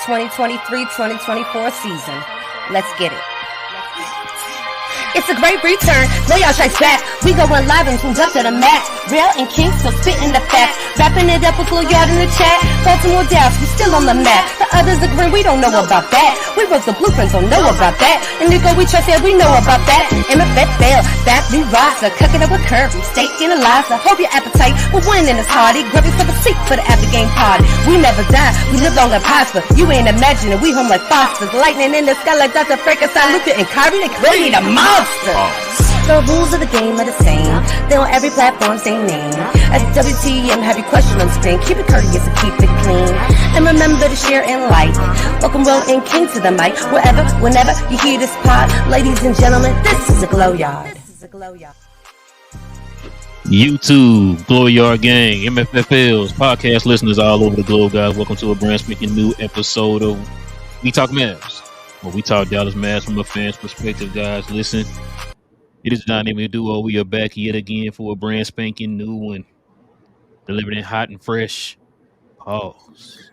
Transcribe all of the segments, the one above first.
2023-2024 season. Let's get it. It's a great return. Y'all strikes back. We going live and tuned up to the max. Real and King still spitting the facts. Wrapping it up with Lil Yard in the chat. Baltimore Dallas, we still on the map. The others agree we don't know about that. We wrote the blueprints, don't know about that. And Nico, we trust that we know about that. MFF fail, that we rise. Cooking up with Kirby, steak and Eliza. Hope your appetite will win in this party. Grab yourself a seat for the after game party. We never die, we live long and prosper. You ain't imagining we home like Foster's. Lightning in the sky like Dr. Frankenstein, Luca and Kyrie. They clearly the monster. The rules of the game are the same. They on every platform, same name. At WTM, have your question on screen. Keep it courteous and keep it clean. And remember to share and like. Welcome Will and King to the mic. Wherever, whenever you hear this pod. Ladies and gentlemen, this is a Glow Yard. YouTube, Glow Yard Gang, MFFLs, podcast listeners all over the globe, guys. Welcome to a brand spanking new episode of We Talk MAVS. Well, we talk Dallas Mavs from a fan's perspective, guys. Listen, it is a dynamic duo. We are back yet again for a brand spanking new one. Delivered in hot and fresh. Pause.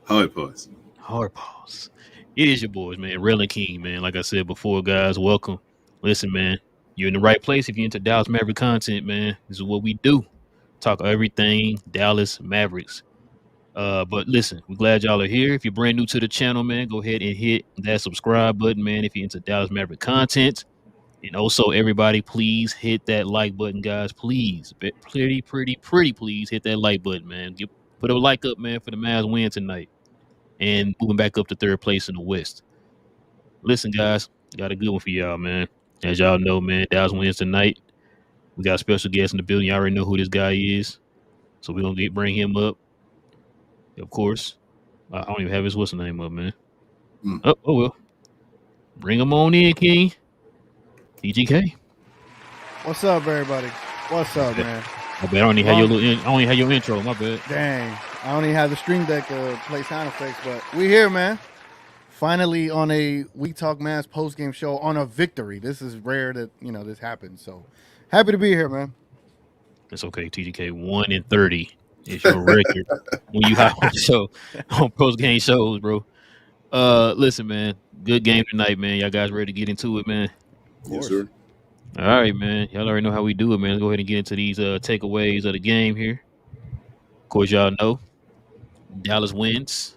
Hard pause. Hard pause. It is your boys, man. Rel and King, man. Like I said before, guys, welcome. Listen, man, you're in the right place if you're into Dallas Maverick content, man. This is what we do. Talk everything Dallas Mavericks. But listen, we're glad y'all are here. If you're brand new to the channel, man, go ahead and hit that subscribe button, man, if you're into Dallas Maverick content. And also, everybody, please hit that like button, guys. Please, pretty, please hit that like button, man. Put a like up, man, for the Mavs win tonight. And moving back up to third place in the West. Listen, guys, got a good one for y'all, man. As y'all know, man, Dallas wins tonight. We got a special guest in the building. Y'all already know who this guy is. So we're going to bring him up. Of course. I don't even have his what's the name up, man. Oh well. Bring him on in, King. TGK. What's up, everybody? What's up, man? I bet I only had your intro. My bad. Dang, I only have the stream deck to play sound effects, but we here, man. Finally on a We Talk Mavs post game show on a victory. This is rare that this happens. So happy to be here, man. It's okay, TGK. 1-30 is your record when you have on the show on post game shows, bro. Listen, man. Good game tonight, man. Y'all guys ready to get into it, man? Yes, sir. All right, man. Y'all already know how we do it, man. Let's go ahead and get into these takeaways of the game here. Of course, y'all know Dallas wins.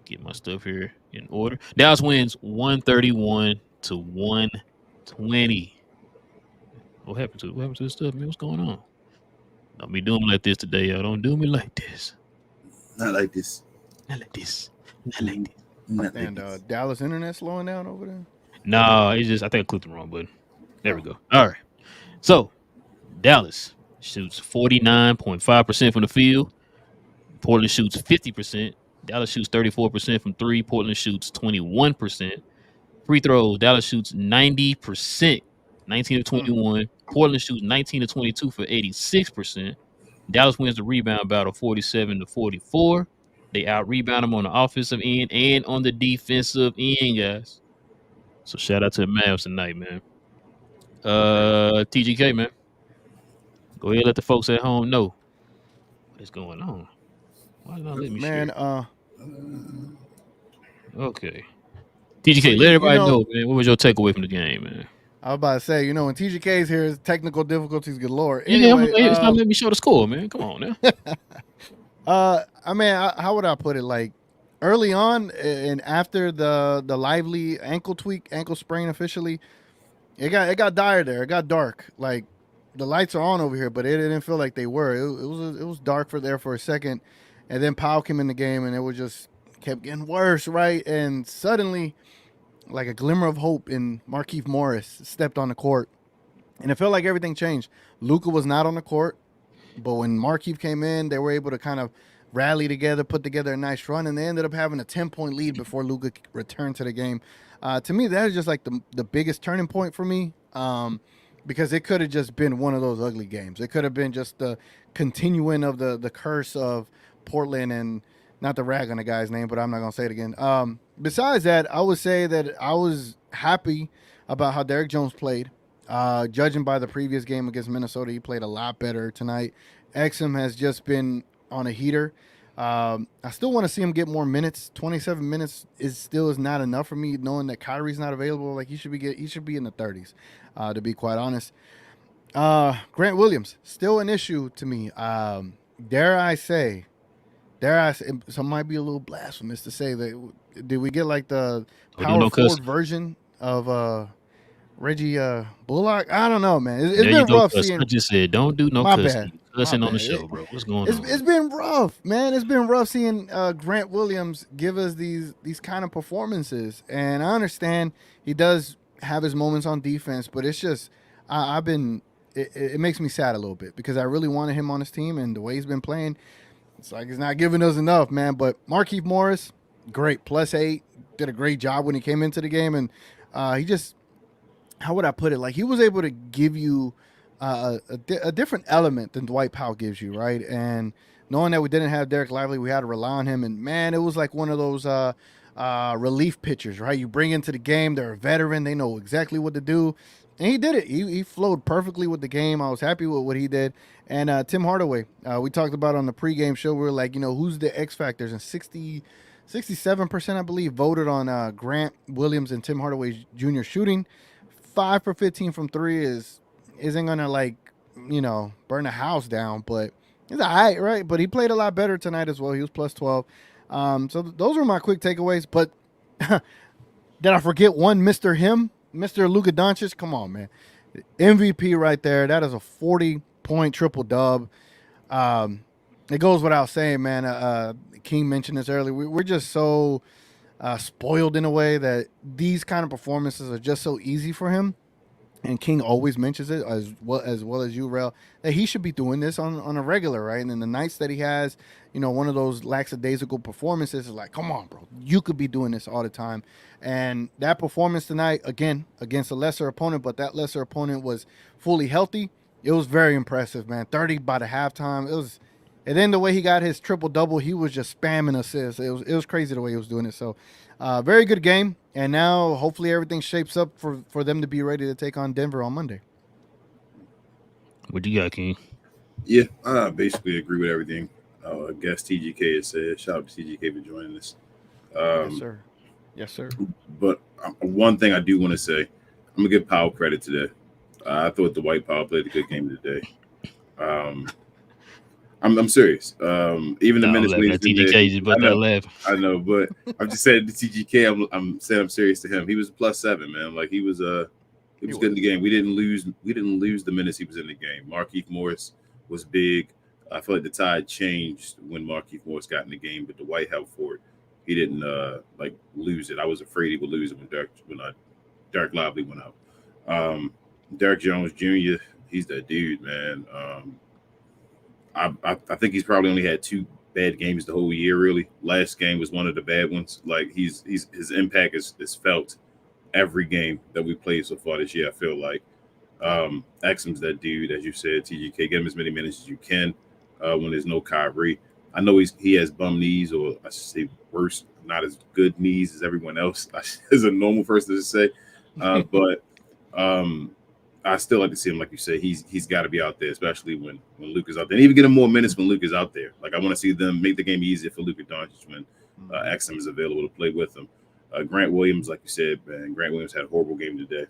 Get my stuff here in order. Dallas wins 131-120. What happened to this stuff, man? What's going on? Don't be doing me like this today, y'all. Don't do me like this. Not like this. Not like this. Not like this. Not And like this. Dallas internet slowing down over there. No, it's just I think I clicked the wrong button. There we go. All right. So Dallas shoots 49.5% from the field. Portland shoots 50%. Dallas shoots 34% from three. Portland shoots 21%. Free throws. Dallas shoots 90%, 19 to 21. Portland shoots 19 to 22 for 86%. Dallas wins the rebound battle 47-44. They out-rebound them on the offensive end and on the defensive end, guys. So shout out to the Mavs tonight, man. TGK, man. Go ahead and let the folks at home know what's going on. Why did not let me share? Okay. TGK, let everybody know, man. What was your takeaway from the game, man? I was about to say, when TGK's here, technical difficulties galore. Yeah, Anyway, it's not letting me show the score, man. Come on now. How would I put it? Like early on and after the lively ankle sprain officially, it got dire there. It got dark. Like the lights are on over here, but it didn't feel like they were. It was dark for a second, and then Powell came in the game, and it was just kept getting worse, right? And suddenly, like a glimmer of hope in Markieff Morris stepped on the court, and it felt like everything changed. Luka was not on the court, but when Markieff came in, they were able to kind of rally together, put together a nice run, and they ended up having a 10-point lead before Luka returned to the game. To me, that is just like the biggest turning point for me, because it could have just been one of those ugly games. It could have been just the continuing of the curse of Portland, and not to rag on the guy's name, but I'm not going to say it again. Besides that, I would say that I was happy about how Derrick Jones played. Judging by the previous game against Minnesota, he played a lot better tonight. Exum has just been on a heater. I still want to see him get more minutes. 27 minutes is not enough for me, knowing that Kyrie's not available. Like he should be in the 30s, to be quite honest. Grant Williams still an issue to me. Dare I say, so it might be a little blasphemous to say that. Did we get like the Don't do power no forward cussing. version of Reggie Bullock? I don't know, man. It's There you been go, rough cussing. seeing. I just said, don't do no My cussing. bad. You My cussing on the bad. show, bro. What's going It's on? been rough, man. It's been rough seeing Grant Williams give us these kind of performances, and I understand he does have his moments on defense, but it's just I've been it makes me sad a little bit because I really wanted him on his team, and the way he's been playing, it's like he's not giving us enough, man. But Markieff Morris, great, +8, did a great job when he came into the game, and he just, how would I put it? Like he was able to give you a different element than Dwight Powell gives you, right? And knowing that we didn't have Derek Lively, we had to rely on him. And man, it was like one of those relief pitchers, right? You bring into the game, they're a veteran, they know exactly what to do. And he did it. He flowed perfectly with the game. I was happy with what he did. And Tim Hardaway, we talked about on the pregame show. We were like, who's the X factors? And 67%, I believe, voted on Grant Williams and Tim Hardaway Jr. shooting. 5 for 15 from 3 isn't gonna burn a house down, but it's all right, right? But he played a lot better tonight as well. He was +12. So those were my quick takeaways. But did I forget one, Mr. Luka Doncic? Come on, man, MVP right there. That is a 40-point triple dub. It goes without saying, man. King mentioned this earlier. We're just so spoiled in a way that these kind of performances are just so easy for him. And King always mentions it as well as you, Rel, that he should be doing this on a regular, right? And then the nights that he has, one of those lackadaisical performances is like, come on, bro, you could be doing this all the time. And that performance tonight, again, against a lesser opponent, but that lesser opponent was fully healthy. It was very impressive, man. 30 by the halftime. It was, and then the way he got his triple double, he was just spamming assists. It was crazy the way he was doing it. So, very good game. And now hopefully everything shapes up for them to be ready to take on Denver on Monday. What you got, King? Yeah, I basically agree with everything. I guess TGK has said. Shout out to TGK for joining us. Yes, sir. Yes, sir. But one thing I do want to say, I'm gonna give Powell credit today. I thought the White Powell played a good game today. I'm serious. Even the minutes when he's in there, TGK just about that laugh. I know, but I'm just saying to TGK, I'm saying I'm serious to him. He was +7, man. Like he was good in the game. We didn't lose the minutes he was in the game. Markieff Morris was big. I feel like the tide changed when Markieff Morris got in the game, but the White held for it. He didn't lose it. I was afraid he would lose it when Derek Lively went out. Derek Jones Jr., he's that dude, man. I think he's probably only had 2 bad games the whole year, really. Last game was one of the bad ones. Like his impact is felt every game that we played so far this year, I feel like. Exum's that dude, as you said, TGK. Get him as many minutes as you can when there's no Kyrie. I know he has bum knees, or I should say worse, not as good knees as everyone else, as a normal person to say. But I still like to see him, like you said, he's got to be out there, especially when Luke is out there. And even get him more minutes when Luke is out there. Like I want to see them make the game easier for Luka Doncic when Exum is available to play with him. Grant Williams, like you said, man, Grant Williams had a horrible game today.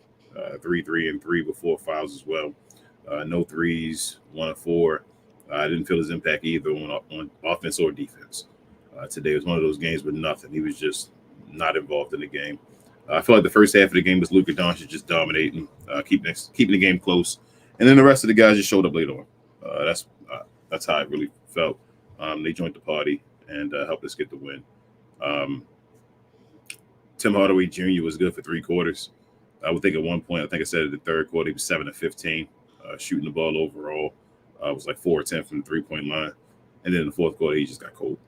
3 with 4 fouls as well. No threes, 1 of 4. I didn't feel his impact either on offense or defense. Today was one of those games with nothing. He was just not involved in the game. I feel like the first half of the game was Luka Doncic just dominating, keeping the game close, and then the rest of the guys just showed up later on. That's how it really felt. They joined the party and helped us get the win. Tim Hardaway Jr. was good for 3 quarters. I would think at one point, I think I said in the third quarter, he was 7 of 15, shooting the ball overall. It was like 4 or 10 from the 3-point line. And then in the fourth quarter, he just got cold.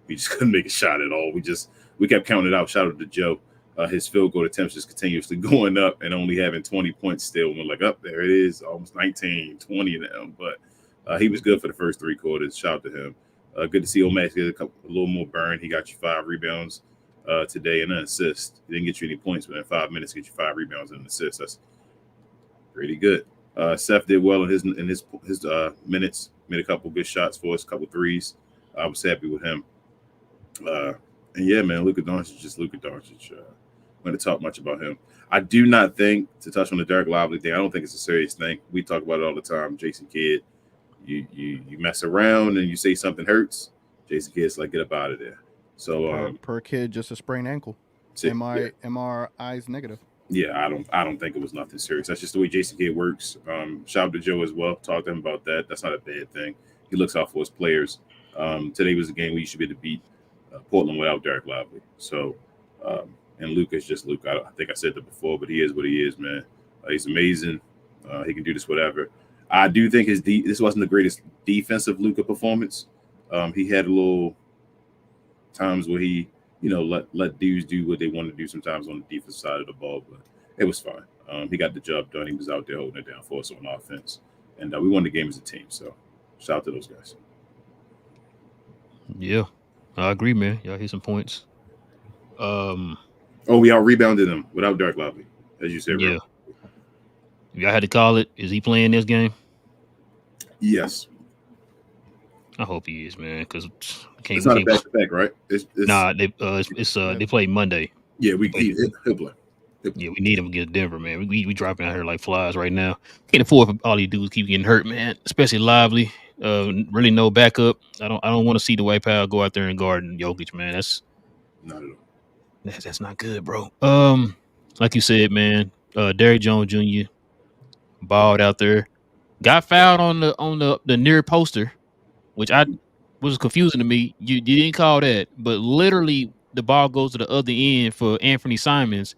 We just couldn't make a shot at all. We kept counting it out. Shout out to Joe. His field goal attempts just continuously going up and only having 20 points still. And we're like, there it is, almost 19, 20 now. But he was good for the first 3 quarters. Shout out to him. Good to see O'Max get a little more burn. He got you 5 rebounds today and an assist. He didn't get you any points, but in 5 minutes, get you 5 rebounds and an assist. That's pretty good. Seth did well in his minutes. Made a couple good shots for us, a couple threes. I was happy with him. And yeah, man, Luka Doncic is just Luka Doncic. I'm going to talk much about him. I do not think, to touch on the Derek Lively thing, I don't think it's a serious thing. We talk about it all the time. Jason Kidd, you mess around and you say something hurts, Jason Kidd's like, get up out of there. So per kid, just a sprained ankle. MRI's negative. Yeah, I don't think it was nothing serious. That's just the way Jason Kidd works. Shout out to Joe as well. Talk to him about that. That's not a bad thing. He looks out for his players. Today was a game where you should be able to beat Portland without Derek Lively. So, and Luke is just Luke. I think I said that before, but he is what he is, man. He's amazing. He can do this, whatever. I do think this wasn't the greatest defensive Luka performance. He had a little times where he, let dudes do what they want to do sometimes on the defensive side of the ball, but it was fine. He got the job done. He was out there holding it down for us on offense, and we won the game as a team. So, shout out to those guys. Yeah, I agree, man. Y'all hit some points. We out rebounded them without Derek Lively, as you said. Yeah. If y'all had to call it, is he playing this game? Yes. I hope he is, man. Because it's not a back-to-back, right? They play Monday. Yeah, he'll play. Yeah, we need him against Denver, man. We dropping out here like flies right now. Can't afford for all these dudes keep getting hurt, man. Especially Lively. Really no backup. I don't want to see the White Powell go out there and guard Jokic, man. That's not at all. That's not good, bro. Like you said, man. Derrick Jones Jr. balled out there, got fouled on the near poster, which was confusing to me. You didn't call that, but literally the ball goes to the other end for Anthony Simons.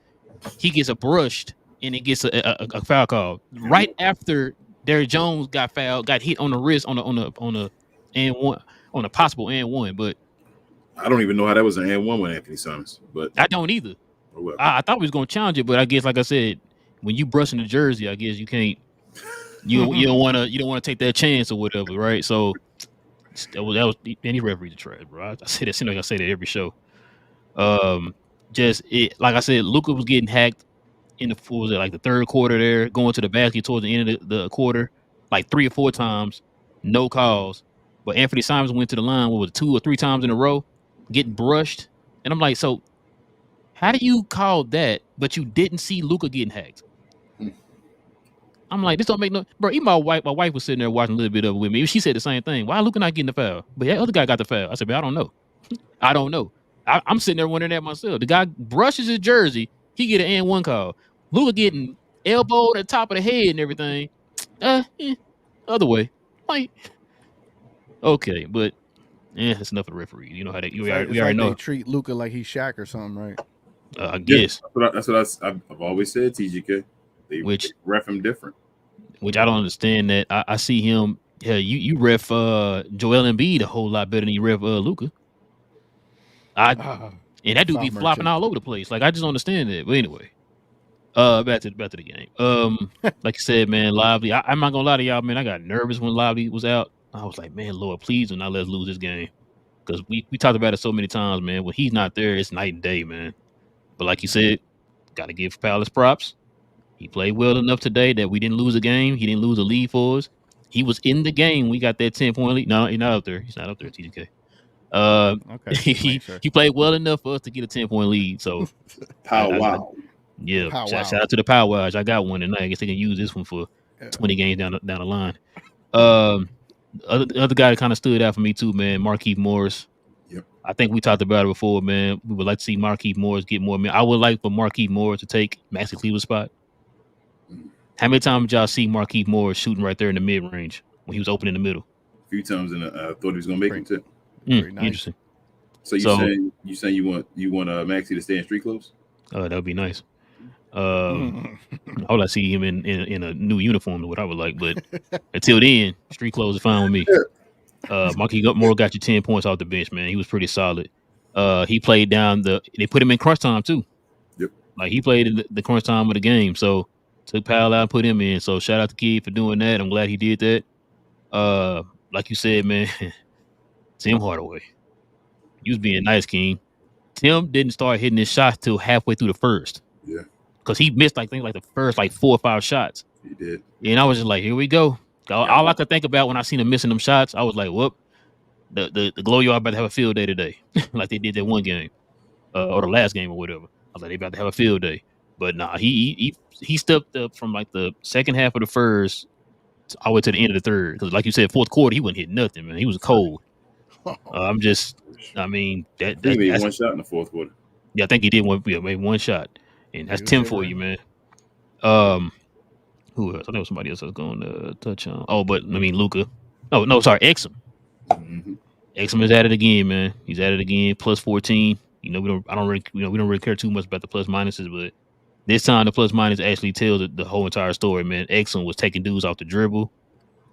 He gets brushed and it gets a foul call right after Derrick Jones got fouled, got hit on the wrist on a and one on a possible and one, but I don't even know how that was an and one with Anthony Simons, but I don't either. I thought we was gonna challenge it, but I guess like I said, when you brushing the jersey, I guess you can't. You don't want to take that chance or whatever, right? So that was any referee to trash, bro. I say that. Seems like I say that every show. Like I said, Luka was getting hacked in the third quarter there, going to the basket towards the end of the quarter, like 3 or 4 times, no calls. But Anthony Simons went to the line, 2 or 3 times in a row, getting brushed, and I'm like, so how do you call that, but you didn't see Luka getting hacked? I'm like, this don't make no, bro. Even my wife was sitting there watching a little bit of it with me. She said the same thing. Why Luka not getting the foul? But that other guy got the foul. I said, man, I don't know. I'm sitting there wondering that myself. The guy brushes his jersey, he get an and one call. Luka getting elbowed at the top of the head and everything. Other way. Like, okay, but it's enough of the referee. You know how we already know. They treat Luka like he's Shaq or something, right? I guess. That's what I've always said, TGK. They ref him different. Which I don't understand that. I see him. Yeah, you ref Joel Embiid a whole lot better than you ref Luka. And that dude be flopping all over the place. Like, I just don't understand that. But anyway, back to the game. Like you said, man, Lively. I'm not gonna lie to y'all, man. I got nervous when Lively was out. I was like, man, Lord, please do not let us lose this game, because we talked about it so many times, man. When he's not there, it's night and day, man. But like you said, got to give Palace props. He played well enough today that we didn't lose a game. He didn't lose a lead for us. He was in the game. We got that 10-point lead. No, he's not up there. He's not up there, TGK. Okay. He played well enough for us to get a 10-point lead. So, wow. Yeah. Shout out to the Power Wows. I got one tonight. I guess they can use this one for 20 games down the line. Other guy that kind of stood out for me too, man, Markieff Morris. Yep. I think we talked about it before, man. We would like to see Markieff Morris get more. I would like for Markieff Morris to take Maxi Cleaver's spot. How many times did y'all see Markieff Morris shooting right there in the mid-range when he was open in the middle? A few times, and I thought he was going to make him too. Nice. Interesting. So you saying you want Maxi to stay in street clothes? That would be nice. I would like to see him in a new uniform is what I would like, but until then, street clothes are fine with me. Markieff Morris got you 10 points off the bench, man. He was pretty solid. He played down they put him in crunch time too. Yep. Like, he played in the crunch time of the game, so took Powell out and put him in. So shout out to Kid for doing that. I'm glad he did that. Like you said, man, Tim Hardaway. You was being nice, King. Tim didn't start hitting his shots till halfway through the first. Yeah. Because he missed the first 4 or 5 shots. He did. And I was just like, here we go. All I could think about when I seen him missing them shots, I was like, whoop, the Glow Yard about to have a field day today, like they did that one game, or the last game or whatever. I was like, they about to have a field day. But nah, he stepped up from like the second half of the first all the way to the end of the third. Because like you said, fourth quarter, he wouldn't hit nothing, man. He was cold. I mean, I think he made one shot in the fourth quarter. Yeah, I think he did made one shot. And that's 10 for you, man. Who else? I think it was somebody else I was going to touch on. Oh, but I mean, Luka. No, sorry, Exum. Mm-hmm. Exum is at it again, man. He's at it again, plus 14. We don't really care too much about the plus minuses, but this time the plus minus actually tells the whole entire story, man. Exum was taking dudes off the dribble.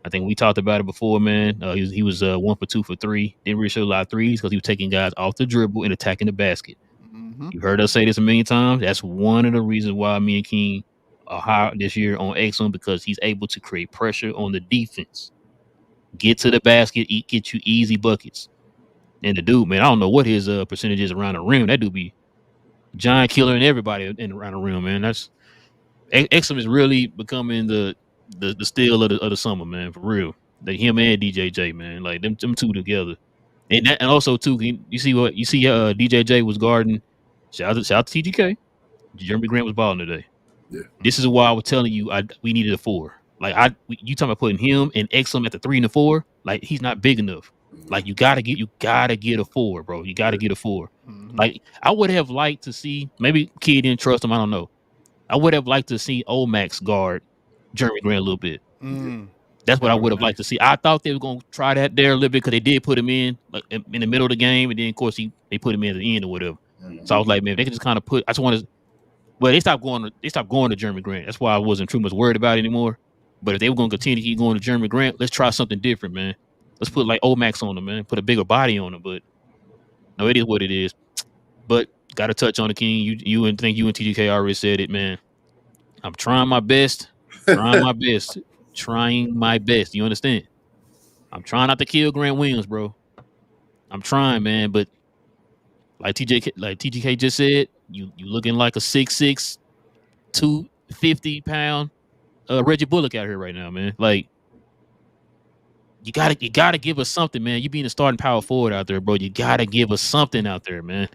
I think we talked about it before, man. He was 1 for 2 for 3. Didn't really shoot a lot of threes because he was taking guys off the dribble and attacking the basket. Mm-hmm. You heard us say this a million times. That's one of the reasons why me and King are high this year on Exum, because he's able to create pressure on the defense. Get to the basket, get you easy buckets. And the dude, man, I don't know what his percentage is around the rim. That dude be giant killer and everybody around the rim, man. That's Exum is really becoming the steal of the summer, man, for real. Him and DJJ, man, like them two together. And also too, you see DJJ was guarding. Shout out to TGK. Jeremy Grant was balling today. Yeah. This is why I was telling you we needed a 4. Like you talking about putting him and Exum at the 3 and the 4. Like he's not big enough. Like you gotta get a 4, bro. You gotta get a 4. Mm-hmm. Like I would have liked to see, maybe Kid didn't trust him. I don't know. I would have liked to see Omax guard Jeremy Grant a little bit. Mm. That's what I would have liked to see. I thought they were gonna try that there a little bit because they did put him in like in the middle of the game, and then of course they put him in at the end or whatever. Mm-hmm. So I was like, man, they can just kind of put. I just want to. Well, they stopped going to Jeremy Grant. That's why I wasn't too much worried about it anymore. But if they were going to continue to keep going to Jeremy Grant, let's try something different, man. Let's put like Omax on him, man. Put a bigger body on him. But no, it is what it is. But got to touch on the King. You and TGK already said it, man. I'm trying my best. Trying my best. You understand? I'm trying not to kill Grant Williams, bro. I'm trying, man. But like TGK just said, you looking like a 6'6", 250-pound Reggie Bullock out here right now, man. Like you gotta give us something, man. You being a starting power forward out there, bro. You gotta give us something out there, man.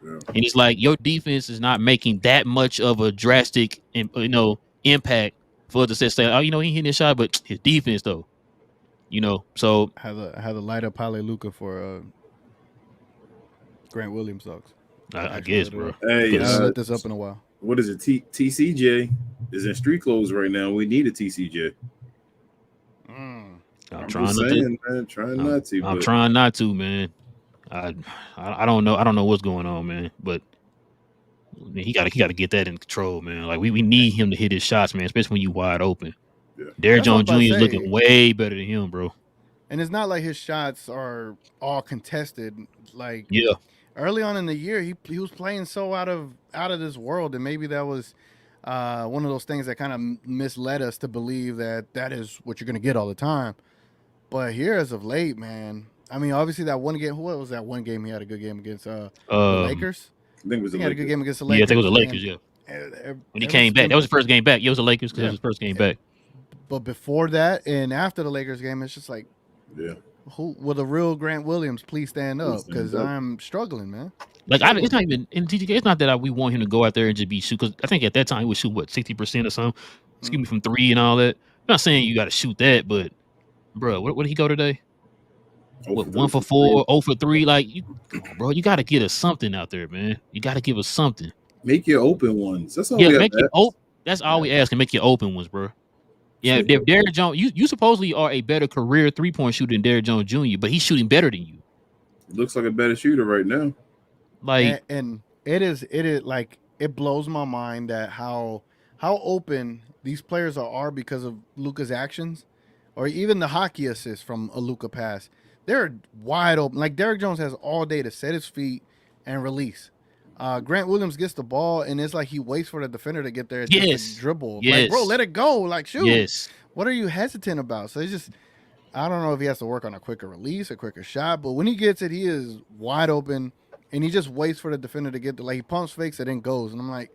Yeah. And it's like your defense is not making that much of a drastic, impact for us to say, oh, he hitting his shot, but his defense though, So I had a light up Luka for Grant Williams dogs. I guess, bro. Hey, I let this up in a while. What is it? TCJ is in street clothes right now. We need a TCJ. I'm trying not to. I'm trying not to, man. I don't know. I don't know what's going on, man. But he got to get that in control, man. Like we need him to hit his shots, man, especially when you wide open. Yeah. Derrick Jones Jr. is looking way better than him, bro. And it's not like his shots are all contested. Like early on in the year, he was playing so out of this world, and maybe that was one of those things that kind of misled us to believe that is what you're going to get all the time. But here, as of late, man, I mean, obviously that one game. What was that one game he had a good game against the Lakers? I think it was he had a good game against the Lakers. Yeah, I think it was the Lakers. When he came back, that was the first game back. It was the Lakers because it was his first game back. But before that and after the Lakers game, it's just like, who will the real Grant Williams please stand up? Because I'm struggling, man. Like it's not even in TGK. It's not that we want him to go out there and just be shoot. Because I think at that time he would shoot 60% or something. Excuse me, from 3 and all that. I'm not saying you got to shoot that, but bro, what did he go today? 1 for 4, 0 for 3. Like, bro, you got to get us something out there, man. You got to give us something. Make your open ones. That's all. Yeah, that's all we ask. And make your open ones, bro. Yeah, if Derrick Jones, you supposedly are a better career 3-point shooter than Derrick Jones Jr., but he's shooting better than you. He looks like a better shooter right now. Like, and it is like it blows my mind that how open these players are because of Luka's actions, or even the hockey assist from a Luka pass. They're wide open. Like Derrick Jones has all day to set his feet and release. Grant Williams gets the ball, and it's like he waits for the defender to get there just to dribble. Yes. Like, bro, let it go. Like, shoot. Yes. What are you hesitant about? So it's just, I don't know if he has to work on a quicker release, a quicker shot, but when he gets it, he is wide open, and he just waits for the defender to get there. Like, he pumps fakes and then goes. And I'm like,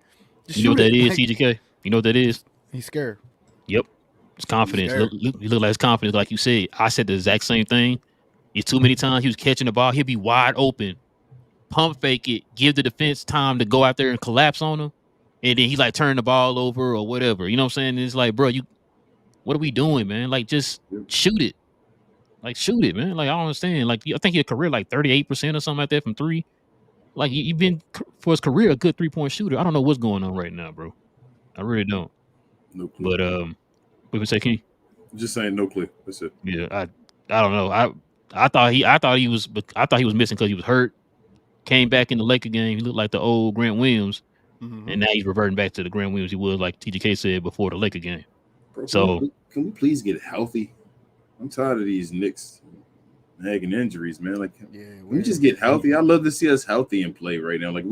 you know what that is, TGK? You know what that is? He's scared. Yep. It's confidence. You look like it's confidence, like you said. I said the exact same thing It's too many times he was catching the ball. He'll be wide open, pump fake it, give the defense time to go out there and collapse on him, and then he like turn the ball over or whatever. You know what I'm saying? It's like, bro, what are we doing, man? Like, just shoot it. Like, shoot it, man. Like, I don't understand. Like, I think your career like 38% or something like that from three. Like, you've been for his career a good 3-point shooter. I don't know what's going on right now, bro. I really don't. No clue. But what would say, King? Just saying, no clue. That's it. Yeah, I don't know. I thought he was missing because he was hurt. Came back in the Laker game. He looked like the old Grant Williams, and now he's reverting back to the Grant Williams he was, like TGK said before the Laker game. Bro, So can we please get healthy? I'm tired of these Knicks nagging injuries, man. Like, we just get healthy. I'd love to see us healthy and play right now. Like,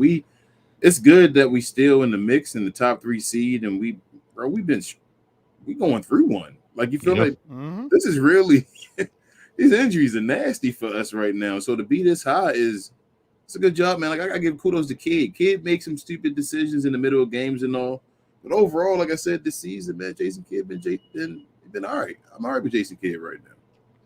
it's good that we still in the mix in the top 3 seed, and we going through one. Like, you feel like this is really these injuries are nasty for us right now. So to be this high it's a good job, man. Like, I gotta give kudos to Kid. Kid makes some stupid decisions in the middle of games and all, but overall, like I said, this season, man, Jason Kidd been all right. I'm all right with Jason Kidd right now.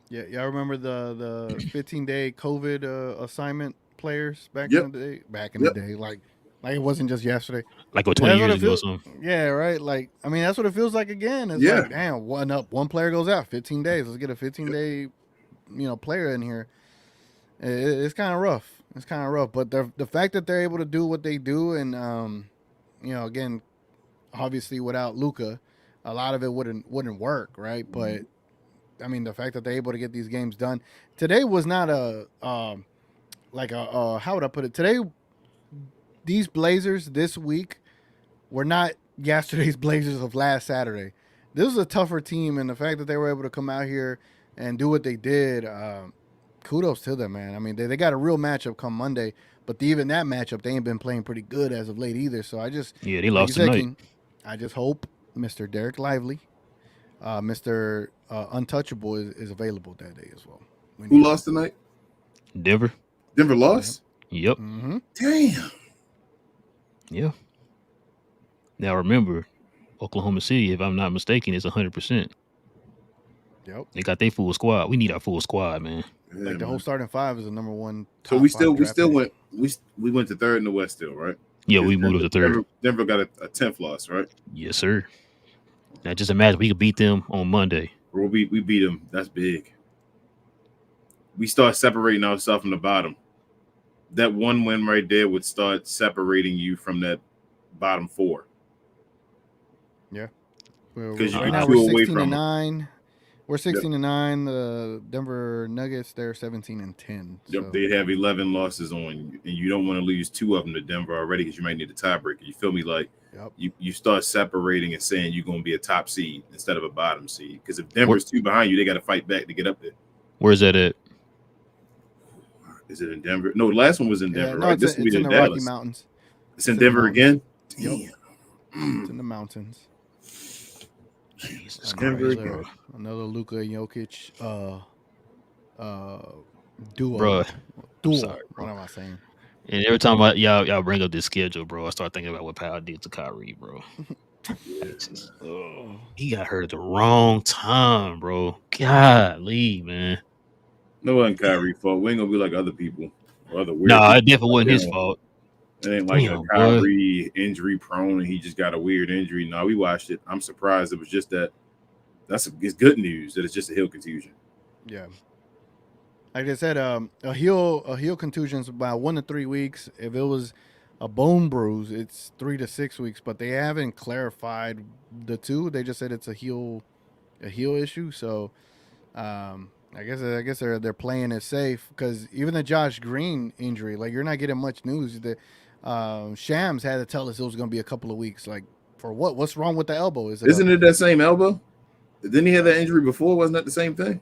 Yeah, y'all remember the 15-day COVID assignment players back in the day? Back in the day, like it wasn't just yesterday. Like 20 years ago or something. Yeah, right. Like, I mean, that's what it feels like again. It's like, damn, one player goes out, 15 days. Let's get a 15-day, player in here. It's kind of rough. It's kind of rough. But the fact that they're able to do what they do, and again, obviously without Luka, a lot of it wouldn't work, right? But I mean, the fact that they're able to get these games done today was not how would I put it? Today, these Blazers this week were not yesterday's Blazers of last Saturday. This is a tougher team, and the fact that they were able to come out here and do what they did, kudos to them, man. I mean, they got a real matchup come Monday, but even that matchup, they ain't been playing pretty good as of late either. So they lost tonight. I just hope Mr. Derek Lively, Mr. Untouchable is available that day as well. Who lost tonight? Denver. Denver lost? Yep. Mm-hmm. Damn. Yeah. Now remember, Oklahoma City, if I'm not mistaken, is 100%. Yep. They got their full squad. We need our full squad, man. Yeah, like the whole starting 5 is the number 1. So we still went to third in the West still, right? Yeah, we moved up to third. Denver got a 10th loss, right? Yes, sir. Now just imagine we could beat them on Monday. Bro, we beat them. That's big. We start separating ourselves from the bottom. That one win right there would start separating you from that bottom 4. Yeah. Because right now we're 16-9. We're 16-9. The Denver Nuggets, they're 17-10. Yep, they have 11 losses on, and you don't want to lose 2 of them to Denver already because you might need a tiebreaker. You feel me? Like, you start separating and saying you're going to be a top seed instead of a bottom seed. Because if Denver's 2 behind you, they got to fight back to get up there. Where's that at? Is it in Denver? No, the last one was in Denver, right? This will be in the Dallas. Rocky Mountains. It's in Denver again? Damn. Yep. It's in the mountains. Jesus Christ, bro. Another Luka and Jokic duo. Bro. Duo. Sorry, bro. What am I saying? And every time y'all bring up this schedule, bro, I start thinking about what Powell did to Kyrie, bro. He got hurt at the wrong time, bro. Golly, man. No, it wasn't Kyrie's fault. We ain't gonna be like other people or other weird. No, people. It definitely wasn't his fault. It ain't like a Kyrie injury prone and he just got a weird injury. No, we watched it. I'm surprised. It was just it's good news that it's just a heel contusion. Yeah. Like I said, a heel contusion is about 1 to 3 weeks. If it was a bone bruise, it's 3 to 6 weeks. But they haven't clarified the two. They just said it's a heel issue. So, I guess they're playing it safe because even the Josh Green injury, like you're not getting much news. Shams had to tell us it was going to be a couple of weeks. Like for what? What's wrong with the elbow? Isn't it that same elbow? Didn't he have that injury before? Wasn't that the same thing?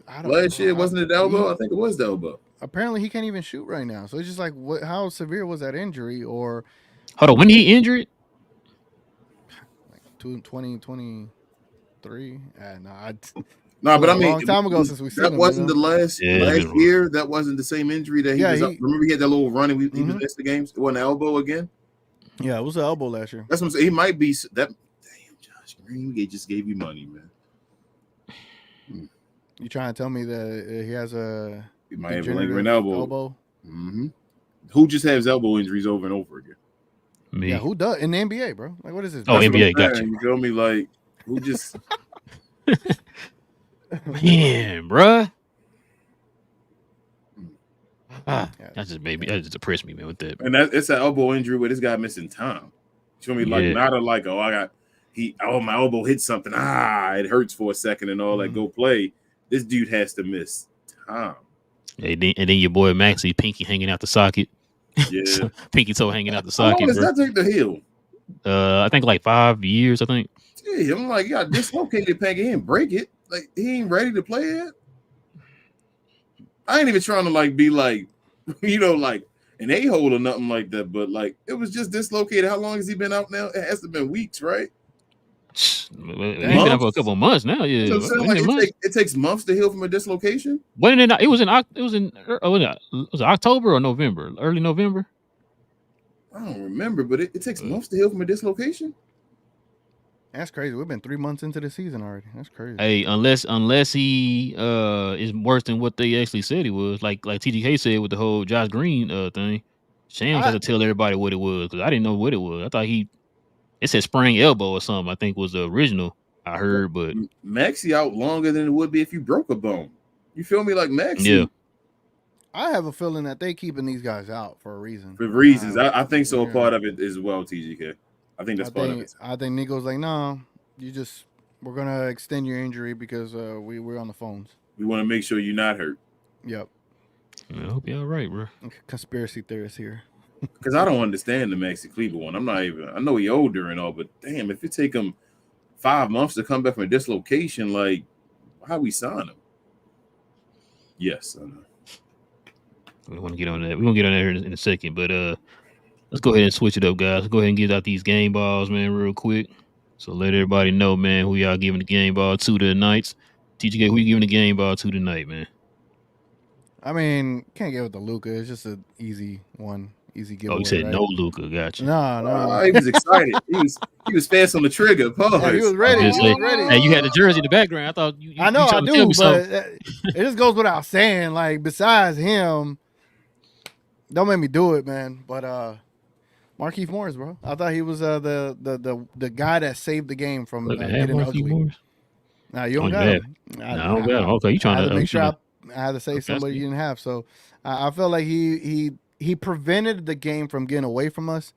I don't Last know. year wasn't it the elbow? I think it was the elbow. Apparently he can't even shoot right now. So it's just like, how severe was that injury? Or hold on, when he injured? Like 2023. No, but I mean, a long time ago since we that wasn't the last year. That wasn't the same injury that he was. Remember, he had that little run and he was missed the games. It wasn't the elbow again. Yeah, it was the elbow last year. That's what I'm saying. He might be that. Damn, Josh Green, they just gave you money, man. You trying to tell me that he has a He might have a degenerative lingering elbow. Mm-hmm. Who just has elbow injuries over and over again? Me. Yeah, who does in the NBA, bro? Like, what is this? Oh, That's what NBA, I'm got saying. you. You feel me? Like, who just? Man, bruh. Yeah. That just depressed me, man, with that. And it's an elbow injury where this guy missing time. You feel me? Like, Yeah. not a like, my elbow hit something. It hurts for a second and all that. Go play. This dude has to miss time. And then your boy Maxie, pinky hanging out the socket. Yeah. Pinky toe hanging out the How long socket, does bro. that take to heal? I think like 5 years, I think. Yeah, I'm like, you got dislocated peg. He didn't break it. Like, he ain't ready to play it. I ain't even trying to like be like, like an a-hole or nothing like that. But like, it was just dislocated. How long has he been out now? It has to have been weeks, right? He's been out for a couple of months now. Yeah, So I'm saying, like, it takes months to heal from a dislocation. When it was in October or November, early November. I don't remember, but it takes months to heal from a dislocation. That's crazy. We've been 3 months into the season already. That's crazy. Hey, unless he is worse than what they actually said he was, like TGK said with the whole Josh Green thing. Shams had to tell everybody what it was because I didn't know what it was. I thought it said sprained elbow or something. I think was the original I heard, but Maxie out longer than it would be if you broke a bone. You feel me? Like Maxie. Yeah. I have a feeling that they keeping these guys out for a reason. For reasons. I think so. Yeah. Part of it as well, TGK. I think that's part of it. I think Nico's like, no, we're gonna extend your injury because we're on the phones. We want to make sure you're not hurt. Yep. I hope you're all right, bro. Conspiracy theorists here. Because I don't understand the Maxi Kleber one. I know he older and all, but damn, if it take him 5 months to come back from a dislocation, like, how we sign him? Yes, I know. We want to get on that. We're gonna get on that here in a second, but let's go ahead and switch it up, guys. Let's go ahead and get out these game balls, man, real quick. So let everybody know, man, who y'all giving the game ball to tonight. TGK, who you giving the game ball to tonight, man? I mean, can't give it to Luka. It's just an easy one, easy giveaway. Oh, you said right? no Luka, gotcha. No. He was excited. he was fast on the trigger. Yeah, he was ready. Hey, you had the jersey in the background. I thought you I know you I do, but it just goes without saying. Like, besides him, don't make me do it, man. But Markieff Morris, bro. I thought he was the guy that saved the game from getting ugly. Morris? Nah, you don't got him. I don't got him. Okay, you trying to make sure I had to say somebody you didn't have. So I felt like he prevented the game from getting away from us,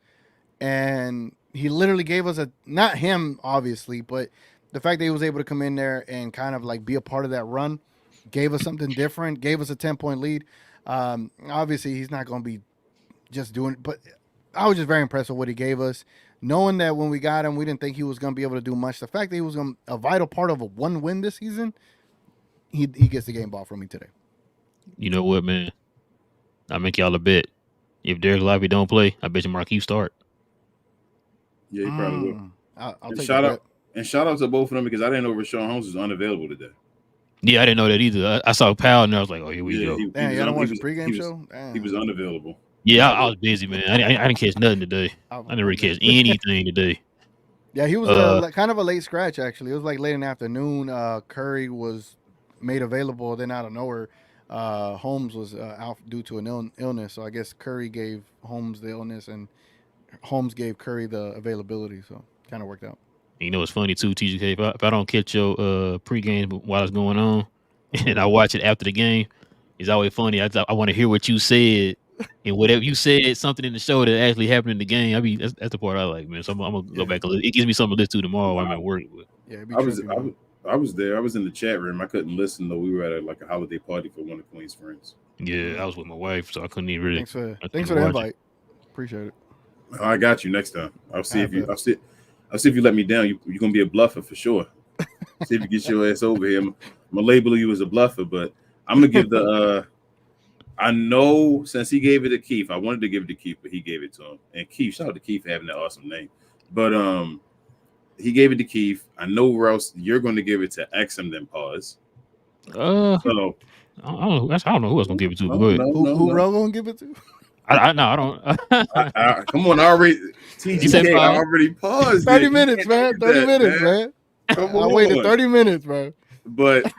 and he literally gave us not him obviously, but the fact that he was able to come in there and kind of like be a part of that run gave us something different, gave us a 10-point lead. Obviously he's not going to be just doing it, but I was just very impressed with what he gave us, knowing that when we got him, we didn't think he was going to be able to do much. The fact that he was a vital part of a one win this season, he gets the game ball from me today. You know what, man? I make y'all a bet. If Derek Lively don't play, I bet you Markieff start. Yeah, he probably will. I'll take shout out to both of them because I didn't know Rashawn Holmes was unavailable today. Yeah, I didn't know that either. I saw Powell and I was like, oh, here we go. Damn, y'all don't watch the pregame show? He was unavailable. Yeah, I was busy, man. I didn't catch nothing today. I didn't really catch anything today. Yeah, he was kind of a late scratch, actually. It was like late in the afternoon. Curry was made available. Then out of nowhere, Holmes was out due to an illness. So I guess Curry gave Holmes the illness and Holmes gave Curry the availability. So kind of worked out. You know, it's funny too, TGK. If I don't catch your pregame while it's going on, and I watch it after the game, it's always funny. I want to hear what you said, and whatever you said, something in the show that actually happened in the game. I mean, that's the part I like, man. So I'm gonna go back and listen. It gives me something to listen to tomorrow while I'm at work. But. Yeah, I was there. I was in the chat room. I couldn't listen though. We were at a holiday party for one of Queen's friends. Yeah, I was with my wife, so I couldn't even really. Thanks for the invite. Appreciate it. I got you next time. I'll see if you let me down. You're gonna be a bluffer for sure. See if you get your ass over here. I'm gonna label you as a bluffer, but I'm gonna give the. I know since he gave it to Keith, I wanted to give it to Keith, but he gave it to him. And Keith, shout out to Keith for having that awesome name. But he gave it to Keith. I know where else you're going to give it to Exum then pause. So I don't know who else gonna give it to. Who Ro gonna give it to? I don't. Come on, TGK, I already paused. 30 minutes, man. 30 minutes, man. I waited 30 minutes, bro. But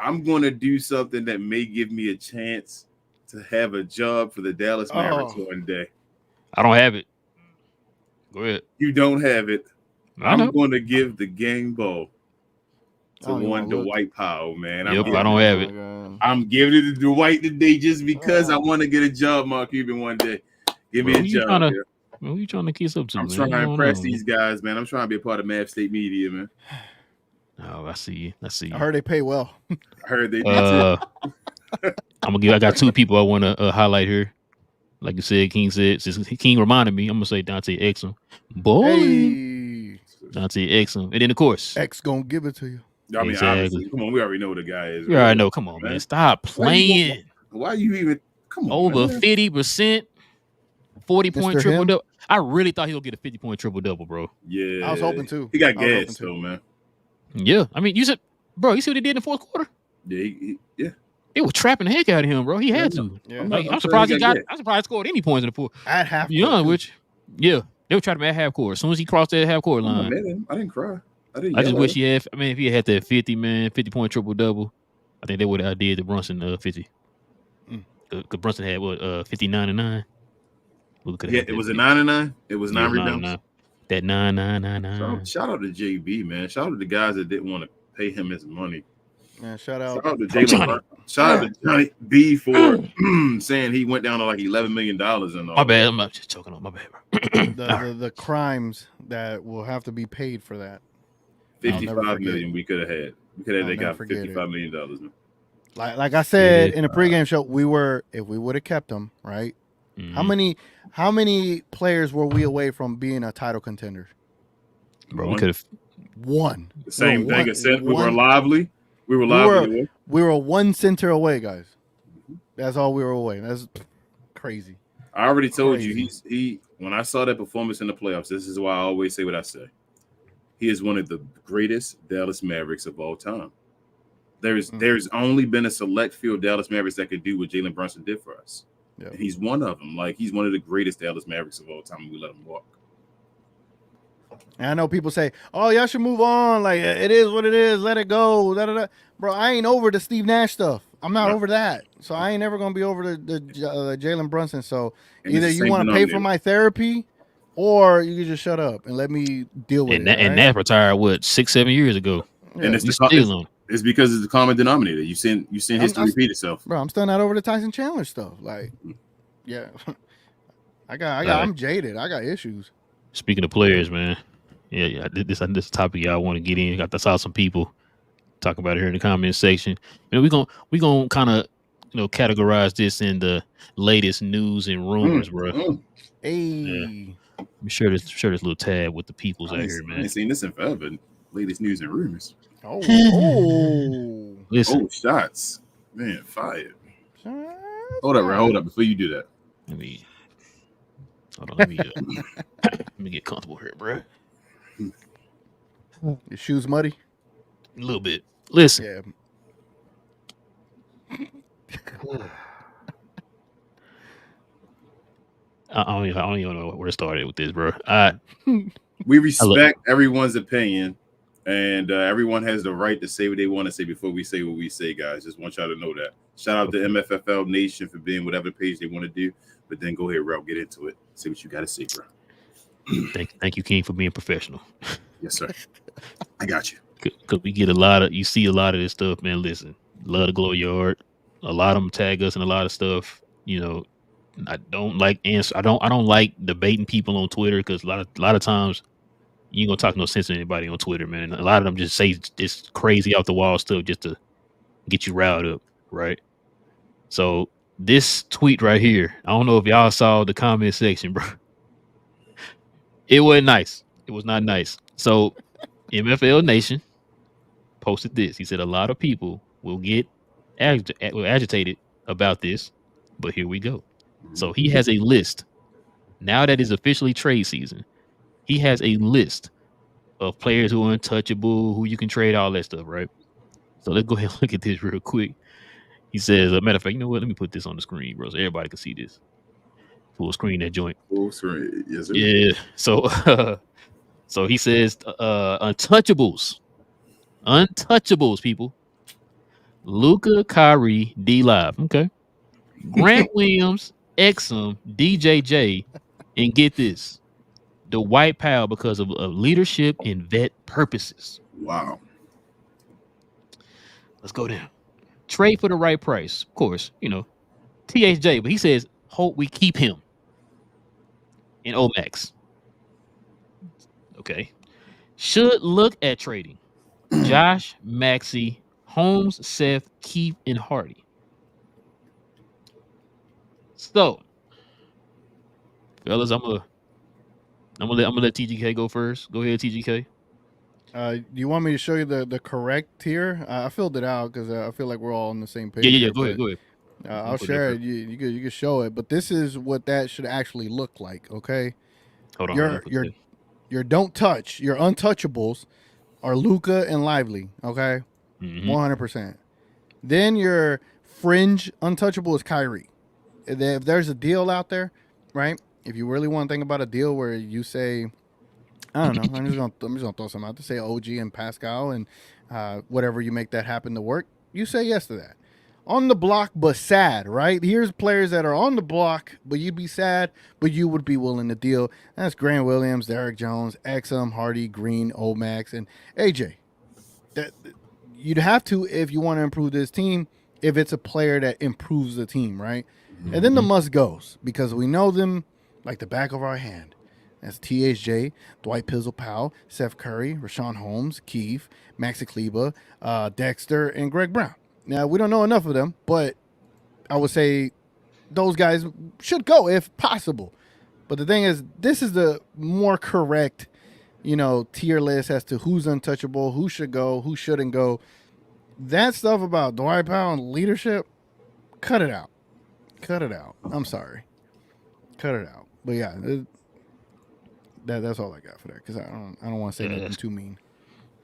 I'm going to do something that may give me a chance to have a job for the Dallas Mavericks one day. I don't have it. Go ahead. You don't have it. I know. I'm going to give the game ball I to don't even one wanna look. Dwight Powell, man. Yep, I don't have it. I'm giving it to Dwight today just because I want to get a job, Mark Cuban, one day. Give me a job. Who you trying to kiss up to? I'm man? trying to impress these guys, man. I'm trying to be a part of MAVS State Media, man. Oh, I see you. I heard they pay well. I heard they do too. I got two people I want to highlight here. Like you said, King said, since King reminded me, I'm gonna say Dante Exum. Boy, Hey, Dante Exum, and then of course, X gonna give it to you. I mean, Exactly. obviously, come on, we already know who the guy is. you already know. Come on, man, stop playing. Why you even come on? Over 50%, 40-point Mr. triple Him? double. I really thought he would get a 50-point triple double, bro. Yeah, I was hoping to. He got I was hoping gas to. though, man. Yeah, I mean, you said, bro, you see what he did in the fourth quarter? Yeah. It was trapping the heck out of him, bro. He had to. Yeah. I'm surprised he got. I'm surprised he scored any points in the fourth. At half. You know which? Yeah, they were trying to at half court. As soon as he crossed that half court Oh, line, man, I didn't cry. I didn't. I just yell wish at he had. I mean, if he had that 50-point triple double, I think they would have did the Brunson 50. Because Brunson had what 59 and 9. Yeah, it was a 9 and 9. It was 9 rebounds. That 9. Shout out to JB, man. Shout out to the guys that didn't want to pay him his money. Man, shout out. Shout out to Jalen. Shout out to Johnny B for saying he went down to like $11 million and all. My bad. I'm just choking on my bad. The crimes that will have to be paid for that. 55 million we could have had. We could have I'll got never forget $55 million, man. Like I said in the pregame show, if we would have kept him, right? Mhm. How many players were we away from being a title contender? Bro, we could have. One. The same thing as said. We were lively. We were lively. We were one center away, guys. That's all we were away. That's crazy. I already told you he when I saw that performance in the playoffs, this is why I always say what I say. He is one of the greatest Dallas Mavericks of all time. There's only been a select few of Dallas Mavericks that could do what Jalen Brunson did for us. Yep. And he's one of them. Like, he's one of the greatest Dallas Mavericks of all time. We let him walk. And I know people say, "Oh, y'all should move on. Like, it is what it is. Let it go." Da, da, da. Bro, I ain't over the Steve Nash stuff. I'm not over that. So I ain't ever gonna be over the Jalen Brunson. So either you want to pay for my therapy, or you can just shut up and let me deal with it. And Nash retired 6-7 years ago. Yeah. And it's because it's the common denominator. You seen history repeat itself. Bro, I'm still not over the Tyson Chandler stuff. Like, yeah, I'm jaded. I got issues. Speaking of players, man. Yeah. This topic y'all want to get in. I saw some people talk about it here in the comment section. You know, we gonna kind of categorize this in the latest news and rumors, bro. Hey, yeah. Be sure this little tab with the peoples out here, man. I ain't seen this in forever. Latest news and rumors. Oh, listen. Oh, shots, man, fire. Hold up before you do that. Let me get comfortable here, bro. Your shoes muddy? A little bit. Listen. Yeah. I don't even know where to start with this, bro. We respect everyone's opinion, and everyone has the right to say what they want to say before we say what we say, guys. Just want y'all to know that. Shout out to MFFL Nation for being whatever page they want to do, but then go ahead, Ralph, get into it. Say what you got to say, bro. Thank you, King, for being professional. Yes, sir. I got you. Because we get you see a lot of this stuff, man. Listen, love the Glow Yard. A lot of them tag us and a lot of stuff. I don't like answer. I don't like debating people on Twitter because a lot of times you ain't gonna talk no sense to anybody on Twitter, man. A lot of them just say this crazy off the wall stuff just to get you riled up, right? So this tweet right here, I don't know if y'all saw the comment section, bro. It wasn't nice. It was not nice. So MFL Nation posted this. He said a lot of people will get agitated about this, but here we go. So he has a list. Now that is officially trade season, he has a list of players who are untouchable, who you can trade, all that stuff, right? So let's go ahead and look at this real quick. He says, a matter of fact, you know what? Let me put this on the screen, bro, so everybody can see this. Full screen that joint. Full screen, yes, sir. Yeah. So he says, untouchables, people. Luca, Kyrie, D Live. Okay. Grant Williams, Exum, DJJ, and get this, Dwight Powell because of leadership and vet purposes. Wow. Let's go down. Trade for the right price. Of course, THJ, but he says, hope we keep him in Omax. Okay. Should look at trading Josh, Maxey, Holmes, Seth, Keith, and Hardy. So, fellas, I'm gonna let TGK go first. Go ahead, TGK. Do you want me to show you the correct tier? I filled it out because I feel like we're all on the same page. Yeah. here, Go ahead. I'll share it. You can show it, but this is what that should actually look like. Okay. Hold on. Your don't touch, your untouchables are Luca and Lively. Okay. 100%. Then your fringe untouchable is Kyrie. If there's a deal out there, right? If you really want to think about a deal where you say, I don't know, I'm just gonna throw something out to say OG and Pascal and whatever you make that happen to work, you say yes to that. On the block, but sad, right? Here's players that are on the block, but you'd be sad, but you would be willing to deal. That's Grant Williams, Derrick Jones, Exum, Hardy, Green, Omax, and AJ. You'd have to if you want to improve this team, if it's a player that improves the team, right? And then the must goes, because we know them like the back of our hand. That's THJ, Dwight Powell, Seth Curry, Rashawn Holmes, Keith, Maxi Kleba, Dexter, and Greg Brown. Now, we don't know enough of them, but I would say those guys should go if possible. But the thing is, this is the more correct, tier list as to who's untouchable, who should go, who shouldn't go. That stuff about Dwight Powell and leadership, cut it out. Cut it out. I'm sorry. Cut it out. But yeah, that's all I got for that because I don't want to say nothing too mean.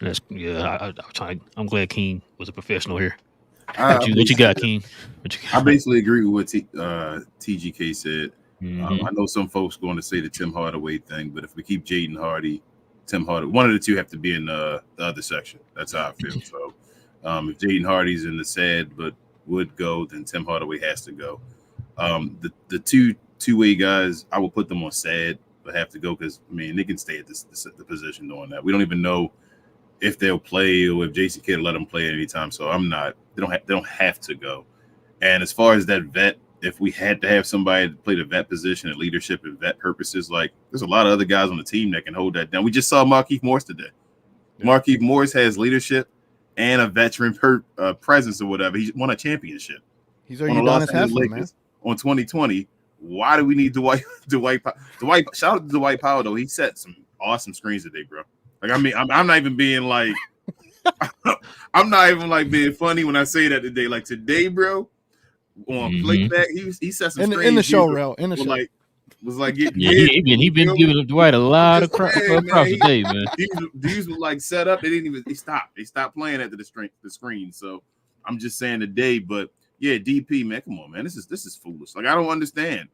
I'm glad King was a professional here. What you got, King? I basically agree with what TGK said. I know some folks going to say the Tim Hardaway thing, but if we keep Jaden Hardy, Tim Hardaway, one of the two have to be in the other section. That's how I feel. So if Jaden Hardy's in the sad but would go, then Tim Hardaway has to go. The two-way guys, I will put them on sad, but have to go because they can stay at the position doing that. We don't even know if they'll play or if Jason Kidd let them play at any time. So they don't have to go. And as far as that vet, if we had to have somebody to play the vet position and leadership and vet purposes, like there's a lot of other guys on the team that can hold that down. We just saw Markieff Morris today. Yeah. Markieff Morris has leadership and a veteran presence or whatever. He won a championship. He's already done his half, man. On 2020. Why do we need Dwight? Shout out to Dwight Powell though. He set some awesome screens today, bro. Like I'm not even being like, I'm not even like being funny when I say that today. Like today, bro, on playback, he set some screens in the show, real in the show. Was like he been giving Dwight a lot of props today, man. These were like set up. They didn't even. They stopped playing after the screen. So I'm just saying today, but. Yeah, DP, man, come on, man. This is foolish. Like, I don't understand.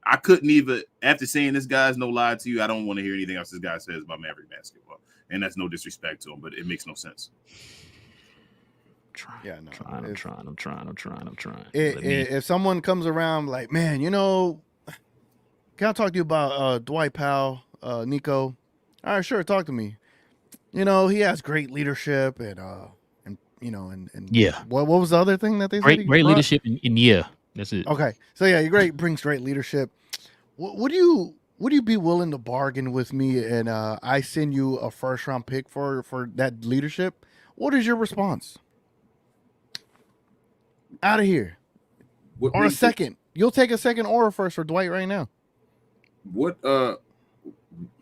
I couldn't even, after saying this guy's no lie to you, I don't want to hear anything else this guy says about Maverick basketball. And that's no disrespect to him, but it makes no sense. I'm trying. If someone comes around like, man, can I talk to you about Dwight Powell, Nico? All right, sure, talk to me. He has great leadership and yeah. What was the other thing that they said? Great leadership and yeah, that's it. Okay, so yeah, brings great leadership. Would you be willing to bargain with me and I send you a first round pick for that leadership? What is your response? Out of here, or a second? You'll take a second or a first for Dwight right now. What?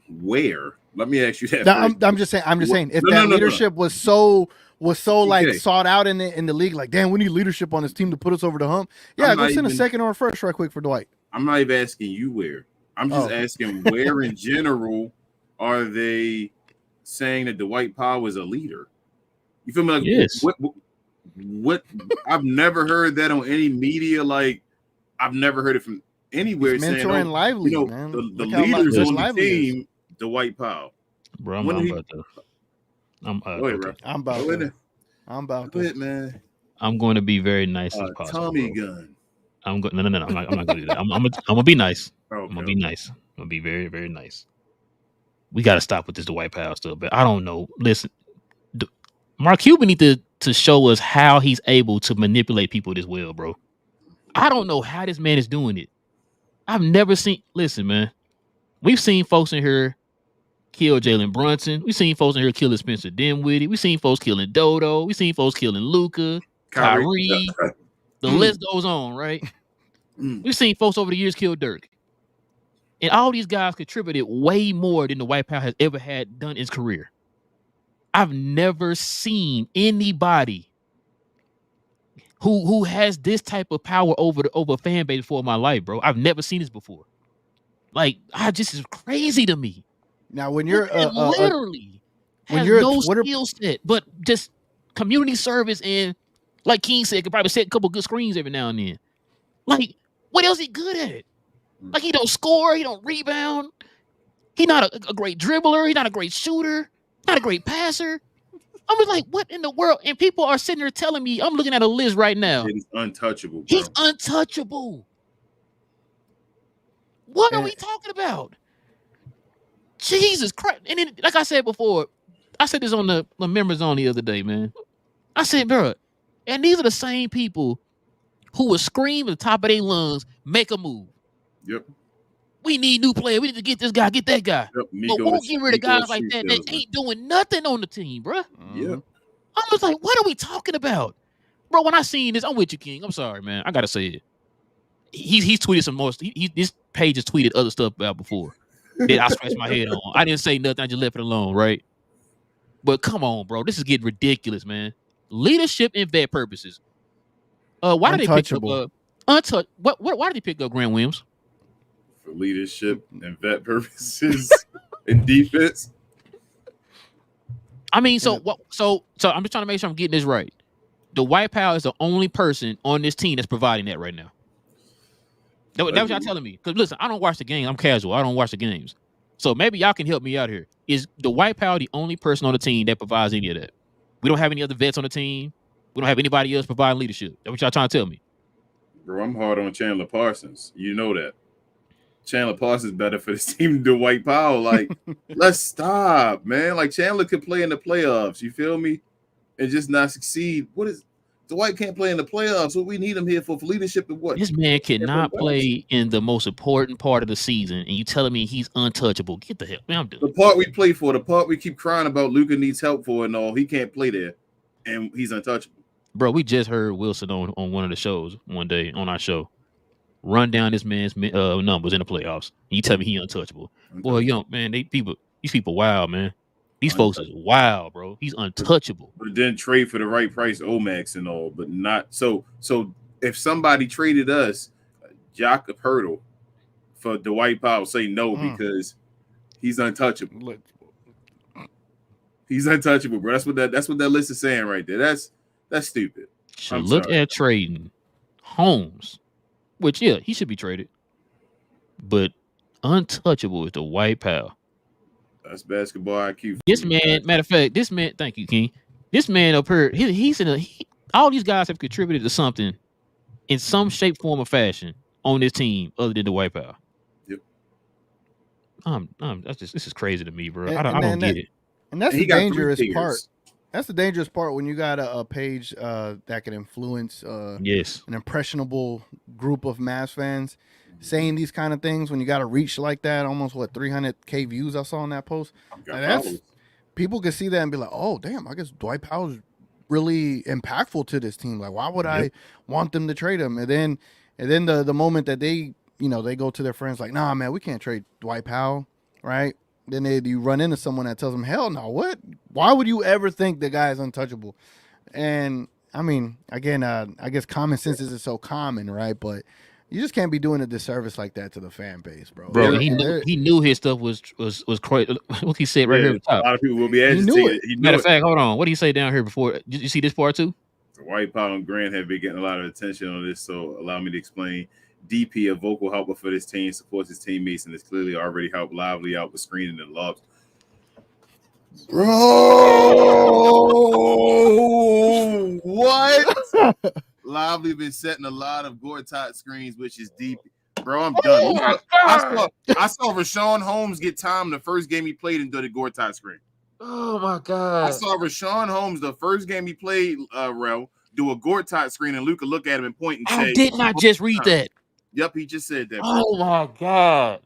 Where? Let me ask you that. I'm just saying. If leadership was so like sought out in the league, like damn, we need leadership on this team to put us over the hump. Yeah, go send a second or a first right quick for Dwight. I'm not even asking you where. I'm just asking where in general are they saying that Dwight Powell is a leader? You feel me? Like yes. What? I've never heard that on any media. Like I've never heard it from anywhere. He's mentoring Lively, man. The leaders on the team, Dwight Powell. Bro, I'm about to. Go ahead, man. I'm going to be very nice as possible. Tommy bro. gun. I'm going. No. I'm not going to do that. I'm gonna be nice. Okay. I'm gonna be nice. I'm gonna be very, very nice. We got to stop with this Dwight Powell stuff. But I don't know. Listen, Mark Cuban need to show us how he's able to manipulate people this well, bro. I don't know how this man is doing it. I've never seen. Listen, man. We've seen folks in here kill Jalen Brunson. We've seen folks in here killing Spencer Dinwiddie. We've seen folks killing Dodo. We've seen folks killing Luka, Kyrie. The list goes on, right? We've seen folks over the years kill Dirk. And all these guys contributed way more than the White Powell has ever had done in his career. I've never seen anybody who has this type of power over a fan base before in my life, bro. I've never seen this before. Like, this is crazy to me. Now, when you're literally when has you're a no Twitter skill set, but just community service and, like King said, could probably set a couple good screens every now and then. Like, what else he good at? Like, he don't score, he don't rebound. He not a great dribbler. He's not a great shooter. Not a great passer. I was like, what in the world? And people are sitting there telling me, I'm looking at a list right now. He's untouchable, bro. He's untouchable. What are we talking about? Jesus Christ. And then, like I said before, I said this on the members on the other day, man. I said, bro, and these are the same people who would scream at the top of their lungs, make a move. Yep. We need new players. We need to get this guy, get that guy. Yep. But won't get rid of guys like that that ain't doing nothing on the team, bro. Yep. I was like, what are we talking about? Bro, when I seen this, I'm with you, King. I'm sorry, man. I got to say it. He's tweeted some more. This page has tweeted other stuff about before that I scratched my head on. I didn't say nothing. I just left it alone, right? But come on, bro. This is getting ridiculous, man. Leadership and vet purposes. Why did they pick up why did they pick up Grant Williams? For leadership and vet purposes and defense. I mean, so I'm just trying to make sure I'm getting this right. The White Powell is the only person on this team that's providing that right now. That's what y'all telling me. Because listen, I don't watch the game. I'm casual. I don't watch the games. So maybe y'all can help me out here. Is the White Powell the only person on the team that provides any of that? We don't have any other vets on the team. We don't have anybody else providing leadership. That's what y'all trying to tell me. Bro, I'm hard on Chandler Parsons. You know that. Chandler Parsons better for this team than Dwight Powell. Like, let's stop, man. Like, Chandler could play in the playoffs. You feel me? And just not succeed. Dwight can't play in the playoffs. What we need him here for leadership and what? This man cannot play in the most important part of the season, and you telling me he's untouchable. Get the hell. Man, I'm done. The part we play for, the part we keep crying about Luka needs help for and all, he can't play there, and he's untouchable. Bro, we just heard Wilson on one of the shows one day on our show run down this man's numbers in the playoffs. And you tell me he untouchable. Boy, young man, these people wild, man. These folks is wild, bro. He's untouchable. But then trade for the right price, Omax and all, but not so. So if somebody traded us, Jakob Hurdle for Dwight Powell, say no because he's untouchable. He's untouchable, bro. That's what that list is saying right there. That's stupid. Look at trading Holmes, which he should be traded, but untouchable is the Dwight Powell. That's basketball IQ. This man, matter of fact, thank you, King. This man up here, he's all these guys have contributed to something in some shape, form, or fashion on this team other than the Dwight Powell. Yep. This is crazy to me, bro. I don't get it. And that's the dangerous part. That's the dangerous part when you got a page that can influence an impressionable group of Mavs fans saying these kind of things when you got a reach like that, almost 300K views I saw on that post. People can see that and be like, oh damn, I guess Dwight Powell's really impactful to this team. Like, why would I want them to trade him? And then the moment that they go to their friends like, nah man, we can't trade Dwight Powell, right? Then you run into someone that tells them, hell no, what? Why would you ever think the guy is untouchable? And I mean, again, I guess common sense isn't so common, right? But you just can't be doing a disservice like that to the fan base, bro. Bro, he knew his stuff was crazy. What he said right here at the top. A lot of people will be agitated. Matter of fact, hold on. What did he say down here before? Did you see this part too? Dwight Powell and Grant have been getting a lot of attention on this, so allow me to explain. DP, a vocal helper for this team, supports his teammates and has clearly already helped Lively out with screening and lobs. Bro, What? Lively been setting a lot of Gortat screens, which is deep. Bro, I'm done. Oh my I saw Rashawn Holmes get time the first game he played and do the Gortat screen. Oh my I God. saw Rashawn Holmes the first game he played, Rel, do a Gortat screen, and Luka look at him and point and I say, did not just read that. Yep, he just said that. Bro. Oh my God.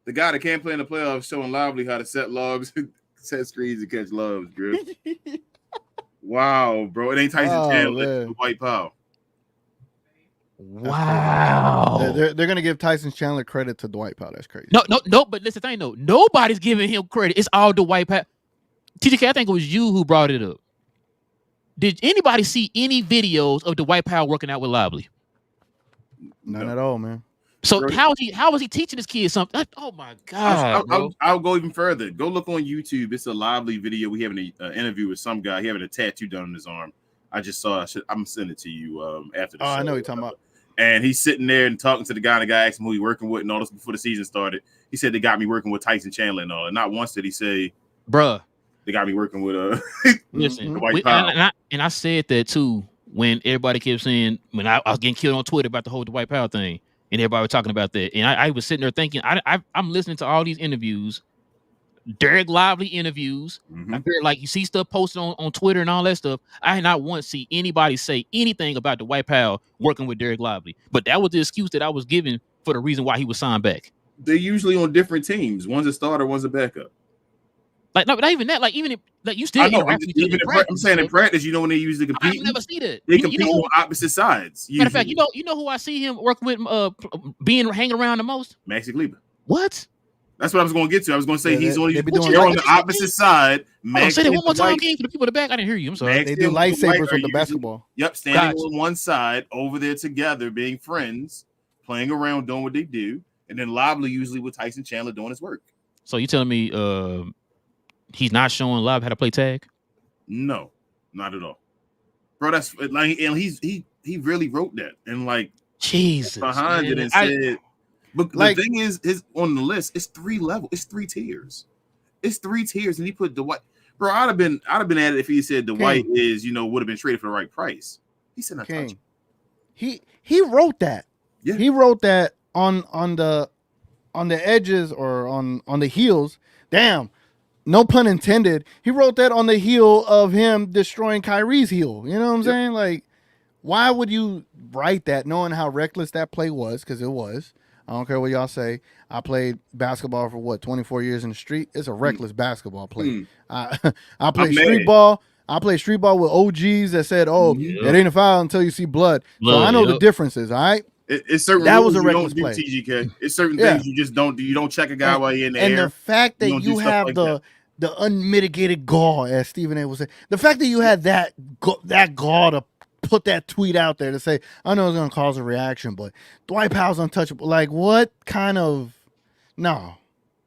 The guy that can't play in the playoffs showing Lively how to set logs, set screens, and catch loves, bro. Wow, bro. It ain't Tyson Chandler, the White Power. Wow. They're gonna give Tyson Chandler credit to Dwight Powell. That's crazy. No. But listen, thing though, nobody's giving him credit. It's all Dwight Powell. TGK, I think it was you who brought it up. Did anybody see any videos of Dwight Powell working out with Lively? None at all, man. So Bro, how was he teaching this kid something? Oh my God. I'll go even further. Go look on YouTube. It's a Lively video. We having an interview with some guy. He having a tattoo done on his arm. I just saw. I'm gonna send it to you after the show. I know what you're talking about. And he's sitting there and talking to the guy. And the guy asked him who he working with and all this before the season started. He said they got me working with Tyson Chandler and all. And not once did he say, Bruh. They got me working with Listen, White Powell. and I said that too when everybody kept saying when I was getting killed on Twitter about the whole Dwight Powell thing, and everybody was talking about that, and I was sitting there thinking, I'm listening to all these interviews, Derek Lively interviews. Mm-hmm. I heard, like you see stuff posted on Twitter and all that stuff. I did not once see anybody say anything about the Dwight Powell working with Derek Lively, but that was the excuse that I was given for the reason why he was signed back. They're usually on different teams. One's a starter, one's a backup. Like no, not even that. Like even if, like you still. I know. I'm saying in practice, you know, when they usually compete, I never see that. They compete on opposite sides. Matter of fact, you know who I see him working with, hanging around the most? Maxi Kleber. What? That's what I was going to get to. I was going to say Yeah, on they're the opposite side. Say that one more time again for the people in the back. I didn't hear you. I'm sorry. They do lightsabers with the basketball. Yep, standing on one side over there together, being friends, playing around, doing what they do, and then Lively usually with Tyson Chandler doing his work. So you telling me he's not showing Live how to play tag? No, not at all, bro. That's like, and he really wrote that and like Jesus behind it and said. But like, the thing is on the list, it's 3 levels, it's 3 tiers. It's 3 tiers, and he put Dwight. Bro, I'd have been at it if he said Dwight is, would have been traded for the right price. He said not touch him. He wrote that. Yeah. He wrote that on the edges or on the heels. Damn. No pun intended. He wrote that on the heel of him destroying Kyrie's heel. You know what I'm saying? Like, why would you write that knowing how reckless that play was? Because it was. I don't care what y'all say. I played basketball for 24 years in the street. It's a reckless basketball play. I played street ball. I played street ball with OGs that said, it ain't a foul until you see blood. So I know the differences, all right? It's certain that rules was a reckless you don't play. do, TGK. It's certain things you just don't do. You don't check a guy while you're in the air. And the fact that you have like the unmitigated gall, as Stephen A. was saying, the fact that you had that gall to put that tweet out there to say, I know it's going to cause a reaction, but Dwight Powell's untouchable. Like, what kind of... No.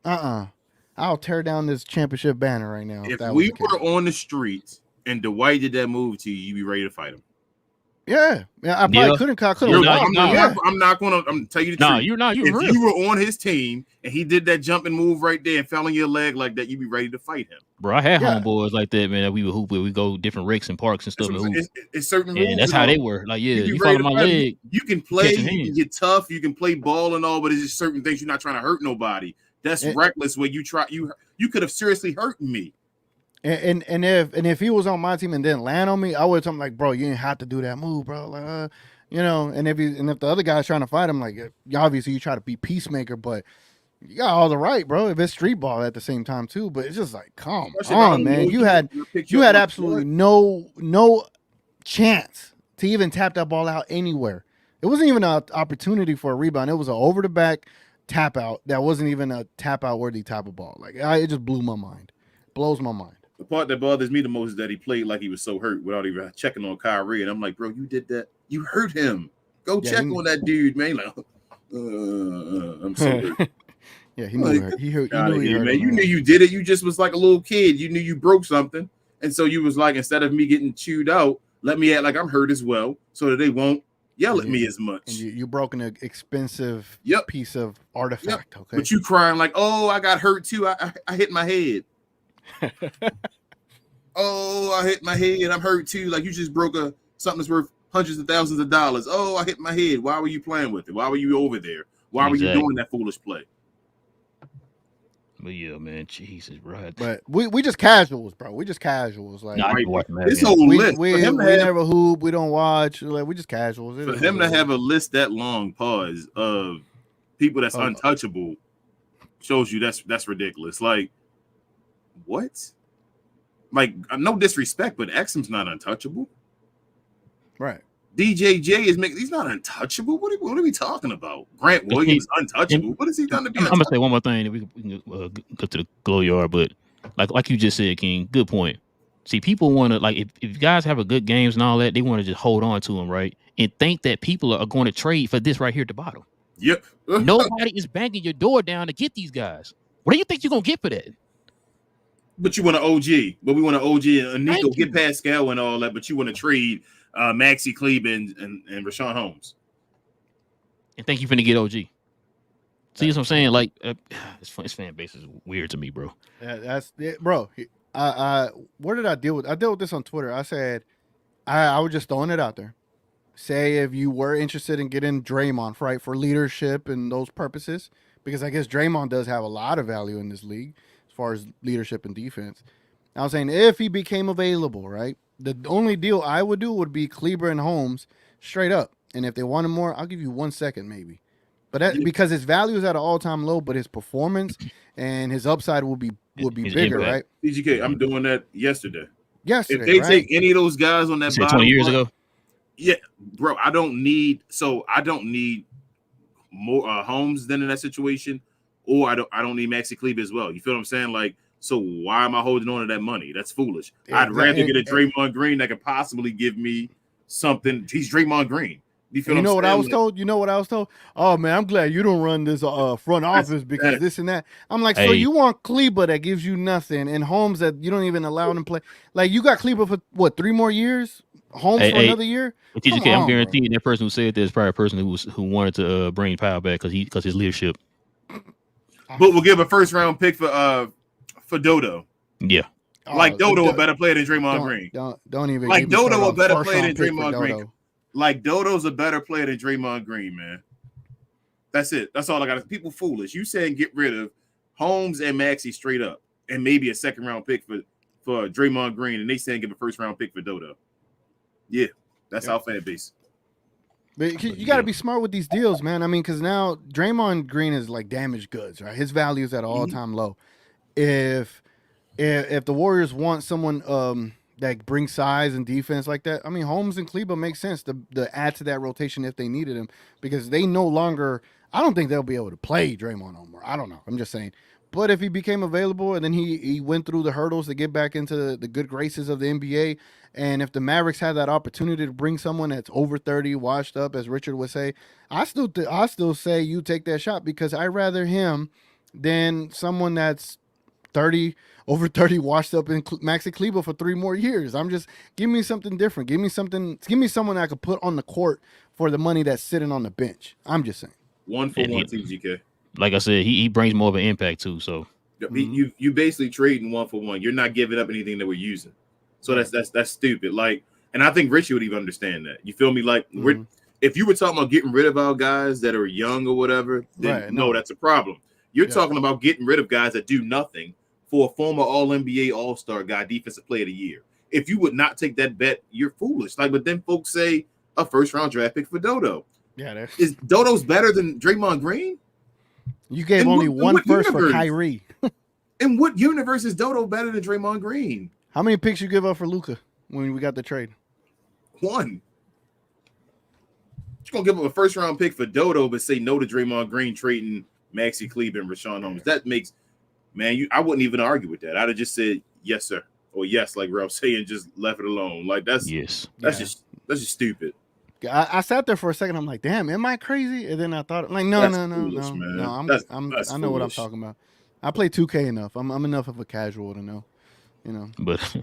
I'll tear down this championship banner right now. If we were on the streets and Dwight did that move to you, you'd be ready to fight him. Yeah. I probably couldn't. I'm not going to tell you the truth. No, you're not. If you were on his team and he did that jumping move right there and fell on your leg like that, you'd be ready to fight him. Bro, I had homeboys like that, man. That we would hoop with. We go different ricks and parks and stuff. It's certain rules. And that's how they were. Like, you follow my leg. You can play, you can get tough, you can play ball and all, but it's just certain things you're not trying to hurt nobody. That's reckless where you could have seriously hurt me. And if he was on my team and didn't land on me, I would tell him like, bro, you didn't have to do that move, bro. Like, and if the other guy's trying to fight him, like, obviously you try to be peacemaker, but you got all the right, bro. If it's street ball at the same time too, but it's just like, come on, man. You had absolutely no chance to even tap that ball out anywhere. It wasn't even an opportunity for a rebound. It was an over the back tap out that wasn't even a tap out worthy type of ball. Like, it just blew my mind. Blows my mind. The part that bothers me the most is that he played like he was so hurt without even checking on Kyrie. And I'm like, bro, you did that. You hurt him. Go check on that dude, man. Like, I'm so hurt. Yeah, he knew like, he hurt. You knew you did it. You just was like a little kid. You knew you broke something. And so you was like, instead of me getting chewed out, let me act like I'm hurt as well so that they won't yell at me as much. And you broke an expensive piece of artifact. Okay. But you crying like, oh, I got hurt too. I hit my head. Oh, I hit my head. I'm hurt too. Like you just broke something that's worth hundreds of thousands of dollars. Oh, I hit my head. Why were you playing with it? Why were you over there? Why were you doing that foolish play? But yeah, man, Jesus, right. But we just casuals, bro. We just casuals. Like this whole list. We never hoop. We don't watch. Like we just casuals. For him to have a list that long, pause of people that's untouchable, shows you that's ridiculous. Like what? Like no disrespect, but Exum's not untouchable, right? DJJ he's not untouchable. What are we talking about? Grant Williams untouchable. What has he done to be? I'm gonna say one more thing. We can go to the glow yard, but like you just said, King, good point. See, people want to if guys have a good games and all that, they want to just hold on to them, right? And think that people are going to trade for this right here at the bottom. Yep. Nobody is banging your door down to get these guys. What do you think you're gonna get for that? But you want an OG. But we want an OG and Nico get Pascal and all that. But you want to trade Maxi Kleber and Rashawn Holmes. And think you're finna get OG. See what I'm saying? Like, this fan base is weird to me, bro. Yeah, that's it, bro. Where did I deal with? I dealt with this on Twitter. I said, I was just throwing it out there. Say if you were interested in getting Draymond, right, for leadership and those purposes, because I guess Draymond does have a lot of value in this league as far as leadership and defense. I was saying if he became available, right, the only deal I would do would be Kleber and Holmes straight up. And if they wanted more, I'll give you 1 second maybe. But because his value is at an all-time low, but his performance and his upside will be bigger, right? DGK, I'm doing that yesterday. If they take any of those guys on that bottom 20 years ago. Yeah, bro. I don't need more Holmes than in that situation, or I don't need Maxi Kleber as well. You feel what I'm saying? Like, so why am I holding on to that money? That's foolish. I'd rather get a Draymond Green that could possibly give me something. He's Draymond Green. You know what I was told? You know what I was told? Oh man, I'm glad you don't run this front office because this and that. I'm like, so you want Kleber that gives you nothing, and Holmes that you don't even allow him to play. Like you got Kleber for what, 3 more years? Holmes for another year? TGK, I'm guaranteeing that person who said this is probably a person who wanted to bring Powell back because his leadership. But we'll give a first round pick for Dodo. Yeah. Like Dodo a better player than Draymond Green. Don't even like Dodo a better player than Draymond Green. Like Dodo's a better player than Draymond Green, man. That's it. That's all I got. People foolish. You saying get rid of Holmes and Maxey straight up, and maybe a second round pick for Draymond Green, and they saying give a first round pick for Dodo. Yeah, that's our fan base. But you got to be smart with these deals, man. I mean, because now Draymond Green is like damaged goods, right? His value is at an all-time low. If the Warriors want someone that brings size and defense like that, I mean, Holmes and Kleber make sense to add to that rotation if they needed him, because they no longer. I don't think they'll be able to play Draymond no more. I don't know. I'm just saying. But if he became available and then he went through the hurdles to get back into the good graces of the NBA, and if the Mavericks had that opportunity to bring someone that's over 30, washed up, as Richard would say, I still say you take that shot, because I'd rather him than someone that's 30, over 30, washed up in Maxi Kleber for 3 more years. I'm just, give me something different. Give me someone I could put on the court for the money that's sitting on the bench. I'm just saying. 1 for 1, TGK. Like I said, he brings more of an impact too. So you basically trading 1 for 1. You're not giving up anything that we're using. So that's stupid. Like, and I think Richie would even understand that. You feel me? Like, if you were talking about getting rid of our guys that are young or whatever, then no, that's a problem. You're talking about getting rid of guys that do nothing for a former All-NBA All-Star guy, Defensive Player of the Year. If you would not take that bet, you're foolish. Like, but then folks say a first-round draft pick for Dodo. Yeah, is Dodo's better than Draymond Green? You gave only one first for Kyrie. In what universe is Dodo better than Draymond Green? How many picks you give up for Luka when we got the trade? 1. You're going to give up a first-round pick for Dodo, but say no to Draymond Green trading Maxi Kleber and Rashawn Holmes. That makes, man, I wouldn't even argue with that. I'd have just said yes, sir, or yes, like Ralph saying, just left it alone. Like that's just stupid. I sat there for a second. I'm like, damn, am I crazy? And then I thought, like, no. I know what I'm talking about. I play 2K enough. I'm enough of a casual to know, you know. But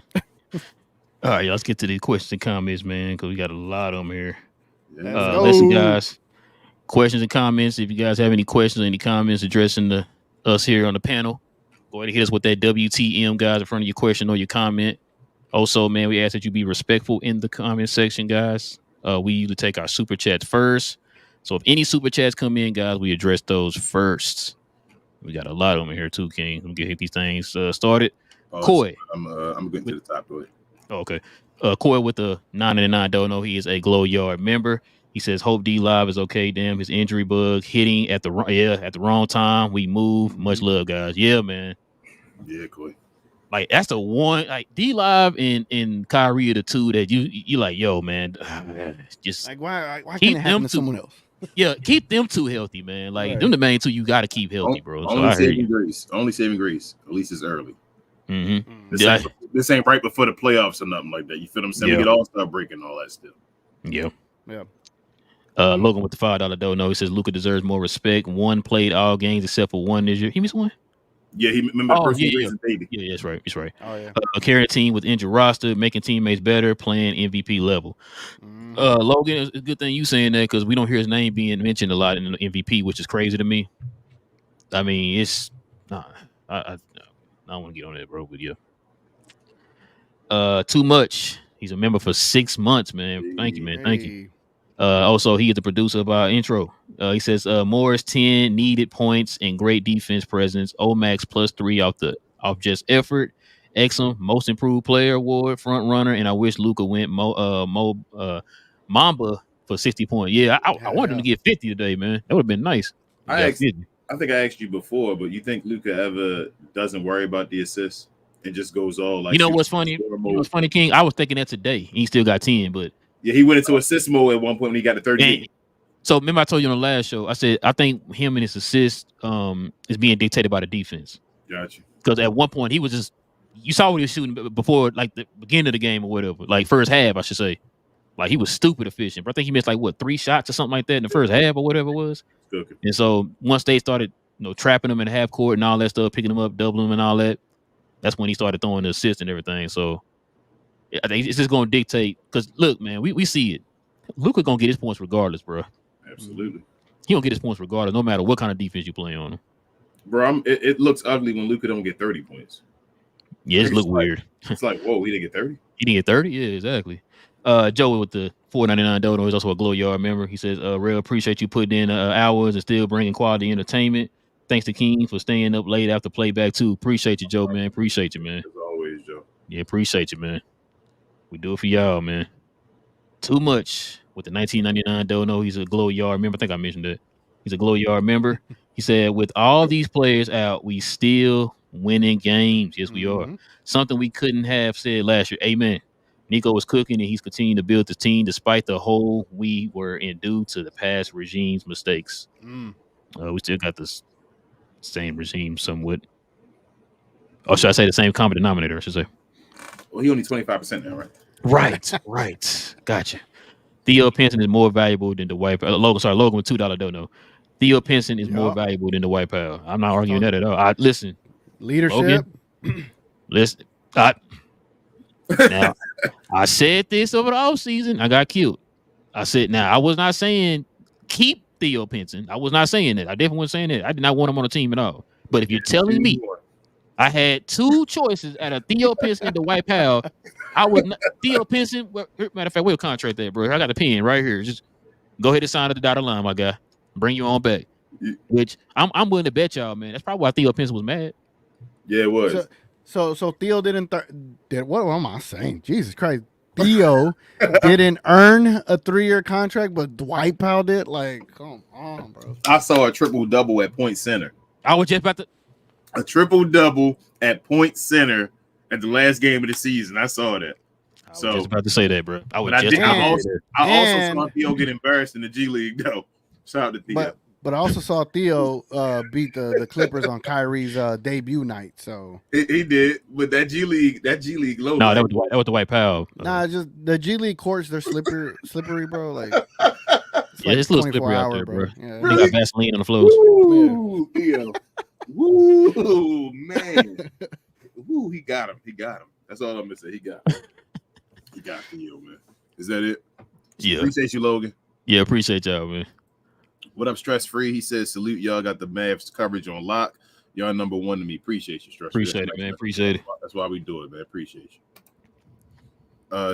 all right, let's get to the questions and comments, man, because we got a lot of them here. Listen, guys, questions and comments. If you guys have any questions or any comments addressing us here on the panel, go ahead and hit us with that WTM, guys, in front of your question or your comment. Also, man, we ask that you be respectful in the comment section, guys. We usually take our super chats first. So if any super chats come in, guys, we address those first. We got a lot of them here too, King. Let me get these things started. Koi. I'm getting to the top. Go ahead. Okay. Koi with the 999 don't know. He is a Glow Yard member. He says, hope D Live is okay. Damn, his injury bug hitting at the wrong time. We move. Much love, guys. Yeah, man. Yeah, Koi. Like that's the one. Like D Live and Kyrie are the two that you like. Yo, man, just Like why keep can't it happen them to someone else? Yeah, keep them two healthy, man. Like Right. them the main two you got to keep healthy, bro. So Only I hear saving you. grace. Only saving grace. At least it's early. Mm-hmm. This ain't right before the playoffs or nothing like that. You feel what I'm saying? Yeah. We get all-star break and all that stuff. Yeah. Yeah. Logan with the $5 dono. He says Luka deserves more respect. One played all games except for one this year. He missed one. Yeah, he remember the person who raised his baby. Yeah, that's right. That's right. Oh yeah. Carrying team with injured roster, making teammates better, playing MVP level. Logan, it's a good thing you saying that because we don't hear his name being mentioned a lot in the MVP, which is crazy to me. I mean, it's I don't want to get on that, bro. But yeah, too much. He's a member for 6 months, man. Thank you, man. Thank you. Also, he is the producer of our intro. He says Morris 10 needed points and great defense presence. Omax +3 off just effort. Exum most improved player award, front runner, and I wish Luka went Mamba for 60 points. Yeah, I wanted him to get 50 today, man. That would have been nice. I think I asked you before, but you think Luka ever doesn't worry about the assists and just goes all like? You know what's funny? King? I was thinking that today. He still got 10, but yeah, he went into assist mode at one point when he got to 38. So remember I told you on the last show, I said I think him and his assist is being dictated by the defense. Gotcha. Because at one point he was just, you saw what he was shooting before like the beginning of the game or whatever, like first half I should say. Like he was stupid efficient. But I think he missed like 3 shots or something like that in the first half or whatever it was. Okay. And so once they started, trapping him in the half court and all that stuff, picking him up, doubling him and all that, that's when he started throwing the assists and everything. So I think it's just going to dictate. Because look, man, we see it. Luka gonna get his points regardless, bro. Absolutely. He gonna get his points regardless, no matter what kind of defense you play on him. Bro, it looks ugly when Luka don't get 30 points. Yeah, it look weird. It's like, whoa, he didn't get 30? He didn't get 30? Yeah, exactly. Joey with the $4.99 dono is also a Glow Yard member. He says, real appreciate you putting in hours and still bringing quality entertainment. Thanks to King for staying up late after playback too. Appreciate you, Joe, man. Appreciate you, man. As always, Joe. Yeah, appreciate you, man. We do it for y'all, man. Too much with the 1999 dono. He's a Glow Yard member. I think I mentioned that. He's a Glow Yard member. He said, with all these players out, we still winning games. Yes, we are. Something we couldn't have said last year. Amen. Nico was cooking, and he's continuing to build the team despite the hole we were in due to the past regime's mistakes. We still got this same regime somewhat. Or should I say the same common denominator, I should say. Well, he only 25% now, right? Right. Gotcha. Theo Pinson is more valuable than the White Power. Logan with $2 dono. Theo Pinson is more valuable than the White Power. I'm not arguing that at all. Listen. Leadership. Logan, listen. Now, I said this over the offseason. I got killed. I said, now, I was not saying keep Theo Pinson. I was not saying that. I definitely wasn't saying that. I did not want him on the team at all. But if you're telling me I had 2 choices out of Theo Pinson and the White Powell, I would not. Theo Pinson, matter of fact, we'll contract that, bro. I got a pen right here. Just go ahead and sign at the dotted line, my guy. Bring you on back. Which I'm willing to bet y'all, man. That's probably why Theo Pinson was mad. Yeah, it was. So Theo didn't. What am I saying? Jesus Christ. Theo didn't earn a 3-year contract, but Dwight Powell did. Like, come on, bro. I saw a triple-double at point center. I was just about to. A triple-double at point center at the last game of the season. I saw that. I was just about to say that, bro. I also saw Theo get embarrassed in the G League, though. Shout out to Theo. But I also saw Theo beat the Clippers on Kyrie's debut night. So he did, but that G League low. No, that was the White Powell. Nah, just the G League courts, they're slippery, bro. Like it's a little slippery out there, bro. Yeah. Really? They got Vaseline on the floors. Woo, Theo. Woo, man. Woo, he got him. That's all I'm gonna say. He got him. He got Theo, man. Is that it? Yeah. Appreciate you, Logan. Yeah, appreciate y'all, man. What up, Stress Free? He says, salute y'all. Got the Mavs coverage on lock. Y'all number 1 to me. Appreciate you, Stress Free. Appreciate it, man. Appreciate it. That's why we do it, man. Appreciate you.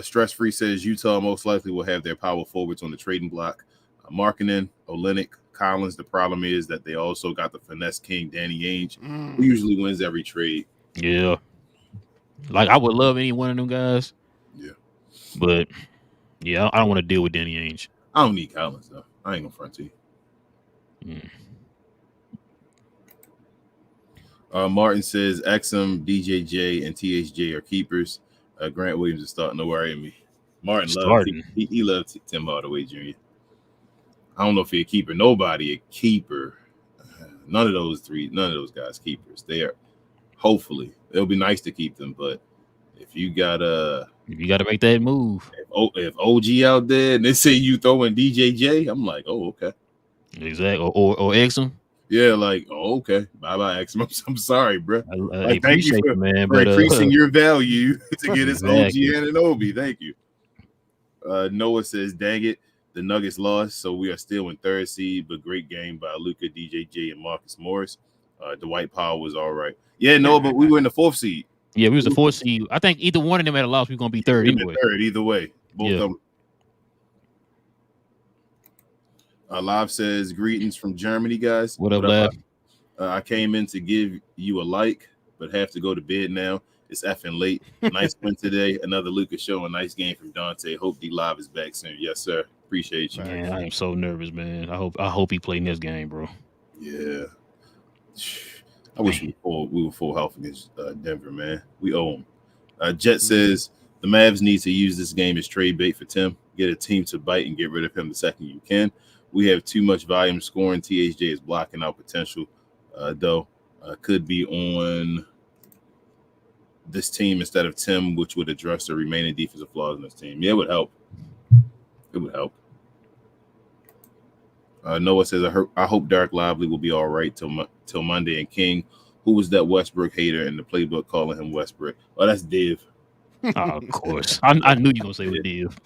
Stress Free says Utah most likely will have their power forwards on the trading block. Markkanen, Olynyk, Collins. The problem is that they also got the finesse king, Danny Ainge, who usually wins every trade. Yeah. Like, I would love any one of them guys. Yeah. But, yeah, I don't want to deal with Danny Ainge. I don't need Collins, though. I ain't gonna front to you. Martin says Exum, DJJ, and THJ are keepers. Grant Williams is starting to worry me. Martin loves he loves Tim Hardaway Jr. I don't know if he's a keeper. Nobody a keeper. None of those guys keepers. They are. Hopefully, it'll be nice to keep them, but if you got to make that move. If OG out there and they say you throwing DJJ, I'm like, oh, okay. Exactly. Or Exum. Yeah, like, oh, okay. Bye, Exum. I'm sorry, bro. I thank you for, man, for increasing your value to get us OG and Obi. Thank you. Noah says, dang it, the Nuggets lost, so we are still in third seed, but great game by Luka, DJJ, and Marcus Morris. Dwight Powell was all right. Yeah, no, but we were in the fourth seed. Yeah, we was the fourth seed. I think either one of them had a loss. We're gonna be third anyway. Third, either way. Both of them. Live says, greetings from Germany, guys. What up, Live? I came in to give you a like, but have to go to bed now. It's effing late. Nice win today. Another Lucas show. A nice game from Dante. Hope D Live is back soon. Yes, sir. Appreciate you. Man, I am so nervous, man. I hope he played in this game, bro. Yeah. I wish we were full health against Denver, man. We owe them. Jet says the Mavs need to use this game as trade bait for Tim. Get a team to bite and get rid of him the second you can. We have too much volume scoring. THJ is blocking out potential, though. Could be on this team instead of Tim, which would address the remaining defensive flaws in this team. Yeah, it would help. It would help. Noah says, I hope Derek Lively will be all right till Monday. And King, who was that Westbrook hater in the playbook calling him Westbrook? Oh, that's Div. Of course. I knew you were going to say with Div.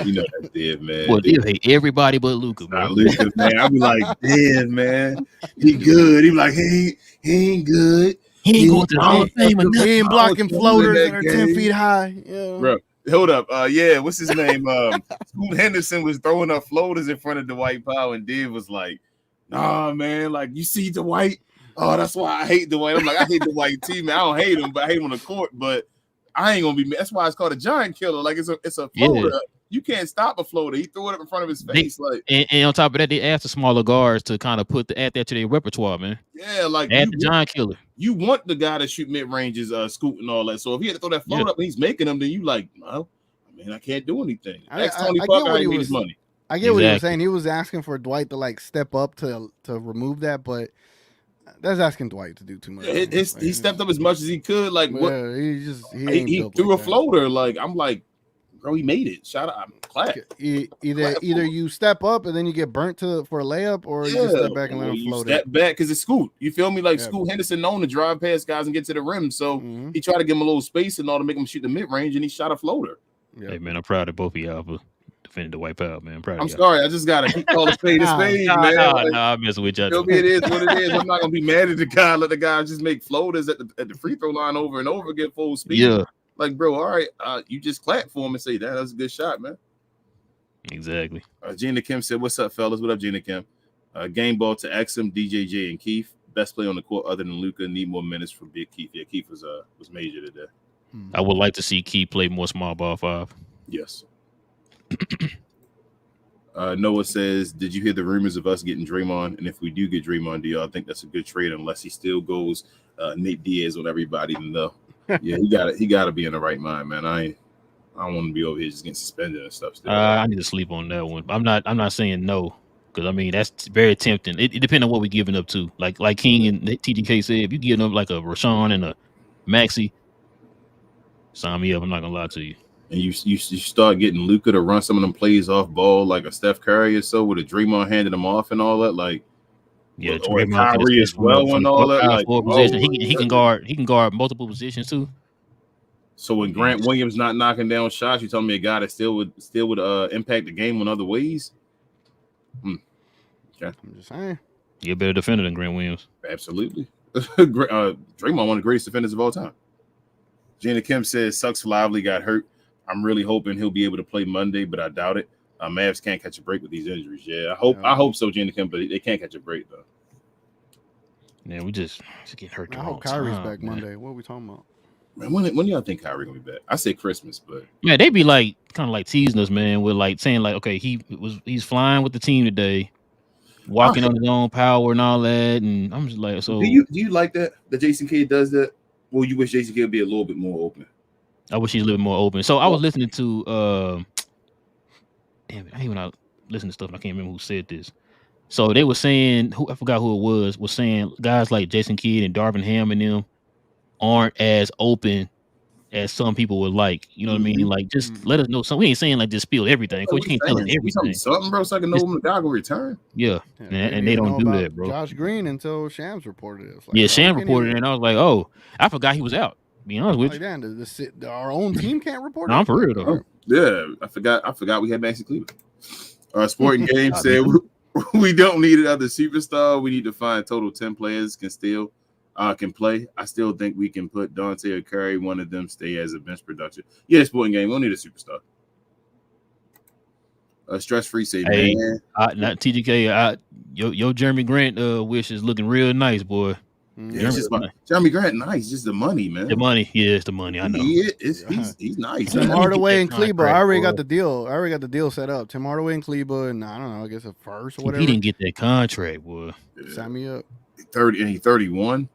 You know that's Div, man. Well, Div hate everybody but Luka, man. Luka, man. I'll be like, Div, man. He good. He be like, he ain't good. He ain't going to the Hall of Fame. He ain't blocking floaters that are 10 feet high. Yeah. Bro. Hold up. Yeah, what's his name? Scoot Henderson was throwing up floaters in front of Dwight Powell, and Div was like, nah, man, like, you see Dwight? Oh, that's why I hate Dwight. I'm like, I hate Dwight too, man. I don't hate him, but I hate him on the court, but I ain't gonna be mad. That's why it's called a giant killer. Like, it's a floater. Yeah. You can't stop a floater. He threw it up in front of his face. And on top of that, they asked the smaller guards to kind of add that to their repertoire, man. Yeah, like add the giant killer. You want the guy to shoot mid ranges, Scoot and all that. So if he had to throw that float up and he's making them, then you like, well, I mean, I can't do anything. Ask Tony Parker how he made his money. I get what he was saying. He was asking for Dwight to like step up to remove that, but that's asking Dwight to do too much. Yeah, he stepped up as much as he could. Like what? He threw a floater. Like I'm like, bro, he made it. Shout out, clap. Either you step up and then you get burnt for a layup, or you just step back and let him float. Step back because it's Scoot. You feel me? Like Scoot Henderson known to drive past guys and get to the rim, so he tried to give him a little space and all to make him shoot the mid range, and he shot a floater. Yep. Hey man, I'm proud of both of y'all for defending the White Powell, man. I'm proud. I'm sorry, I just gotta keep calling spade a spade, man. No, I'm messing with y'all. It is what it is. I'm not gonna be mad at the guy. Let the guy just make floaters at the free throw line over and over, get full speed. Yeah. Like, bro, all right, you just clap for him and say that's a good shot, man. Exactly. Gina Kim said, "What's up, fellas? What up, Gina Kim? Game ball to Exum, DJJ, and Keith. Best play on the court other than Luka. Need more minutes from Big Keith. Yeah, Keith was major today. I would like to see Keith play more small ball 5. Yes." Noah says, "Did you hear the rumors of us getting Draymond? And if we do get Draymond, do y'all think that's a good trade unless he still goes Nate Diaz on everybody? No. Yeah, he got to be in the right mind, man. I don't want to be over here just getting suspended and stuff. Still. I need to sleep on that one. I'm not saying no, because I mean that's very tempting. It depends on what we're giving up to. Like King and TGK said, if you give them like a Rashawn and a Maxey, sign me up. I'm not gonna lie to you. And you start getting Luka to run some of them plays off ball like a Steph Curry or so, with a Draymond handing them off and all that, like. Yeah, or Kyrie as well and all that. Like, he can guard multiple positions too. So when Grant Williams not knocking down shots, you telling me a guy that still would impact the game in other ways? Okay. I'm just saying. You're a better defender than Grant Williams. Absolutely. Draymond, one of the greatest defenders of all time. Gina Kim says, "Sucks Lively got hurt. I'm really hoping he'll be able to play Monday, but I doubt it. Mavs can't catch a break with these injuries. Yeah, I hope so, Gina Kim, but they can't catch a break though. Yeah, we just getting hurt. I hope Kyrie's back Monday. What are we talking about? Man, when y'all think Kyrie gonna be back? I say Christmas, but yeah, they be like kind of like teasing us, man, with like saying like, okay, he's flying with the team today, walking on his own power and all that, and I'm just like, so do you like that Jason Kidd does that? Well, you wish Jason Kidd would be a little bit more open. I wish he's a little bit more open. So I was listening to damn it, I hate when I listen to stuff and I can't remember who said this. So they were saying, I forgot who it was saying guys like Jason Kidd and Darvin Ham and them aren't as open as some people would like. You know what I mean? Like, just let us know something. We ain't saying like just spill everything. Coach, you can't tell us everything. Something, bro, so I can know when the guy will return. Yeah, and they don't do that, bro. Josh Green until Shams reported it. Like, Shams reported it, and I was like, oh, I forgot he was out. Be honest with you. Damn, our own team can't report it? No, I'm for real, though. Yeah, I forgot we had Maxi Cleveland. Sporting Game said we don't need another superstar. We need to find total 10 players can play. I still think we can put Dante or Curry, one of them stay as a bench production. Yeah, Sporting Game, we don't need a superstar. Stress free say, hey, man. Not TGK. Your Jeremy Grant wish is looking real nice, boy. Yeah, Jeremy Grant, nice. Just the money, man. The money, it's the money. I know. He's nice. Tim Hardaway and Kleba. I already got the deal. set up. Tim Hardaway and Kleba, and I don't know. I guess a first or whatever. He didn't get that contract, boy. Sign me up. 30 and he's 31.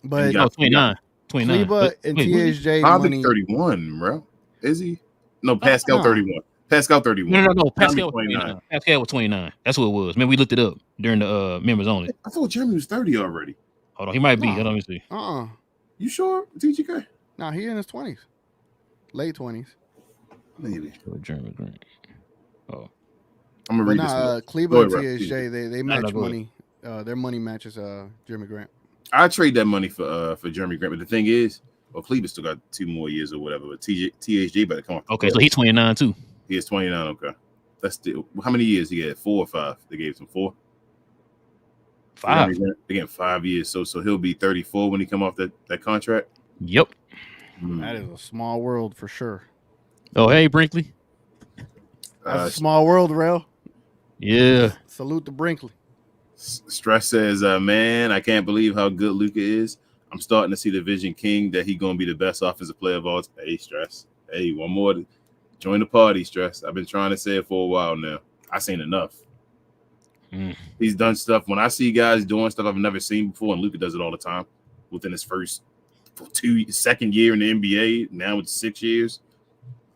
But 29. Kleba and THJ money. 31, bro. Is he? No, Pascal 31. Pascal 31. No. Pascal was 29. Pascal was 29. That's what it was. Man, we looked it up during the members only. I thought Jeremy was 30 already. Hold on, he might be. Hold on, let me see. You sure, TGK? No, he in his 20s, late 20s. Maybe. Jeremy Grant. Oh, I'm gonna read this. Kleba and THJ, they match money. Their money matches Jeremy Grant. I trade that money for Jeremy Grant, but the thing is, Kleba still got 2 more years or whatever. But THJ better come on. Okay, so he's 29 too. He is 29. Okay, that's still how many years he had? 4 or 5? They gave him 4. 5. Again, 5 years. So he'll be 34 when he come off that contract. Yep. That is a small world for sure. Oh, hey, Brinkley. That's a small world, Rel. Yeah. Salute to Brinkley. Stress says, man, I can't believe how good Luka is. I'm starting to see the Vision King that he's going to be the best offensive player of all time. Hey, Stress. Hey, one more. Join the party, Stress. I've been trying to say it for a while now. I seen enough. He's done stuff. When I see guys doing stuff I've never seen before, and Luka does it all the time within his second year in the NBA, now it's 6 years,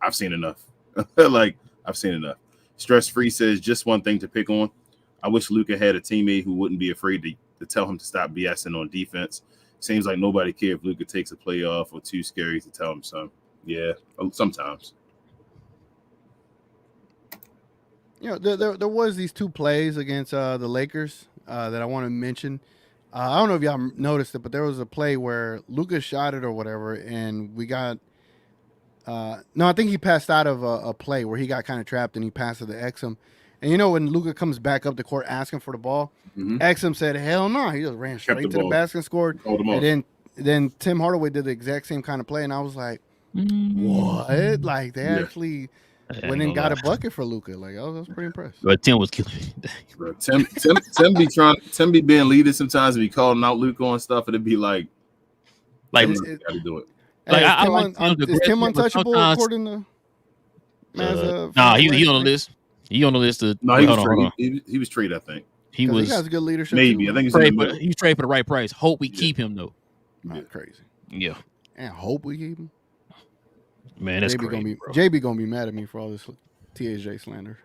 I've seen enough. I've seen enough. Stress Free says, just one thing to pick on. I wish Luka had a teammate who wouldn't be afraid to tell him to stop BSing on defense. Seems like nobody cares if Luka takes a play off or too scary to tell him something. Yeah, sometimes. You know, there was these 2 plays against the Lakers that I want to mention. I don't know if y'all noticed it, but there was a play where Luka shot it or whatever, and we got I think he passed out of a play where he got kind of trapped, and he passed it to Exum. And you know when Luka comes back up the court asking for the ball, Exum said, "Hell no!" He just ran straight to the basket and scored. And then Tim Hardaway did the exact same kind of play, and I was like, "What?" Like they actually went and got a bucket for Luka. Like I was pretty impressed. But Tim was killing me. Tim be being leader sometimes and be calling out Luka on stuff, and it'd be like got to do it. Like is Tim untouchable according to Mavs? Nah, he on the list. He on the list. He was traded, I think. He has good leadership. Maybe too, I think he's traded for the right price. Hope we keep him though. Not crazy. Yeah. And hope we keep him. Man, that's crazy. JB gonna be mad at me for all this THJ slander.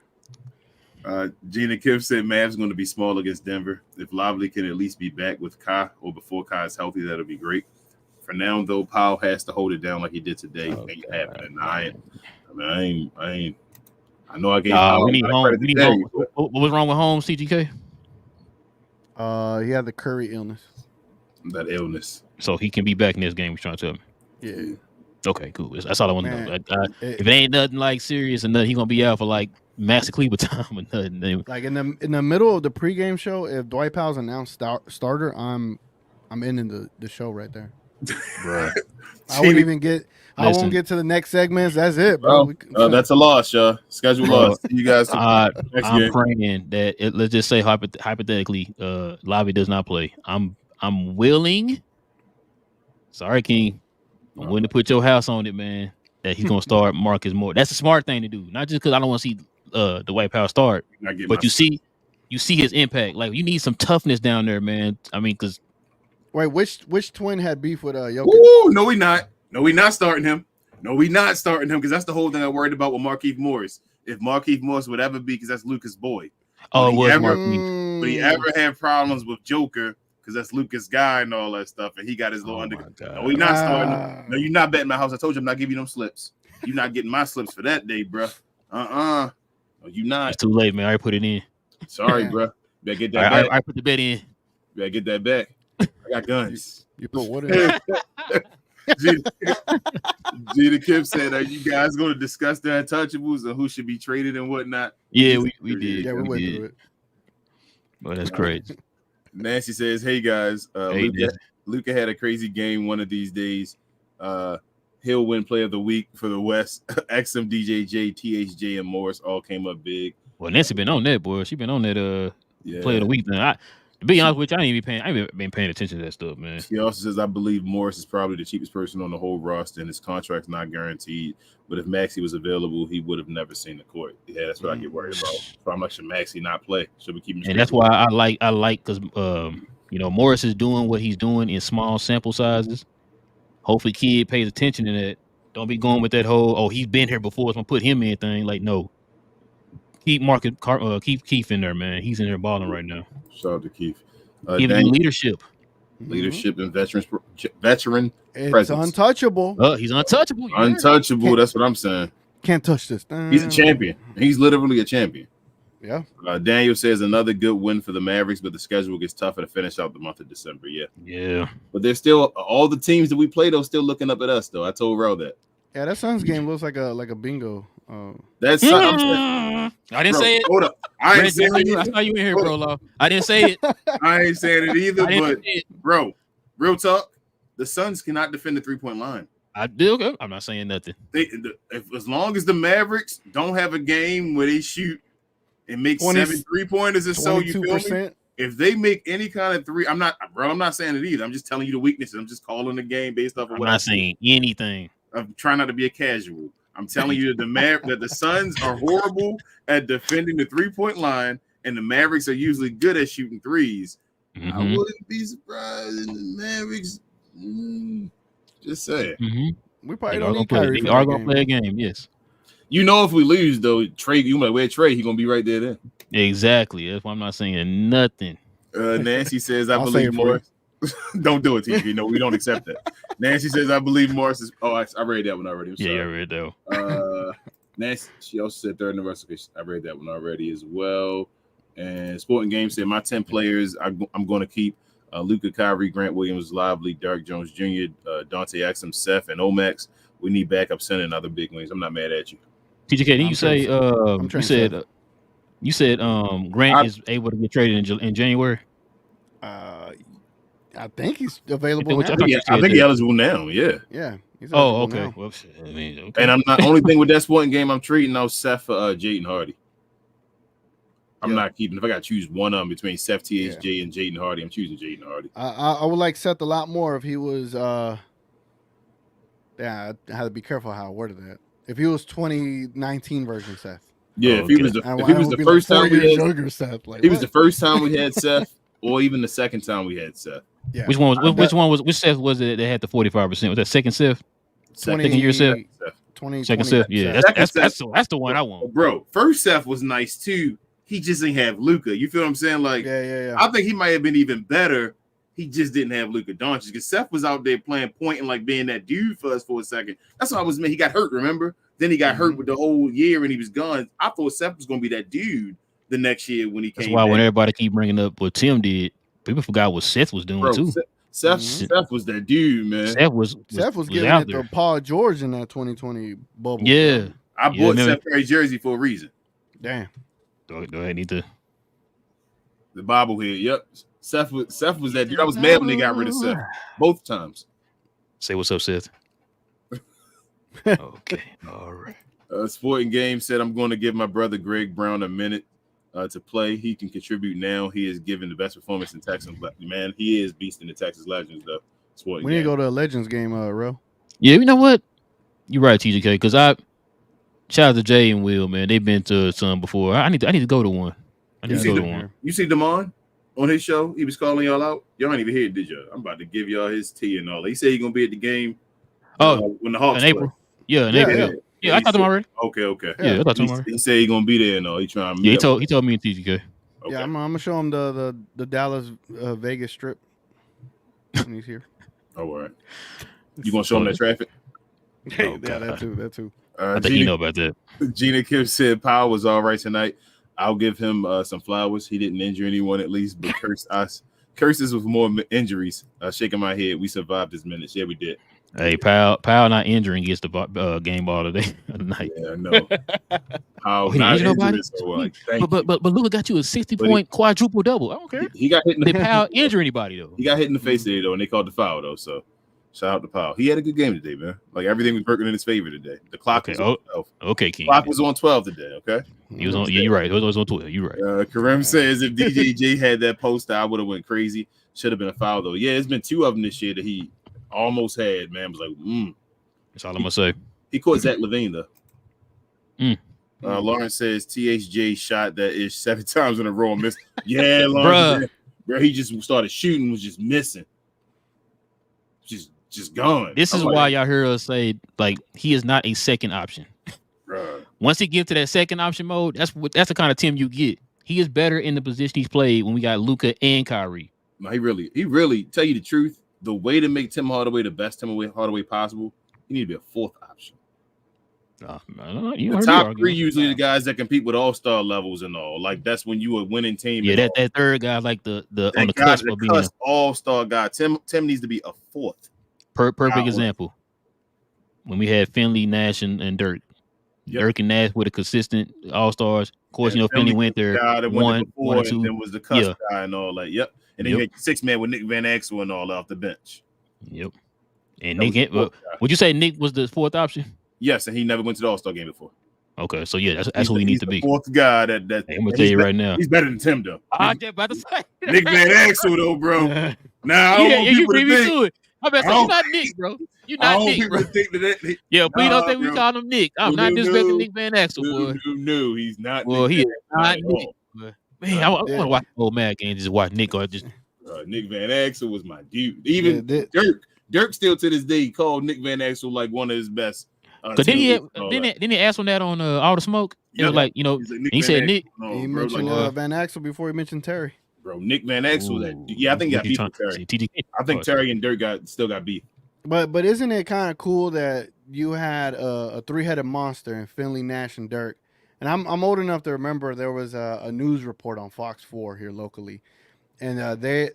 Gina Kim said Mavs going to be small against Denver. If Lively can at least be back with Kai or before Kai is healthy, that'll be great. For now, though, Powell has to hold it down like he did today. Ain't happening. I know I gave. We need Holmes. What was wrong with Holmes, CGK? He had the Curry illness. That illness. So he can be back in this game. He's trying to tell me. Yeah. Okay, cool. That's all I want to know. If it ain't nothing like serious and nothing, he gonna be out for like Master Cleaver time or nothing. Like in the middle of the pregame show, if Dwight Powell's announced starter, I'm ending the show right there. Right. I wouldn't even get I won't get to the next segments. That's it, bro. That's a loss, y'all. Schedule loss. See you guys next I'm game. praying that let's just say hypothetically, Lavi does not play. I'm willing. Sorry, King. I'm willing to put your house on it, man. That he's gonna start Marcus Moore. That's a smart thing to do. Not just because I don't want to see the White Power start, but you see his impact. Like you need some toughness down there, man. I mean, because wait, which twin had beef with Jokic? Ooh, no, we not. No, we not starting him. No, we not starting him because that's the whole thing I worried about with Markieff Morris. If Markieff Morris would ever be, because that's Lucas' boy. Oh, it was Markieff. But he ever had problems with Joker because that's Lucas' guy and all that stuff, and he got his little under. No, we not starting him. No, you're not betting my house. I told you I'm not giving you them slips. You're not getting my slips for that day, bro. No, you not. It's too late, man. I already put it in. Sorry, bro. Better get that back. I put the bet in. Better get that back. I got guns. You put what in? Gina Kim said, "Are you guys going to discuss the untouchables and who should be traded and whatnot?" Yeah, we did. Yeah, we went through it. But that's crazy. Nancy says, "Hey guys, Luka had a crazy game one of these days. He'll win Player of the Week for the West. XM, DJJ, THJ, and Morris all came up big. Well, Nancy been on that, boy. She been on that Player of the Week thing. To be honest with you, I ain't been paying attention to that stuff, man. He also says, I believe Morris is probably the cheapest person on the whole roster, and his contract's not guaranteed. But if Maxey was available, he would have never seen the court. Yeah, that's what I get worried about. So how much should Maxey not play? Should we keep him? And that's why I like because Morris is doing what he's doing in small sample sizes. Hopefully, kid pays attention to that. Don't be going with that whole he's been here before, so I'm gonna put him in thing. Like no. Keep Keith in there, man. He's in there balling right now. Shout out to Keith. Even leadership And veteran it's presence. Untouchable. He's untouchable. Untouchable. That's what I'm saying. Can't touch this. He's a champion. He's literally a champion. Yeah. Daniel says another good win for the Mavericks, but the schedule gets tougher to finish out the month of December. Yeah. But there's still all the teams that we play though still looking up at us though. I told Ro that. Yeah, that Suns game looks like a bingo. That's I didn't say it. Hold up. I ain't saying it. I saw you in here, bro. Law. I didn't say it. I ain't saying it either, but bro, real talk, the Suns cannot defend the 3-point line. I do. Okay. I'm not saying nothing. As long as the Mavericks don't have a game where they shoot and make 7 3-pointers or so, you feel me? If they make any kind of three, I'm not saying it either. I'm just telling you the weaknesses. I'm just calling the game based off of what I'm not saying anything. I'm trying not to be a casual. I'm telling you that the Suns are horrible at defending the 3-point line, and the Mavericks are usually good at shooting threes. Mm-hmm. I wouldn't be surprised if the Mavericks. Just say it. Mm-hmm. We probably don't need Kyrie. They are gonna play a game. Yes. If we lose though, Trey, you might wear Trey. He's gonna be right there then. Exactly. That's why I'm not saying nothing. Nancy says, "I believe Morris." Don't do it, TV. No, we don't accept that. Nancy says, "I believe Morris is." Oh, I read that one already. Yeah, I read that one. Nancy, she also said third in the rest. Okay, I read that one already as well. And Sporting Game said, "My 10 players, I'm going to keep Luka, Kyrie, Grant Williams, Lively, Derek Jones Jr., Dante Exum, Seth, and Omax. We need backup center and other big wings. I'm not mad at you." TJK, didn't you say? You said Grant is able to get traded in January. I think he's available now. I think he's eligible now. Yeah. Yeah. Okay. Now. Well, okay. And I'm not only thing with that Sporting Game. I'm treating out Seth for Jaden Hardy. I'm not keeping. If I got to choose one of them between Seth THJ and Jaden Hardy, I'm choosing Jaden Hardy. I would like Seth a lot more if he was. I had to be careful how I worded that. If he was 2019 version Seth. Yeah, if he was the first time we had younger Seth, like, he was the first time we had Seth, or even the second time we had Seth. Yeah. Which Seth was it that had the 45%? Was that second Seth? Second year Seth? 20, second Seth. Yeah, that's the one I want. Bro, first Seth was nice too. He just didn't have Luka. You feel what I'm saying? Like, yeah. I think he might have been even better. He just didn't have Luka Doncic because Seth was out there playing point and like being that dude for us for a second. That's what I was meant. He got hurt, remember? Then he got hurt with the whole year and he was gone. I thought Seth was going to be that dude the next year when he came. That's why when everybody keep bringing up what Tim did, people forgot what Seth was doing too. Seth was that dude, man. Seth was giving it to Paul George in that 2020 bubble. Yeah, bro. I bought Seth Curry jersey for a reason. Damn. Do I need to? The bobblehead. Yep. Seth was that dude. I was mad when they got rid of Seth both times. Say what's up, Seth. Okay, all right. Sporting Game said, I'm going to give my brother Greg Brown a minute to play. He can contribute now. He is given the best performance in Texans. Man, he is beast in the Texas Legends, though. Sporting We need to Game. go to a Legends game, Ro. Yeah, you know what? You're right, TGK. Because shout out to Jay and Will, man. They've been to some before. I need to go to one. I need to go to one. You see Damon on his show? He was calling y'all out. Y'all ain't even hear it, did you? I'm about to give y'all his tea and all. He said he's gonna be at the game. When the Hawks in April. play. Yeah, in April. Yeah, I talked to him already. Okay. Yeah, I talked to him already. He said he's gonna be there and all. He trying to he told me and TGK. Okay. Yeah, I'm gonna show him the Dallas Vegas strip when he's here. Oh, all right. You gonna show him that traffic? Yeah, that too. I think you know about that. Gina Kim said Powell was all right tonight. I'll give him some flowers. He didn't injure anyone at least, but curses with more injuries. Shaking my head. We survived this minutes. Yeah, we did. Hey, Powell not injuring gets the game ball today tonight. Yeah, I know. Powell He not nobody. So, but Luka got you a 60-point quadruple double. I don't care. He got hit. Did Powell injure anybody though? He got hit in the face today though, and they called the foul though. So shout out to Powell. He had a good game today, man. Like everything was working in his favor today. The clock was on 12. Okay, King. Clock was on 12 today. Okay. He was on. Yeah, you're right. It was on 12. You're right. Kareem says if DJJ had that poster, I would have went crazy. Should have been a foul though. Yeah, it's been 2 of them this year that he almost had. Man, was like, That's all I'm gonna say. He caught Zach Levine though. Lauren says THJ shot that ish 7 times in a row and missed. Yeah, Lauren, bro, he just started shooting, was just missing, just gone. This is why y'all hear us say like he is not a second option. Bruh. Once he gets to that second option mode, that's the kind of team you get. He is better in the position he's played when we got Luka and Kyrie. No, he really tell you the truth. The way to make Tim Hardaway the best Tim Hardaway possible, he need to be a 4th option. The top 3 usually the guys that compete with all-star levels and all. Like that's when you a winning team. Yeah, that third guy, like the on the cusp of being all-star guy. Tim needs to be a 4th. Perfect example. When we had Finley, Nash, and Dirk. Yep. Dirk and Nash were the consistent all-stars. Of course, Finley went there one or 2. And then was the cusp guy and all that. Yep. And then you had 6-man with Nick Van Exel and all off the bench. Yep. And Nick, would you say Nick was the 4th option? Yes, and he never went to the All-Star game before. Okay, so yeah, that's who he needs to be. 4th guy that hey, I'm gonna tell you right now, he's better than Tim though. I was about to say Nick Van Exel though, bro. Now you beat me to it. I'm about to say you're not Nick, bro. You're not Nick, bro. Yeah, please don't think we call him Nick. I'm not disrespecting Nick Van Exel, boy. No, he's not. Well, he is not Nick. Man, I want to watch the old Mad game. Just watch Nick or just. Nick Van Exel was my dude. Even Dirk still to this day called Nick Van Exel like one of his best. Because didn't he ask on that on All the Smoke? It was like, he said Nick. He mentioned Van Exel before he mentioned Terry. Bro, Nick Van Exel. I think he got beef with Terry. I think Terry and Dirk still got beef. But isn't it kind of cool that you had a 3-headed monster in Finley, Nash, and Dirk? And I'm old enough to remember there was a news report on Fox 4 here locally, and their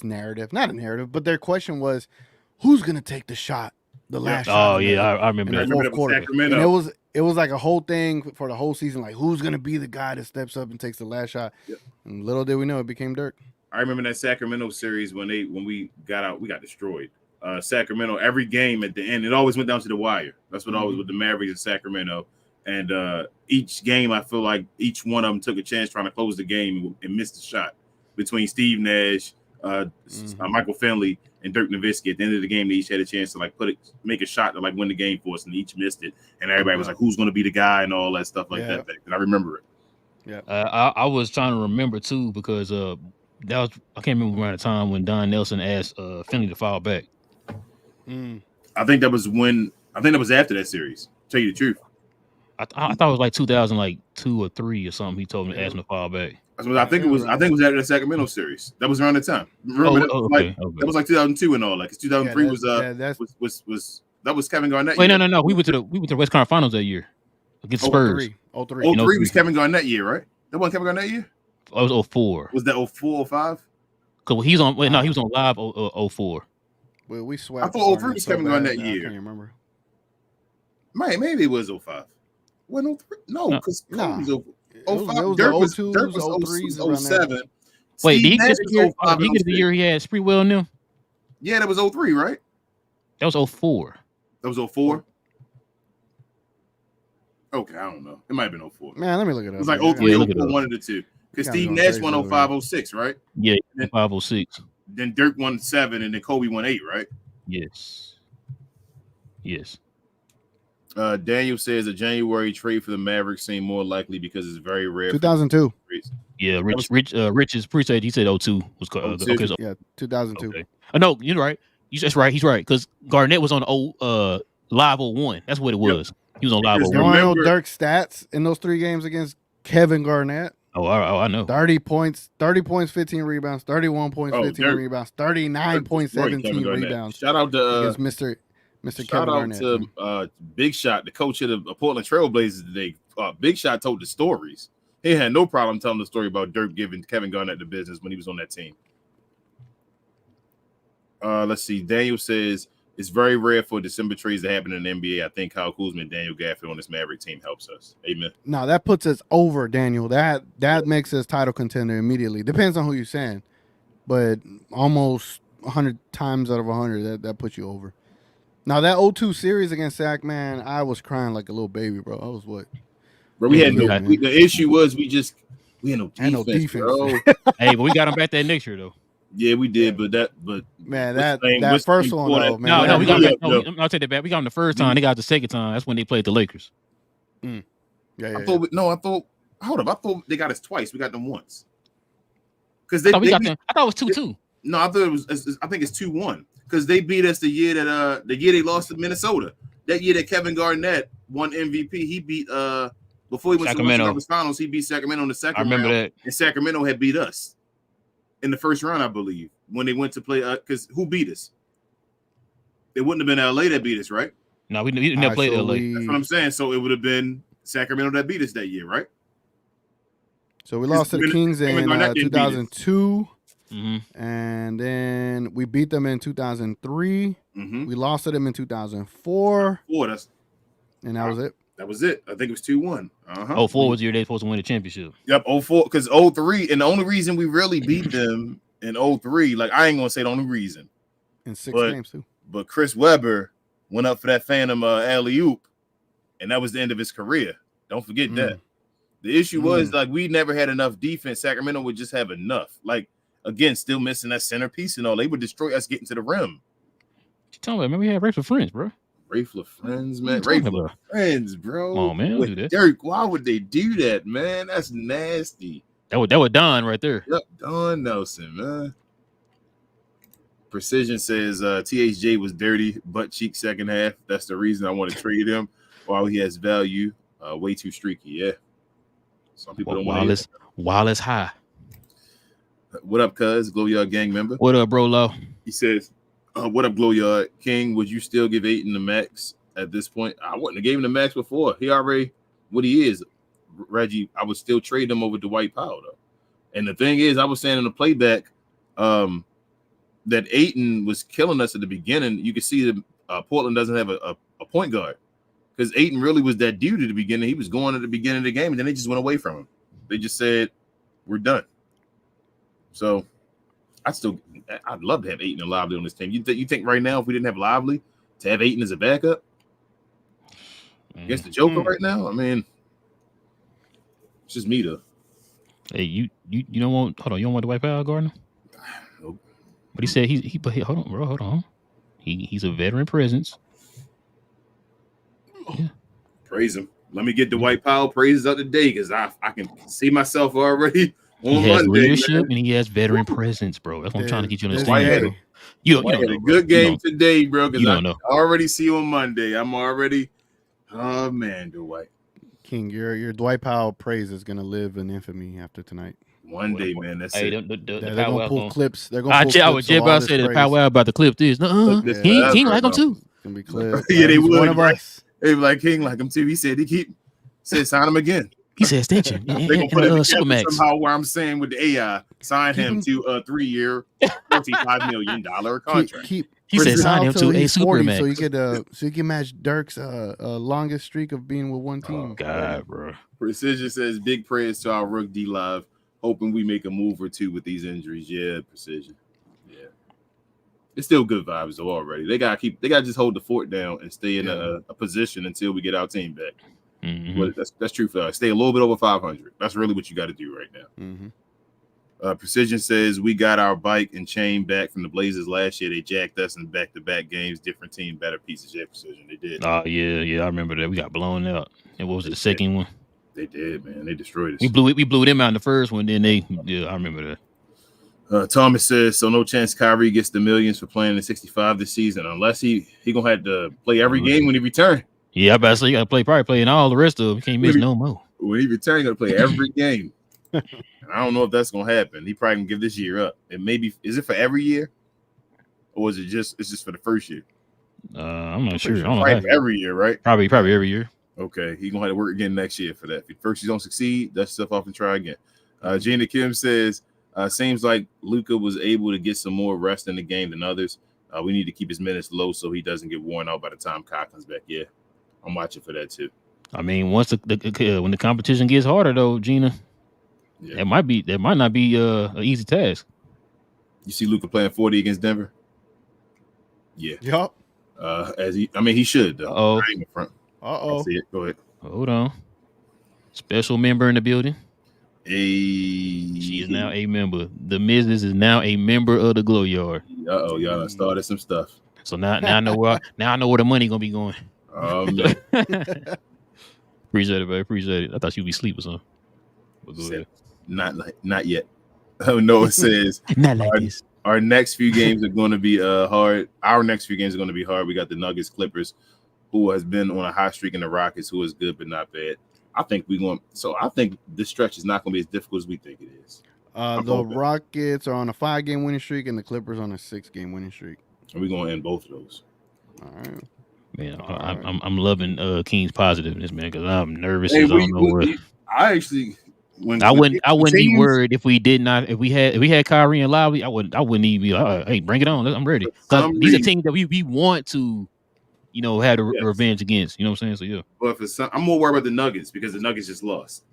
narrative, not a narrative, but their question was, who's gonna take the shot? The last shot. Oh yeah, I remember that. Fourth quarter. And it was like a whole thing for the whole season. Like, who's gonna be the guy that steps up and takes the last shot? Yep. And little did we know it became Dirk. I remember that Sacramento series when we got out, we got destroyed. Sacramento, every game at the end, it always went down to the wire. That's what always with the Mavericks and Sacramento. And each game, I feel like each one of them took a chance trying to close the game and missed the shot. Between Steve Nash, Michael Finley, and Dirk Nowitzki, at the end of the game, they each had a chance to make a shot to win the game for us, and each missed it. And everybody was like, "Who's going to be the guy?" and all that stuff like that. And I remember it. Yeah, I was trying to remember too because that was I can't remember around the time when Don Nelson asked Finley to fall back. I think that was after that series. Tell you the truth, I thought it was like 2002 or 3 or something. He told me to ask him to fall back. I think it was after the Sacramento series. That was around the time. Remember that was like 2002 and all. Like 2003 that was Kevin Garnett. Wait, no. We went to the West Conference Finals that year against Spurs. 03 was Kevin Garnett year, right? That wasn't Kevin Garnett year. It was 04. Was that 04, 05? Because he was on. Wait, no, he was on live 04. Well, we swept. I thought 03 was Kevin Garnett year. I can't remember. Maybe it was 05. Wasn't 03? No, because was 05. Dirk was 07. Wait, did he get the year he had Spreewell in them? Yeah, that was 03, right? That was 04. That was 04? Okay, I don't know. It might have been 04. Man, let me look it up. It was like man. 03, look it 04, up. one of the two. Because Got me Steve going Nash crazy won over 05, 06, right? Yeah, Then- 506. Then Dirk won 7, and then Kobe won 8, right? Yes. Yes. Daniel says a January trade for the Mavericks seemed more likely because it's very rare. 2002. Yeah, Rich's appreciate. He said 02 was 02? okay. So, Yeah, 2002. okay. No, you're right. That's right. He's right because Garnett was on Live 01. That's what it was. He was on Live Because You 01. want to know Remember- Dirk's stats in those 3 games against Kevin Garnett? Oh, I know. 30 points, 15 rebounds, 31 points, Oh, 15 Dirk- rebounds, 39 points, Destroyed 17 Kevin Garnett. rebounds Shout out to against Mr. shout Kevin out Garnett. to man. Big Shot, the coach of the Portland Trailblazers today. Big Shot told the stories. He had no problem telling the story about Dirk giving Kevin Garnett the business when he was on that team. Let's see. Daniel says it's very rare for December trades to happen in the NBA. I think Kyle Kuzma and Daniel Gafford on this Maverick team helps us. Amen. No, that puts us over, Daniel. That makes us title contender immediately. Depends on who you're saying, but almost 100 times out of 100, that puts you over. Now that 0-2 series against Sac, man, I was crying like a little baby, bro. I was what? But we had Yeah, no. man. The issue was we had no defense, Had no defense. bro. Hey, but we got him back that next year though. Yeah, we did, but Man, what's that the name first before one that? though, man. No, we got him back. No. I'll take that back. We got him the first time. They got the second time. That's when they played the Lakers. Yeah. I thought hold up. I thought they got us twice. We got them once. Because they I thought beat- it was 2-2. No, I thought it was. I think it's 2-1 because they beat us the year they lost to Minnesota. That year that Kevin Garnett won MVP, he beat before he went Sacramento. to the Western Conference Finals. He beat Sacramento in the second I remember round, that. and Sacramento had beat us in the first round, I believe, when they went to play. Because who beat us? It wouldn't have been LA that beat us, right? No, we never played LA. That's what I'm saying. So it would have been Sacramento that beat us that year, right? So we lost to the Kings in Kevin Garnett didn't beat us. 2002, Mm-hmm. and then we beat them in 2003. Mm-hmm. We lost to them in 2004, and that was it. That was it. I think it was 2-1. 04 was the year they supposed to win the championship. Yep, 04, because 03, and the only reason we really beat them in 03, like I ain't gonna say the only reason, In 6 But- games too. but Chris Webber went up for that phantom alley-oop, and that was the end of his career. Don't forget that. The issue was like we never had enough defense. Sacramento would just have enough. Like again, still missing that centerpiece and all. They would destroy us getting to the rim. What you talking about, man? We had Rachel friends, bro. Rayful friends, What man. you talking Rayful about? friends, bro. Come on, man, don't With do that. Dirk, why would they do that, man? That's nasty. That was Don right there. Yep, Don Nelson, man. Precision says THJ was dirty, butt cheek second half. That's the reason I want to trade him while he has value. Way too streaky, yeah. Some people don't want to. While it's high. What up, cuz? Glow Yard gang member. What up, bro, Low? He says, what up, Glow Yard King? Would you still give Ayton the max at this point? I wouldn't have gave him the max before. He already what he is. Reggie, I would still trade him over Dwight Powell, though. And the thing is, I was saying in the playback that Ayton was killing us at the beginning. You can see that Portland doesn't have a point guard because Ayton really was that dude at the beginning. He was going at the beginning of the game, and then they just went away from him. They just said, we're done. So I'd love to have Ayton and Lively on this team. You think right now, if we didn't have Lively, to have Ayton as a backup against the Joker right now? I mean, it's just me though. Hey, you don't want you don't want Dwight Powell, Gardner? Nope. But he said but hold on, bro, hold on. He's a veteran presence. Yeah. Praise him. Let me get Dwight Powell praises up today because I can see myself already on He has Monday. leadership Man. and he has veteran presence, bro. That's what I'm trying to get you to Dwight had understand. You Dwight don't had know, a bro. good game You today, bro. Because I don't know. already see you on Monday. I'm already, oh man, Dwight. King, your Dwight Powell praise is gonna live in infamy after tonight. One day, man. That's Hey, it. the They're gonna pull clips. They're gonna I pull was clips just of all about to this say that praise. Powell about the clip this. Look, this He forever, like him bro. too. It's gonna be clips. Yeah, they He's would, one of right? us. They be like King like him too. He said sign him again. He said extension. They gonna put it together Supermax. somehow where I'm saying with the AI, sign Keep him him- to a 3-year, $45 million contract. Keep He said Chris sign him Powell till to a he's 40, so Supermax. you can match Dirk's longest streak of being with one team. Oh, God, bro. Precision says big prayers to our Rook D Live, hoping we make a move or two with these injuries. Yeah, Precision. Yeah. It's still good vibes though already. They gotta just hold the fort down and stay in a position until we get our team back. Mm-hmm. But that's true for us. Stay a little bit over 500. That's really what you got to do right now. Precision says we got our bike and chain back from the Blazers last year. They jacked us in back-to-back games. Different team, better pieces. Yeah, Precision. They did. Oh yeah, I remember that. We got blown out. And what was it, the second one? They did, man. They destroyed us. We blew them out in the first one. Then I remember that. Thomas says, so no chance Kyrie gets the millions for playing in 65 this season, unless he gonna have to play every game when he returns. Yeah, I about to say you gotta probably play in all the rest of them. You can't miss no more. When he returns, you gotta play every game. And I don't know if that's gonna happen. He probably can give this year up. And maybe is it for every year, or is it just for the first year? I'm not sure. I don't know. know. Every year, right? Probably every year. Okay, he's gonna have to work again next year for that. If first you don't succeed, dust stuff off and try again. Gina Kim says, seems like Luka was able to get some more rest in the game than others. We need to keep his minutes low so he doesn't get worn out by the time Kai comes back. Yeah, I'm watching for that too. I mean, once when the competition gets harder, though, Gina, that might not be an easy task. You see Luka playing 40 against Denver. Yeah. Yup. He should though. Oh. Right in the front. I see it. Go ahead. Hold on. Special member in the building. She is now a member. The Mrs. is now a member of the Glow Yard. Y'all done started some stuff. So now I know where the money gonna be going. Appreciate it, baby. Appreciate it. I thought you'd be asleep or something. But go ahead. Not yet. Oh no, it says not like this. Our next few games are going to be hard. Our next few games are going to be hard. We got the Nuggets, Clippers, who has been on a hot streak, in the Rockets, who is good but not bad. I think this stretch is not going to be as difficult as we think it is. The Rockets are on a 5-game winning streak, and the Clippers on a 6-game winning streak. And we're going to end both of those. All right. Man, I'm loving King's positiveness, man, because I'm nervous. I don't know what. I actually. I wouldn't be worried if we had Kyrie and Lowry. I wouldn't even be like, hey, bring it on. I'm ready. Because these are teams that we want to, have the revenge against. You know what I'm saying? So yeah. But I'm more worried about the Nuggets because the Nuggets just lost.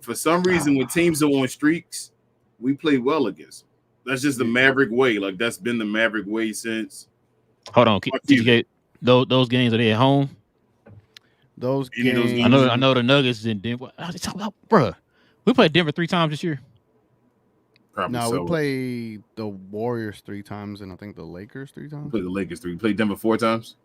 For some reason, when teams are on streaks, we play well against them. That's just the Maverick way. Like that's been the Maverick way since. Hold on, TK, those games, are they at home? Those games. I know the Nuggets is in Denver. Bruh. We played Denver 3 times this year. We played the Warriors 3 times, and I think the Lakers 3 times. We played the Lakers 3. We played Denver 4 times.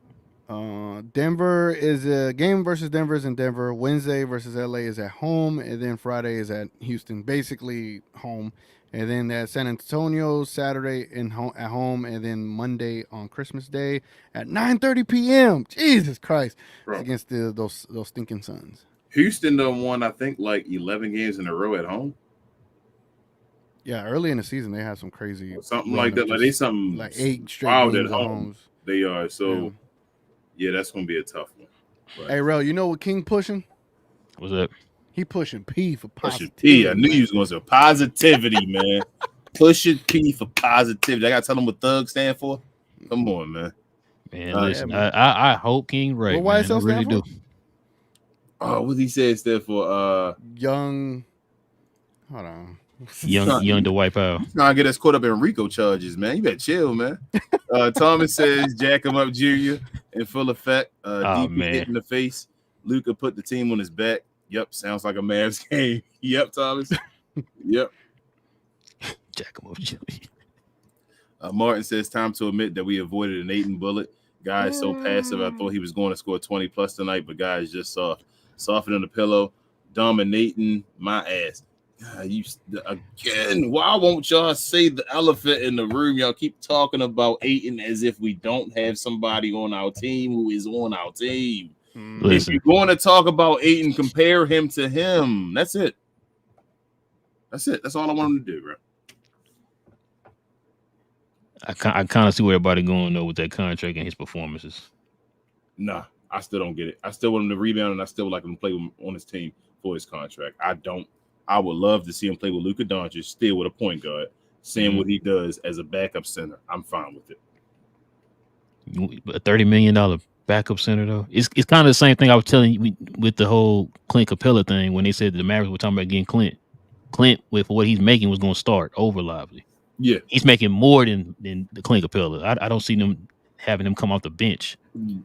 Denver is a game versus Denver is in Denver. Wednesday versus LA is at home, and then Friday is at Houston, basically home. And then at San Antonio Saturday at home, and then Monday on Christmas Day at 9:30 p.m. Jesus Christ, against those stinking Suns. Houston done won, I think, like 11 games in a row at home. Yeah, early in the season they had some crazy something like that. Like they something like 8 straight games at home. They are so. Yeah, that's gonna be a tough one. Right. Hey, Rel, you know what King pushing? What's that? He pushing P for positivity. Pushing P. I knew you was going to say positivity, man. Pushing P for positivity. I got to tell them what Thug stand for. Come on, man. Man, listen, I hope King right. What YSL I really stand for? do. Oh, what he said stand for? Young. Hold on. Young to wipe out. Trying to get us caught up in RICO charges, man. You better chill, man. Thomas says Jack him up Jr. in full effect. DP hit in the face. Luka put the team on his back. Yep, sounds like a Mavs game. Yep, Thomas. Yep. Jack him up Jr. Martin says time to admit that we avoided an Ayton bullet. Guy is so passive. I thought he was going to score 20 plus tonight, but guy is just soft. Softer than the pillow. Dominating my ass. Again, why won't y'all say the elephant in the room? Y'all keep talking about Ayton as if we don't have somebody on our team who is on our team. Listen. If you're going to talk about Ayton, compare him to him. That's it. That's all I want him to do, bro. I kind of see where everybody going though with that contract and his performances. Nah, I still don't get it. I still want him to rebound, and I still would like him to play on his team for his contract. I would love to see him play with Luka Doncic, still with a point guard, seeing what he does as a backup center. I'm fine with it. A $30 million backup center, though. It's kind of the same thing I was telling you with the whole Clint Capella thing when they said the Mavericks were talking about getting Clint. Clint, with what he's making, was going to start over Lively. Yeah, He's making more than the Clint Capella. I don't see them having him come off the bench.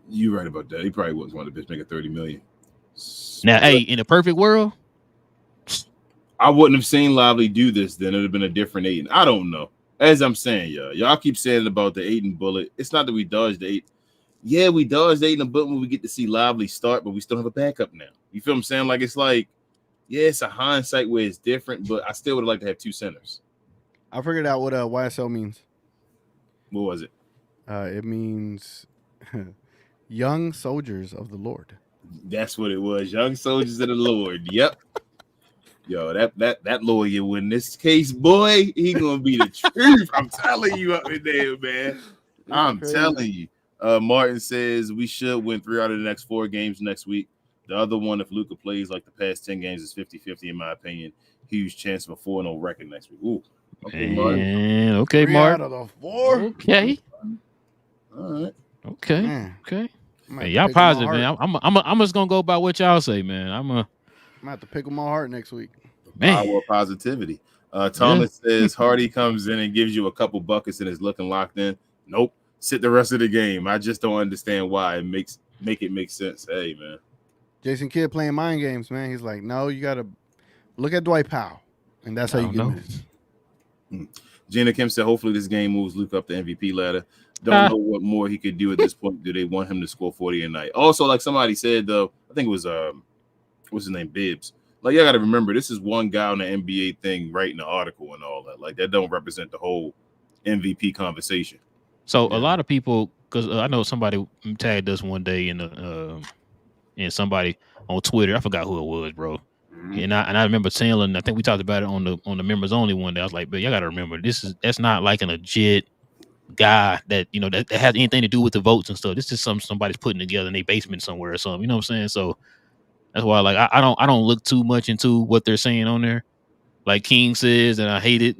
you're right about that. He probably was one of the bitch making $30 million. Now, hey, in a perfect world, I wouldn't have seen Lively do this. Then it'd have been a different Aiden. I don't know. As I'm saying, y'all keep saying about the Aiden bullet. It's not that we dodged the Aiden. Yeah, we dodged Aiden a bullet when we get to see Lively start, but we still have a backup now. You feel what I'm saying? Like it's like, yeah, it's a hindsight where it's different, but I still would like to have two centers. I figured out what YSL means. What was it? It means young soldiers of the Lord. That's what it was. Young soldiers of the Lord. Yep. Yo, that lawyer win this case, boy, he gonna be the truth. I'm telling you up in there, man. I'm telling you. Martin says we should win 3 out of the next 4 games next week. The other one, if Luka plays like the past 10 games, is 50-50 in my opinion. Huge chance of a 4-0 record next week. Ooh. Okay, Martin. Okay, 3 Mark. out of the 4. Okay. All right. Okay. Man. Okay. I'm Hey, y'all positive, man. I'm just gonna go by what y'all say, man. I'm gonna have to pickle my heart next week. man. Power of positivity. Thomas says Hardy comes in and gives you a couple buckets and is looking locked in. Nope. Sit the rest of the game. I just don't understand why it make sense. Hey, man. Jason Kidd playing mind games, man. He's like, no, you gotta look at Dwight Powell, and that's how you get minutes. Gina Kim said, hopefully this game moves Luke up the MVP ladder. Don't know what more he could do at this point. Do they want him to score 40 a night? Also, like somebody said, though, I think it was what's his name, Bibbs. Like, you got to remember, this is one guy on the NBA thing writing the article and all that. Like, that don't represent the whole MVP conversation. So a lot of people, because I know somebody tagged us one day and somebody on Twitter, I forgot who it was, bro. And I remember telling, I think we talked about it on the members only one day. I was like, but y'all got to remember, that's not like a legit guy that that has anything to do with the votes and stuff. This is somebody's putting together in their basement somewhere or something. You know what I'm saying? So that's why, like, I don't look too much into what they're saying on there. Like King says, and I hate it.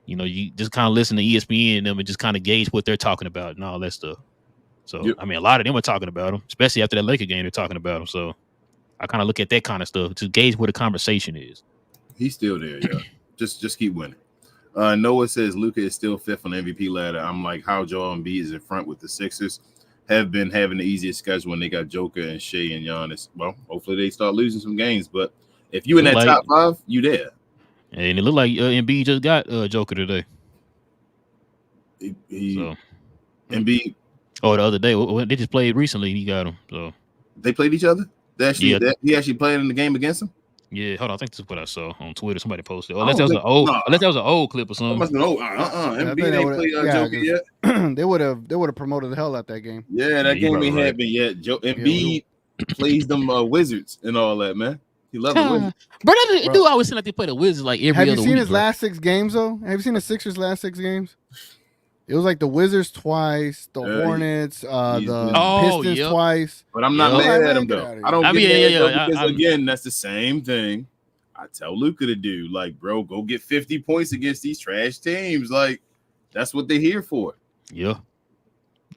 You just kind of listen to ESPN and them and just kind of gauge what they're talking about and all that stuff. So I mean, a lot of them are talking about him, especially after that Laker game. They're talking about him. So I kind of look at that kind of stuff to gauge what the conversation is. He's still there, yeah. just keep winning. Noah says Luka is still 5th on the MVP ladder. I'm like, how Joel Embiid is in front with the Sixers. Have been having the easiest schedule when they got Joker and Shea and Giannis. Well, hopefully they start losing some games. But if you in that top 5, you there. And it looked like Embiid just got Joker today. Embiid. Oh, the other day they just played recently. He got him. So they played each other. He actually played in the game against him. Yeah, hold on. I think this is what I saw on Twitter. Somebody posted. Unless that was an old clip or something. Must have been old. Embiid ain't played Joker yet. They would have promoted the hell out that game. Yeah, that game ain't happened yet. Embiid plays them Wizards and all that, man. He loves the Wizards. Bro, dude always seem like they play the Wizards like every other week. Have you seen his last 6 games though? Have you seen the Sixers' last 6 games? It was like the Wizards twice, the Hornets, the Pistons twice. But I'm not mad at him though. I don't get mad because again, that's the same thing I tell Luka to do. Like, bro, go get 50 points against these trash teams. Like, that's what they're here for. Yeah,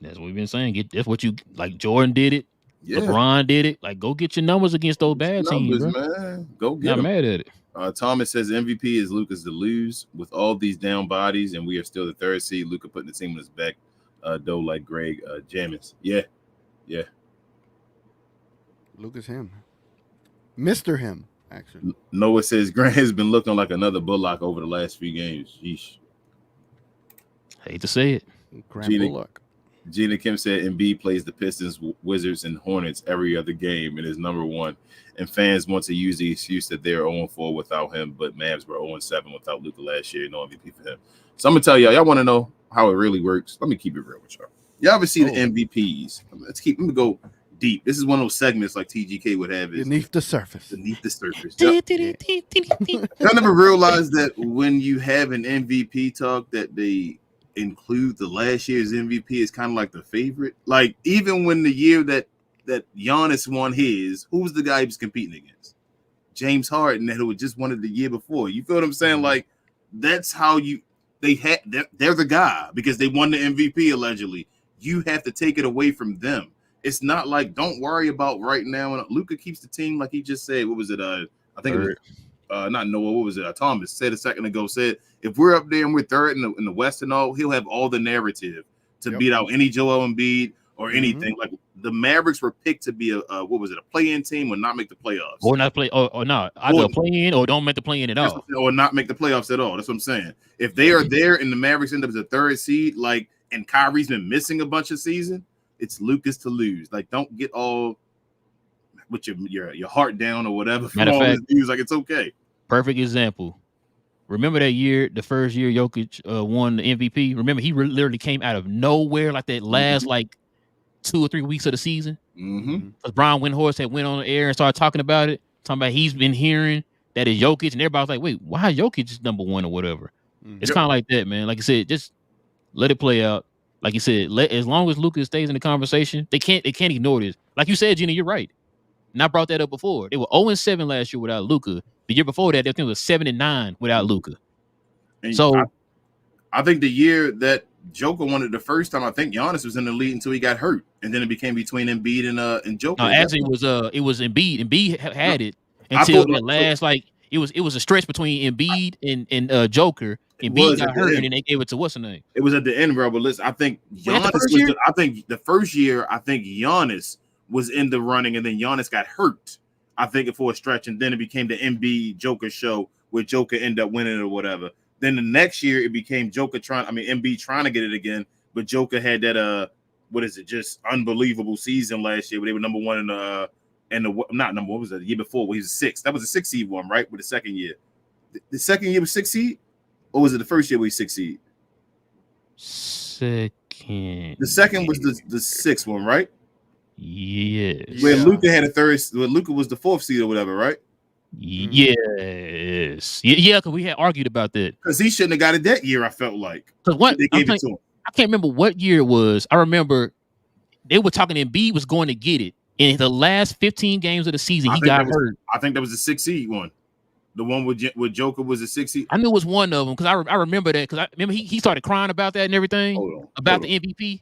that's what we've been saying. That's what you like. Jordan did it. Yeah. LeBron did it. Like, go get your numbers against those bad teams, bro. Man. Go get them. Not mad at it. Thomas says MVP is Luka's to lose with all these down bodies, and we are still the 3rd seed. Luka putting the team on his back, though, like Greg Jamis. Yeah. Luka's him. Mr. Him, actually. Noah says Grant has been looking like another Bullock over the last few games. Yeesh. Hate to say it. Grant Bullock. Gina Kim said Embiid plays the Pistons, Wizards, and Hornets every other game and is number 1. And fans want to use the excuse that they're 0-4 without him, but Mavs were 0-7 without Luka last year. No MVP for him. So I'm gonna tell y'all want to know how it really works. Let me keep it real with y'all. Y'all ever see the MVPs? Let me go deep. This is one of those segments like TGK would have. Beneath the surface. Y'all never realized that when you have an MVP talk that they include the last year's MVP is kind of like the favorite. Like, even when the year that Giannis won his, who was the guy he was competing against? James Harden, that who just won it the year before. You feel what I'm saying? Like, that's how they're the guy because they won the MVP allegedly. You have to take it away from them. It's not like, don't worry about right now. And Luka keeps the team like he just said. What was it? I think it was not Noah, what was it? Thomas said a second ago, said if we're up there and we're third in the West and all, he'll have all the narrative to beat out any Joel Embiid or anything. Like the Mavericks were picked to be a play-in team or not make the playoffs. Or not play or not. Either play in or don't make the play in at all. Or not make the playoffs at all. That's what I'm saying. If they are there and the Mavericks end up as a third seed, like, and Kyrie's been missing a bunch of season, it's Lucas to lose. Like, don't get all with your heart down or whatever. Matter of fact, like it's okay. Perfect example. Remember that year, the first year Jokic won the MVP? Remember, he literally came out of nowhere like that last like 2 or 3 weeks of the season. Because Brian Windhorst had went on the air and started talking about it, talking about he's been hearing that is Jokic, and everybody's like, wait, why Jokic is number one or whatever? It's kind of like that, man. Like I said, just let it play out. Like you said, as long as Luka stays in the conversation, they can't ignore this. Like you said, Gina, you're right. And I brought that up before. They were 0-7 last year without Luka. The year before that, I think it was 7-9 without Luka. So I think the year that Joker won it the first time, I think Giannis was in the lead until he got hurt, and then it became between Embiid and Joker. No, actually, it was Embiid. Embiid had it until that last it was a stretch between Embiid and Joker. Embiid got hurt, and then they gave it to what's the name? It was at the end, bro. But listen, I think Giannis the first year, I think Giannis was in the running, and then Giannis got hurt. I think for a stretch, and then it became the Embiid Joker show where Joker ended up winning or whatever. Then the next year it became Embiid trying to get it again, but Joker had that just unbelievable season last year where they were number one not number one, what was that, the year before where he was 6. That was a 6 seed one, right? With the second year. The second year was 6 seed, or was it the first year where he 6 seed? Second. The second was the 6th one, right? Yes. Where Luka had a third, where Luka was the 4th seed or whatever, right? Yes. Yeah, because we had argued about that. Because he shouldn't have got it that year, I felt like. Because what they gave it to him. I can't remember what year it was. I remember they were talking Embiid was going to get it. In the last 15 games of the season, he got hurt. I think that was the 6 seed one. The one with Joker was a 6 seed. I knew it was one of them because I remember that because I remember he started crying about that and everything about the MVP.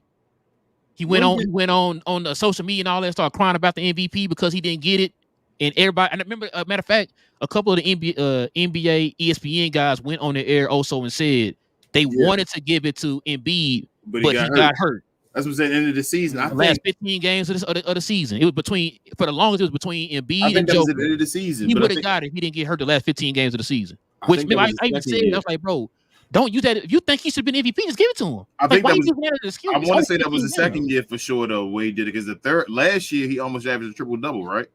He went on social media and all that, started crying about the MVP because he didn't get it. And everybody, and I remember, matter of fact, a couple of the NBA ESPN guys went on the air also and said they wanted to give it to Embiid, but he got hurt. That's what I'm saying. End of the season, the last 15 games of the season, it was for the longest. It was between Embiid and Joker. Was at the end of the season. He would have got it if he didn't get hurt the last 15 games of the season. I even said, I was like, bro, don't use that. If you think he should have been MVP, just give it to him. I think that was. I want to say that was the second year for sure, though. Where he did it because last year he almost averaged a triple double, right?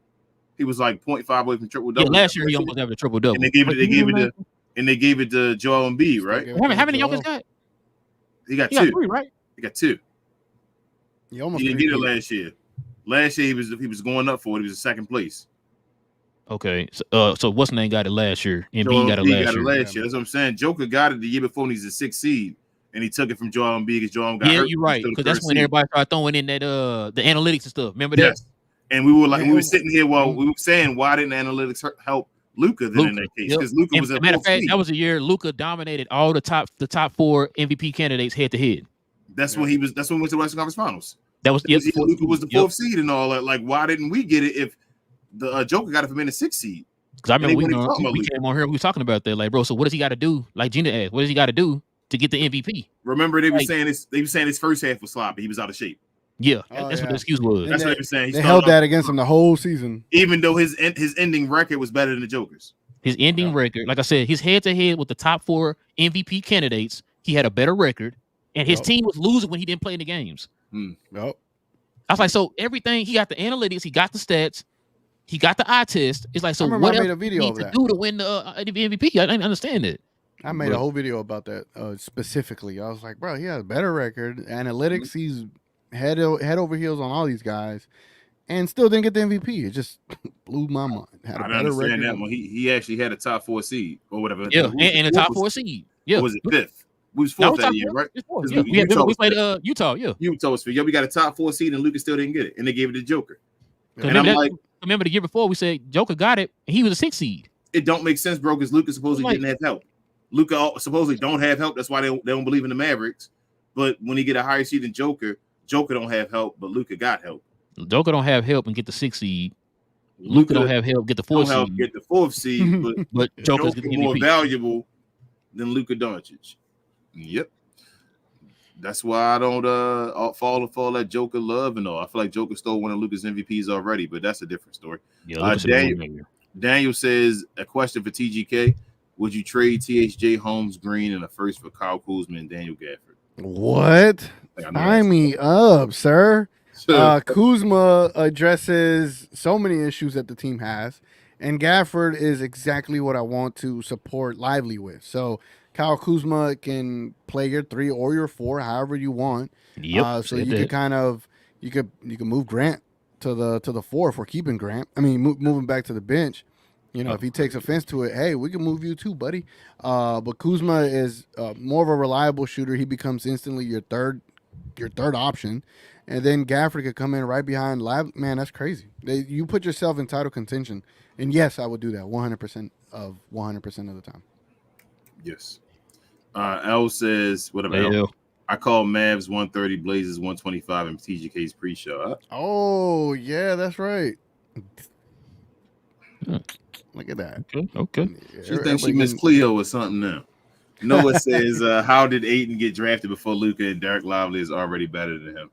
He was like 0.5 away from triple double. Yeah, last year he almost averaged a triple double. And they gave it to Joel Embiid, right? How many Jokic got? He got 2, 3, right? He got 2. He almost didn't get it last year. Last year he was going up for it. He was in second place. Okay, so what's the name got it last year? Embiid got it last year. That's what I'm saying. Joker got it the year before when he's a 6th seed, and he took it from Joel Embiid because Joel got hurt. Yeah, you're right. Because that's when everybody started throwing in that the analytics and stuff. Remember that? Yes. And we were sitting here while we were saying, why didn't analytics help Luka then in that case? Because Luka was a matter of fact, that was the year Luka dominated all the top 4 MVP candidates head to head. That's when he went to the Western Conference Finals. That was Luka was the 4th seed and all that. Like, why didn't we get it if the Joker got it from in the 6th seed? Because I remember we came on here, we were talking about that. Like, bro, so what does he got to do? Like Gina asked, what does he got to do to get the MVP? Remember, they were saying his first half was sloppy. He was out of shape. Yeah, that's what the excuse was. That's what they were saying. They held that against him the whole season, even though his ending record was better than the Joker's. His ending record, like I said, his head to head with the top 4 MVP candidates, he had a better record, and his team was losing when he didn't play in the games. Yep. I was like, so everything, he got the analytics, he got the stats, he got the eye test. It's like, so what else made a video he need to do to win the MVP? I didn't understand it. I made a whole video about that specifically. I was like, bro, he has a better record. Analytics, he's head over heels on all these guys, and still didn't get the MVP. It just blew my mind. Had a better record. That one. He actually had a top 4 seed or whatever. Yeah, and a top 4 seed. Yeah, or was it 5th? We was 4th that year, right? Yeah, we played Utah. Yeah, Utah was 5th. Yeah, we got a top 4 seed, and Lucas still didn't get it, and they gave it to Joker. And remember the year before we said Joker got it, and he was a 6th seed. It don't make sense, bro, because Lucas supposedly didn't have help. Luka supposedly don't have help. That's why they don't believe in the Mavericks. But when he get a higher seed than Joker don't have help, but Luka got help. Joker don't have help and get the 6th seed. Luka don't have help get the don't fourth help seed, get the 4th seed, but but Joker's Joker the more MVP. valuable than Luka Doncic. Yep. That's why I don't fall for that Joker love and all. I feel like Joker stole one of Luka's MVPs already, but that's a different story. Yeah, Luka should have won that year. Daniel says a question for TGK: would you trade THJ Holmes Green in a first for Kyle Kuzma and Daniel Gafford? What? Sign me up, sir. Kuzma addresses so many issues that the team has, and Gafford is exactly what I want to support Lively with. So Kyle Kuzma can play your 3 or your 4, however you want. Yep. So you could kind of you can move Grant to the 4 if we're keeping Grant. I mean, moving back to the bench. You know, if he takes offense to it, hey, we can move you too, buddy. But Kuzma is more of a reliable shooter. He becomes instantly your third option. And then Gafford could come in right behind Live. Man, that's crazy. You put yourself in title contention. And yes, I would do that 100% of the time. Yes. L says, whatever. L. I call Mavs 130, Blazers 125, and TGK's pre-show. Oh, yeah, that's right. Look at that. Okay. She thinks she Miss Cleo or something now. Noah says, how did Ayton get drafted before Luka, and Derek Lively is already better than him?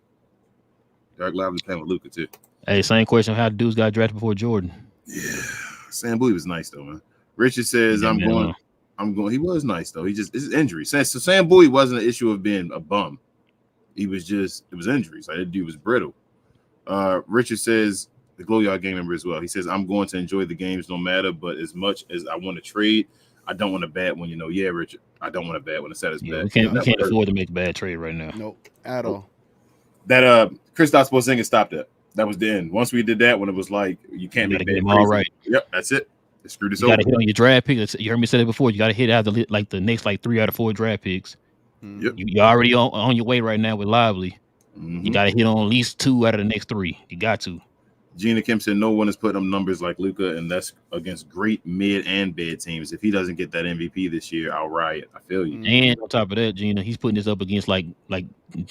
Derek Lively playing with Luka too. Hey, same question. How dudes got drafted before Jordan? Yeah. Sam Bowie was nice though, man. Richard says, I'm going. He was nice though. It's injury. So Sam Bowie wasn't an issue of being a bum. It was injuries. Like that dude was brittle. Richard says, the Glow Yard gang member as well. He says, I'm going to enjoy the games no matter, but as much as I want to trade, I don't want a bad one. Yeah, Richard, I don't want a bad one. The set is bad. We can't afford to make a bad trade right now. Nope, at all. That Kristaps Porzingis stopped that. That was the end. Once we did that, when it was like you can't make bad all right. Yep, that's it. Screw this you over. You got to hit on your draft picks. You heard me say that before. You got to hit out the next 3 out of 4 draft picks. Yep. You're already on your way right now with Lively. Mm-hmm. You got to hit on at least 2 out of the next 3. You got to. Gina Kim said no one is putting up numbers like Luka, and that's against great mid and bad teams. If he doesn't get that MVP this year, I'll riot. I feel you. And on top of that, Gina, he's putting this up against like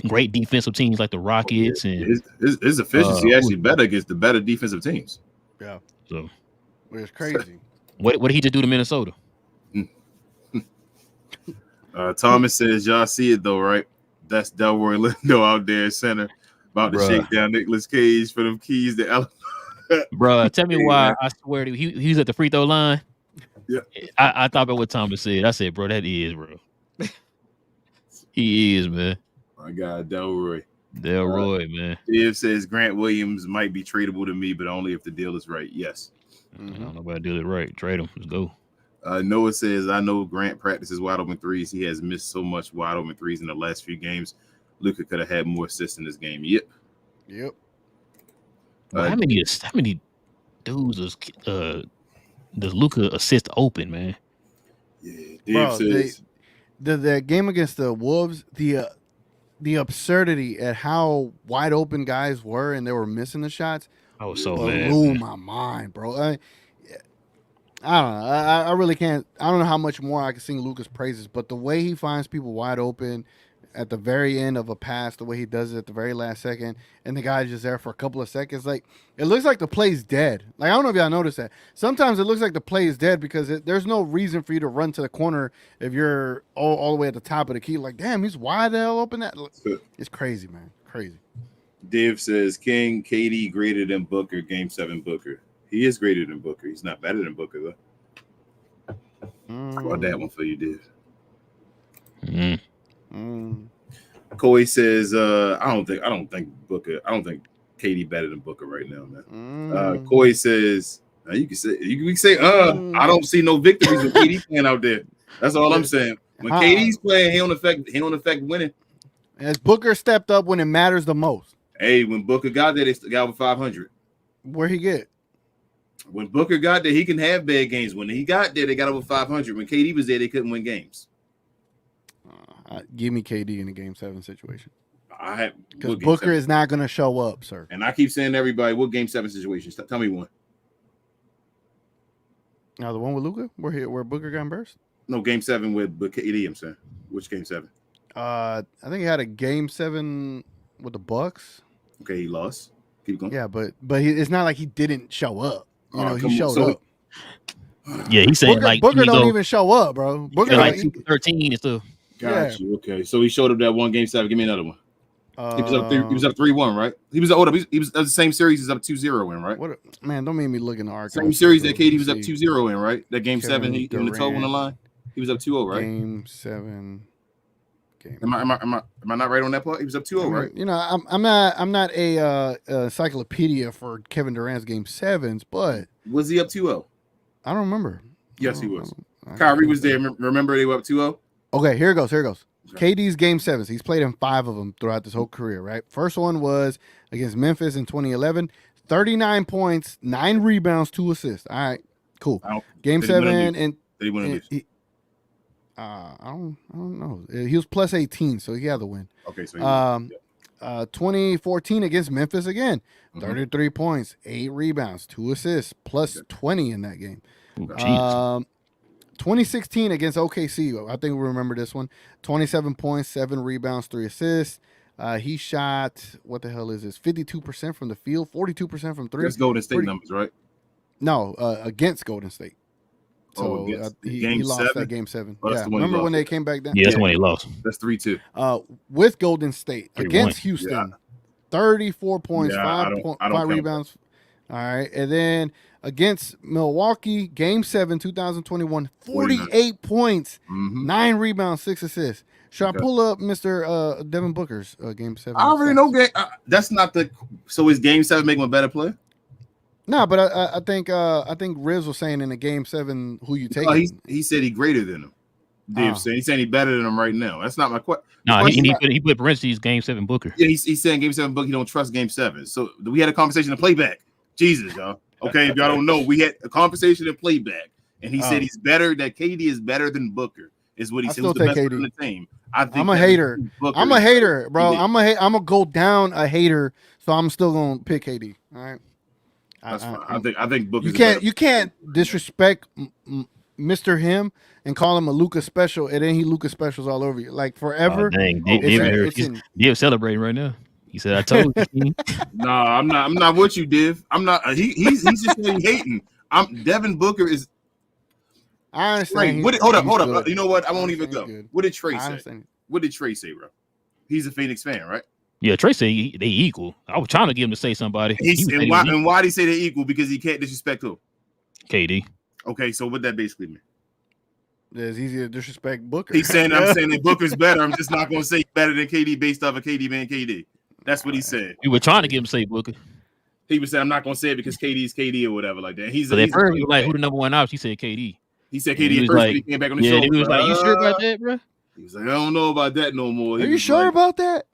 great defensive teams like the Rockets, and his efficiency actually better against the better defensive teams. Yeah. So it's crazy. What did he just do to Minnesota? Thomas says, y'all see it though, right? That's Delroy Lindo out there at center. About to shake down Nicolas Cage for them keys to Bro, tell me why I swear to you, he was at the free throw line. Yeah. I thought about what Thomas said. I said, bro, that is, bro. He is, man. My God, Delroy, man. Dave says Grant Williams might be tradable to me, but only if the deal is right. Yes. Mm-hmm. I don't know about deal is right. Trade him. Let's go. Noah says, I know Grant practices wide open threes. He has missed so much wide open threes in the last few games. Luka could have had more assists in this game. Yep. How many dudes does Luka assist open, man? Yeah, Dave says the game against the Wolves, the absurdity at how wide open guys were and they were missing the shots. I was so mad. Blew my mind, bro. I don't know. I really can't. I don't know how much more I can sing Luka's praises, but the way he finds people wide open at the very end of a pass, the way he does it at the very last second, and the guy's just there for a couple of seconds, like it looks like the play's dead. Like I don't know if y'all noticed that. Sometimes it looks like the play is dead because there's no reason for you to run to the corner if you're all the way at the top of the key. Like, damn, he's wide the hell open. That it's crazy, man. Crazy. Dave says King KD greater than Booker. Game 7 Booker. He is greater than Booker. He's not better than Booker though. How about that one for you, Dave? Koi says, I don't think KD better than Booker right now, man. Koi says, you can say, I don't see no victories with KD playing out there. That's all I'm saying. When KD's playing, he don't affect winning. As Booker stepped up when it matters the most. Hey, when Booker got there, they got over 500. Where he get? When Booker got there, he can have bad games. When he got there, they got over 500. When KD was there, they couldn't win games. Give me KD in a Game 7 situation. Because Booker is not going to show up, sir. And I keep saying to everybody, what Game 7 situations? Tell me one. Now the one with Luka, where Booker got burst. No, Game 7 with KD. I'm saying, which Game 7? I think he had a Game 7 with the Bucks. Okay, he lost. Keep going. Yeah, but it's not like he didn't show up. he showed up. Yeah, he's saying Booker don't even show up, bro. Booker like 2-13 and stuff. Got you. Okay, so he showed up that one game 7. Give me another one. He was up 3-1, right? He was up the same series. He's up 2-0 in, right? Man, don't make me look in the archive. Same series that KD was up 2-0 in, right? That game 7, he in the 12 on the line. He was up 2-0, right? Game 7. Am I not right on that part? He was up 2-0, right? I'm not a encyclopedia for Kevin Durant's game 7s, but was he up 2-0? I don't remember. Yes, he was. Kyrie was there. Remember they were up 2-0? Okay, here it goes. Okay. KD's game 7s. He's played in 5 of them throughout this whole career, right? First one was against Memphis in 2011. 39 points, 9 rebounds, 2 assists. All right, cool. Game 7 and did he win or lose? I don't know. He was plus 18, so he had the win. Okay, so 2014 against Memphis again. 33 points, 8 rebounds, 2 assists, plus 20 in that game. 2016 against OKC. I think we remember this one. 27 points, 7 rebounds, 3 assists. He shot, what the hell is this? 52% from the field, 42% from 3. That's Golden State numbers, right? No, against Golden State. So he lost that game 7. Yeah, remember when they came back down? Yeah, that's when he lost. That's 3-2. With Golden State 3-1. against Houston, 34 points, 5 rebounds. All right, and then against Milwaukee, game 7, 2021, 48 points, 9 rebounds, 6 assists. Should I pull up Mr. Devin Booker's game 7? I already know game. That's not the. So is game 7 make him a better player? No, but I think Riz was saying in the game 7 who you take. He said he greater than him. Dave said he's saying he better than him right now. That's not my question. No, he put parentheses game 7 Booker. Yeah, he's saying game 7 Booker. He don't trust game 7. So we had a conversation in playback. Jesus, y'all. Okay, if y'all don't know, we had a conversation in playback, and he said he's better. That KD is better than Booker. Is what he said. Was the best player on the team. I'm a hater. I'm a hater, bro. I'm gonna go down a hater, so I'm still gonna pick KD. All right. That's fine. I think Booker. You can't disrespect Mr. Him and call him a Luka special, and then he Luka specials all over you like forever. Dang, Div celebrating right now. He said, "I told you." No, I'm not. I'm not with you, Div. I'm not. He's just hating. Devin Booker is. I understand. Hold up. You know what? I won't even go. What did Trey say? What did Trey say, bro? He's a Phoenix fan, right? Yeah, Trey said they equal. I was trying to get him to say somebody. Why did he say they equal? Because he can't disrespect who? KD. Okay, so what that basically mean? It's easy to disrespect Booker. I'm saying that Booker's better. I'm just not going to say better than KD based off of KD being KD. That's what he said. We were trying to get him to say Booker. He was saying, I'm not going to say it because KD's KD or whatever like that. He's like, who the number one option? He said KD. He said KD at first when he came back on the show. He was like, you sure about that, bro? He was like, I don't know about that no more. Are you sure about that?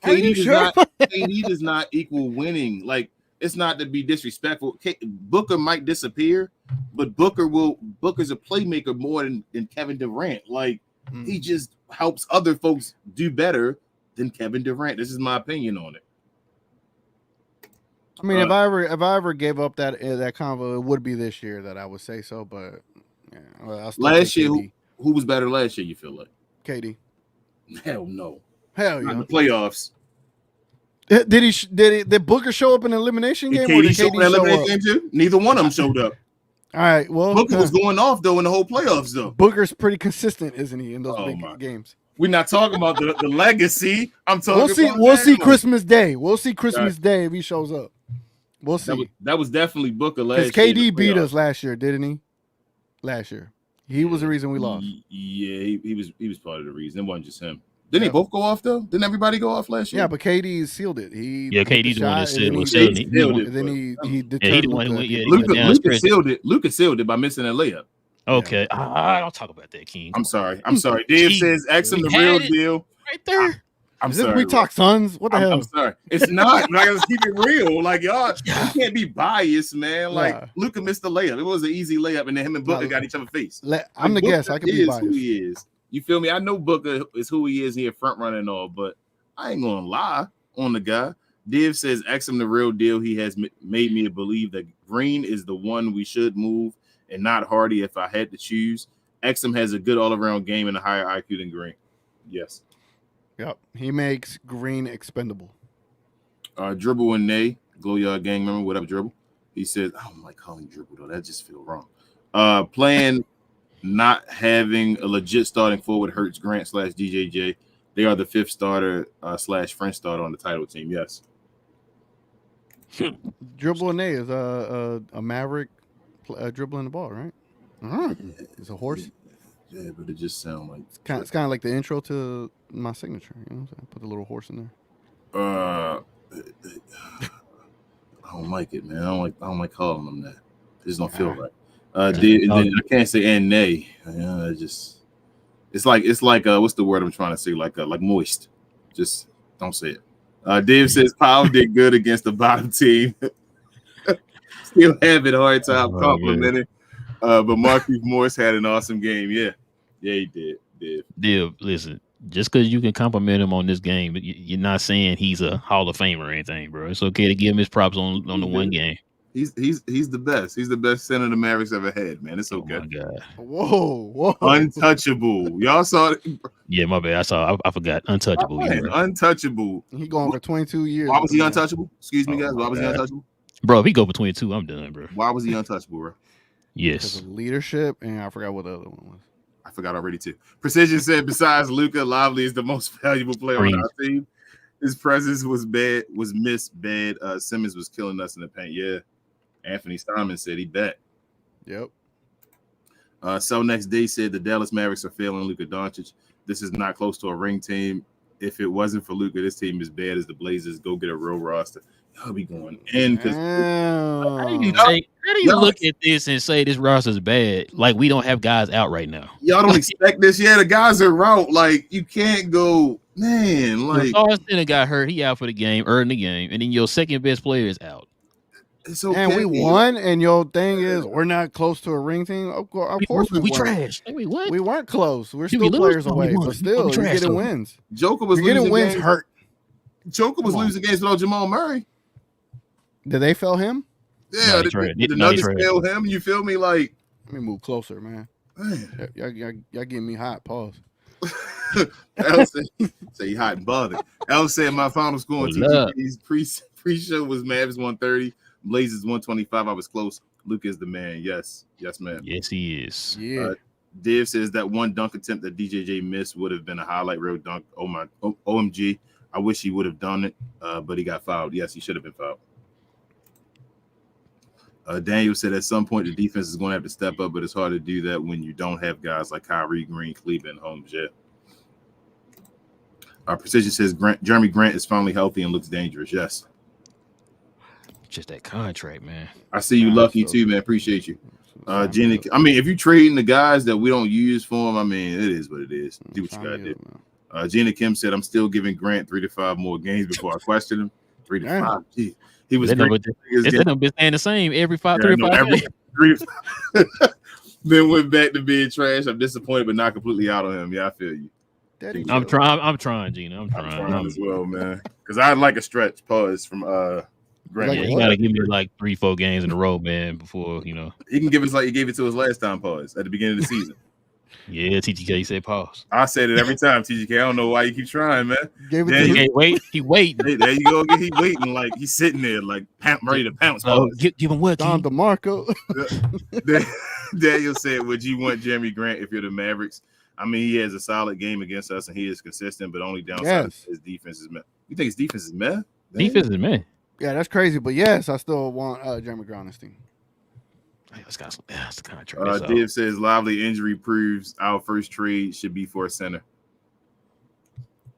KD does not equal winning. Like, it's not to be disrespectful. Booker might disappear, but Booker's a playmaker more than Kevin Durant. Like, he just helps other folks do better than Kevin Durant. This is my opinion on it. I mean, if I ever gave up that convo, it would be this year that I would say so. But yeah, last year, who was better last year? You feel like KD? Hell no. Hell yeah. In the playoffs. Did Booker show up in the elimination game? Or did KD show up in the elimination game too? Neither one of them showed up. All right. Well, Booker was going off though in the whole playoffs though. Booker's pretty consistent, isn't he? In those big games. We're not talking about the legacy. I'm talking. We'll see Christmas Day. We'll see Christmas Day if he shows up. We'll see. That was definitely Booker last year. Because KD beat us last year, didn't he? Last year, he was the reason we lost. Yeah, he was part of the reason. It wasn't just him. Didn't they both go off though? Didn't everybody go off last year? Yeah, but KD sealed it. KD's the one that sealed it. And then he Luka sealed it. Luka sealed it by missing a layup. Okay, I don't talk about that, King. I'm sorry. Dave says, "Ask him the real deal." Right there. I'm sorry. We talk Suns. What the hell? I'm sorry. It's not. I'm not gonna keep it real. Like y'all, you can't be biased, man. Like Luka missed the layup. It was an easy layup, and then him and Booker got each other face. I'm the guest. I can be biased. Who he is. You feel me? I know Booker is who he is. He a front runner and all, but I ain't gonna lie on the guy. Div says, "Ask him the real deal." He has made me believe that Green is the one we should move, and not Hardy. If I had to choose, Exum has a good all-around game and a higher IQ than Green. Yes. Yep. He makes Green expendable. Dribble and Nay, Go Yard Gang member. What up, Dribble? He said, I don't like calling dribble though. That just feel wrong. Playing not having a legit starting forward hurts Grant / DJJ. They are the 5th starter / French starter on the title team. Yes. Dribble and is a Maverick dribbling the ball, right? It's a horse. Yeah, but it just sounds like It's kind of like the intro to my signature. You know what I'm saying? Put a little horse in there. I don't like it, man. I don't like calling them that. It just don't feel right. And then I can't say and nay. It's like what's the word I'm trying to say? Like moist. Just don't say it. Dave says Powell did good against the bottom team. Still having a hard time complimenting. But Marquise Morris had an awesome game. Yeah, he did. Div, listen, just because you can compliment him on this game, but you're not saying he's a Hall of Famer or anything, bro. It's okay to give him his props on the one game. He's the best. He's the best center the Mavericks ever had, man. It's okay. Oh my God. Whoa. Untouchable. Y'all saw it? Yeah, my bad. I forgot. Untouchable. Untouchable. He going for 22 years. Why was he untouchable? Excuse me, guys. Why was he untouchable? Bro, if he go between 2, I'm done, bro. Why was he untouchable, bro? Yes. Because of leadership, and I forgot what the other one was. I forgot already too. Precision said besides Luka, Lively is the most valuable player on our team. His presence was missed bad. Simmons was killing us in the paint. Yeah. Anthony Simon said he bet. Yep. So next day said the Dallas Mavericks are failing Luka Doncic. This is not close to a ring team. If it wasn't for Luka, this team is bad as the Blazers. Go get a real roster. Y'all be going in because how do you look at this and say this roster is bad? Like we don't have guys out right now. Y'all don't expect this. Yeah, the guys are out. Like you can't go, man. Like Austin got hurt. He out for the game, earned the game, and then your second best player is out. It's okay. And we won, and your thing is we're not close to a ring team. Of course we trash. Wait, what? We weren't close. We're still players away, but still, you're getting wins. Joker was getting wins hurt. Joker was losing games without Jamal Murray. Did they fail him? Yeah, the Nuggets failed him. You feel me? Like, let me move closer, man. Y'all getting me hot. Pause. Al say he hot and bothered. Al said my final score on TGP's pre-show was Mavs 130, Blazers 125. I was close. Luke is the man. Yes, man. Yes, he is. Yeah. Div says that one dunk attempt that DJJ missed would have been a highlight reel dunk. Oh my, OMG. I wish he would have done it, but he got fouled. Yes, he should have been fouled. Daniel said at some point the defense is going to have to step up, but it's hard to do that when you don't have guys like Kyrie, Green, Cleveland, Holmes yet. Precision says Jeremy Grant is finally healthy and looks dangerous. Yes. Just that contract, man. I see you lucky too, man. Appreciate you. Jenny, I mean, if you're trading the guys that we don't use for him, I mean, it is what it is. Do what you got to do. Gina Kim said, I'm still giving Grant 3 to 5 more games before I question him. 3 to 5. Gee. He was been staying the same every 3 or 5 days. Then went back to being trash. I'm disappointed, but not completely out on him. Yeah, I feel you. I'm trying, Gina. I'm trying as well, man. Because I'd like a stretch pause from Grant. Yeah, you gotta give me like 3-4 games in a row, man, before he can give us like he gave it to us last time, pause at the beginning of the season. Yeah, TGK said pause. I said it every time, TGK. I don't know why you keep trying, man. He waiting. There you go. He waiting, like he's sitting there, like ready to pounce. Give him what? Don DeMarco. Daniel said, "Would you want Jeremy Grant if you're the Mavericks?" I mean, he has a solid game against us, and he is consistent. But only downside is his defense is meh. You think his defense is meh? Defense is meh. Yeah, that's crazy. But yes, I still want Jeremy Grant on this team. That's the contract. Div says Lively injury proves our first trade should be for a center.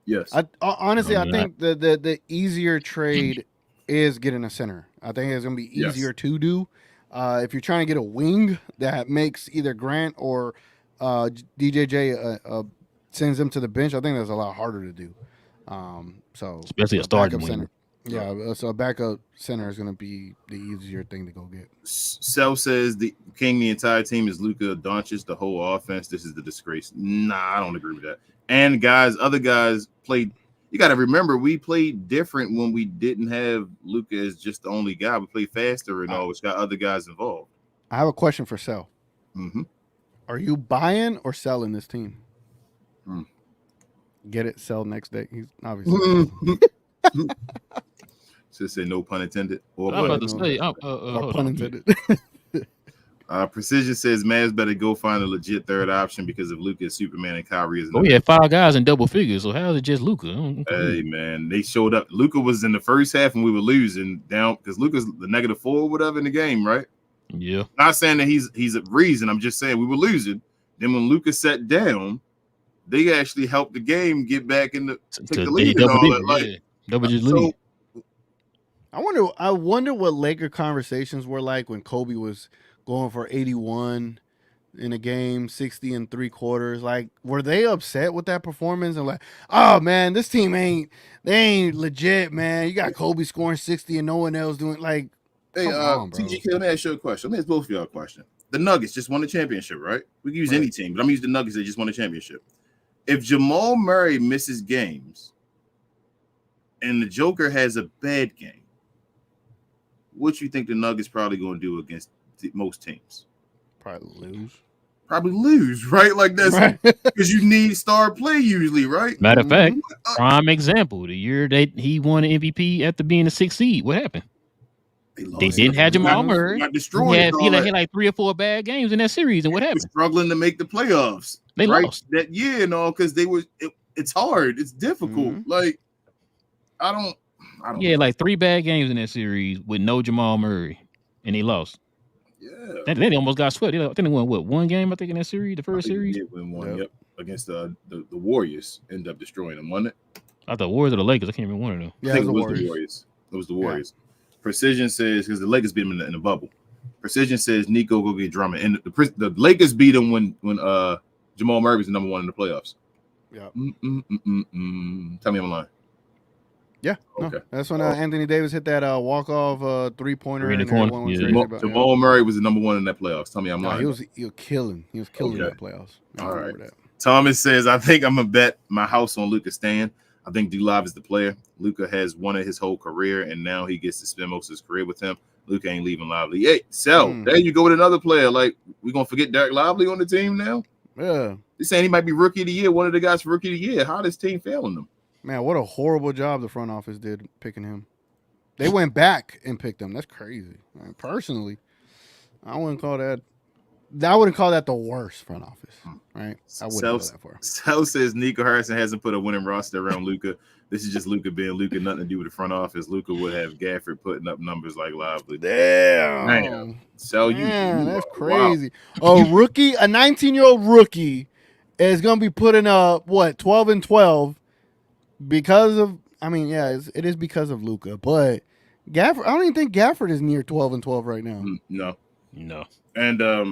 Yes. Honestly, I think the easier trade is getting a center. I think it's going to be easier to do. If you're trying to get a wing that makes either Grant or DJJ sends them to the bench, I think that's a lot harder to do. So especially a starting center. Yeah, so a backup center is going to be the easier thing to go get. Sel says the entire team is Luka Doncic, the whole offense. This is the disgrace. Nah, I don't agree with that. And other guys played. You got to remember, we played different when we didn't have Luka as just the only guy. We played faster and all, which got other guys involved. I have a question for Sel. Mm-hmm. Are you buying or selling this team? Get it, sell next day. He's obviously. Should say no pun intended. Or I'm Yeah, about to no, say, or hold pun on. intended. Precision says Mavs better go find a legit third option because if Luka is Superman and Kyrie is Oh, we had 5 guys in double figures, so how is it just Luka? Hey man, they showed up. Luka was in the first half and we were losing down because Luka's the -4 or whatever in the game, right? Yeah. Not saying that he's a reason. I'm just saying we were losing. Then when Luka sat down, they actually helped the game get back in the take the lead and all that. Like double digit so, lead. I wonder what Laker conversations were like when Kobe was going for 81 in a game, 60 and 3/4. Like, were they upset with that performance and like, oh man, this team ain't legit, man. You got Kobe scoring 60 and no one else doing like. hey, Come on, bro. TGK, let me ask you a question. Let me ask both of y'all a question. The Nuggets just won the championship, right? We can use any team, but I'm gonna use the Nuggets that just won the championship. If Jamal Murray misses games and the Joker has a bad game, what you think the Nuggets probably going to do against most teams? Probably lose, right? Like that's because you need star play usually, right? Matter of fact, prime example, the year that he won the MVP after being the 6th seed, what happened? They didn't have Jamal Murray. Got destroyed. He had like 3 or 4 bad games in that series, and what happened? Struggling to make the playoffs. They lost that year and all because they were. It's hard. It's difficult. Like I don't. Yeah, like 3 bad games in that series with no Jamal Murray, and they lost. Yeah, they almost got swept. I think they won one game. I think in that series, the first series. They win one. Yep, against the Warriors. End up destroying them, wasn't it? I thought Warriors or the Lakers. I can't remember one of them. Yeah, I think it was the Warriors. It was the Warriors. Yeah. Precision says because the Lakers beat them in the bubble. Precision says Nico go get Drummond, and the Lakers beat them when Jamal Murray was the #1 in the playoffs. Yeah. Tell me I'm lying. Yeah. Okay. No, that's when Anthony Davis hit that walk-off 3-pointer in the corner. Jamal Murray was the #1 in that playoffs. Tell me I'm lying. He was killing. He was killing that playoffs. All right. That. Thomas says, I think I'm going to bet my house on Luka Stan. I think D-Live is the player. Luka has won it his whole career, and now he gets to spend most of his career with him. Luka ain't leaving Lively. Hey, there you go with another player. Like, we going to forget Derek Lively on the team now? Yeah. They're saying he might be Rookie of the Year, one of the guys for Rookie of the Year. How this team failing them? Man, what a horrible job the front office did picking him. They went back and picked him. That's crazy. Personally, I wouldn't call that the worst front office, right? I wouldn't go that far. Sal says Nico Harrison hasn't put a winning roster around Luka. This is just Luka being Luka, nothing to do with the front office. Luka would have Gafford putting up numbers like Lively. Damn. Sal, that's crazy. Wow. A 19-year-old rookie is going to be putting up, 12 and 12 because of, it is because of Luka. But Gafford, I don't even think Gafford is near 12 and 12 right now. No. And, I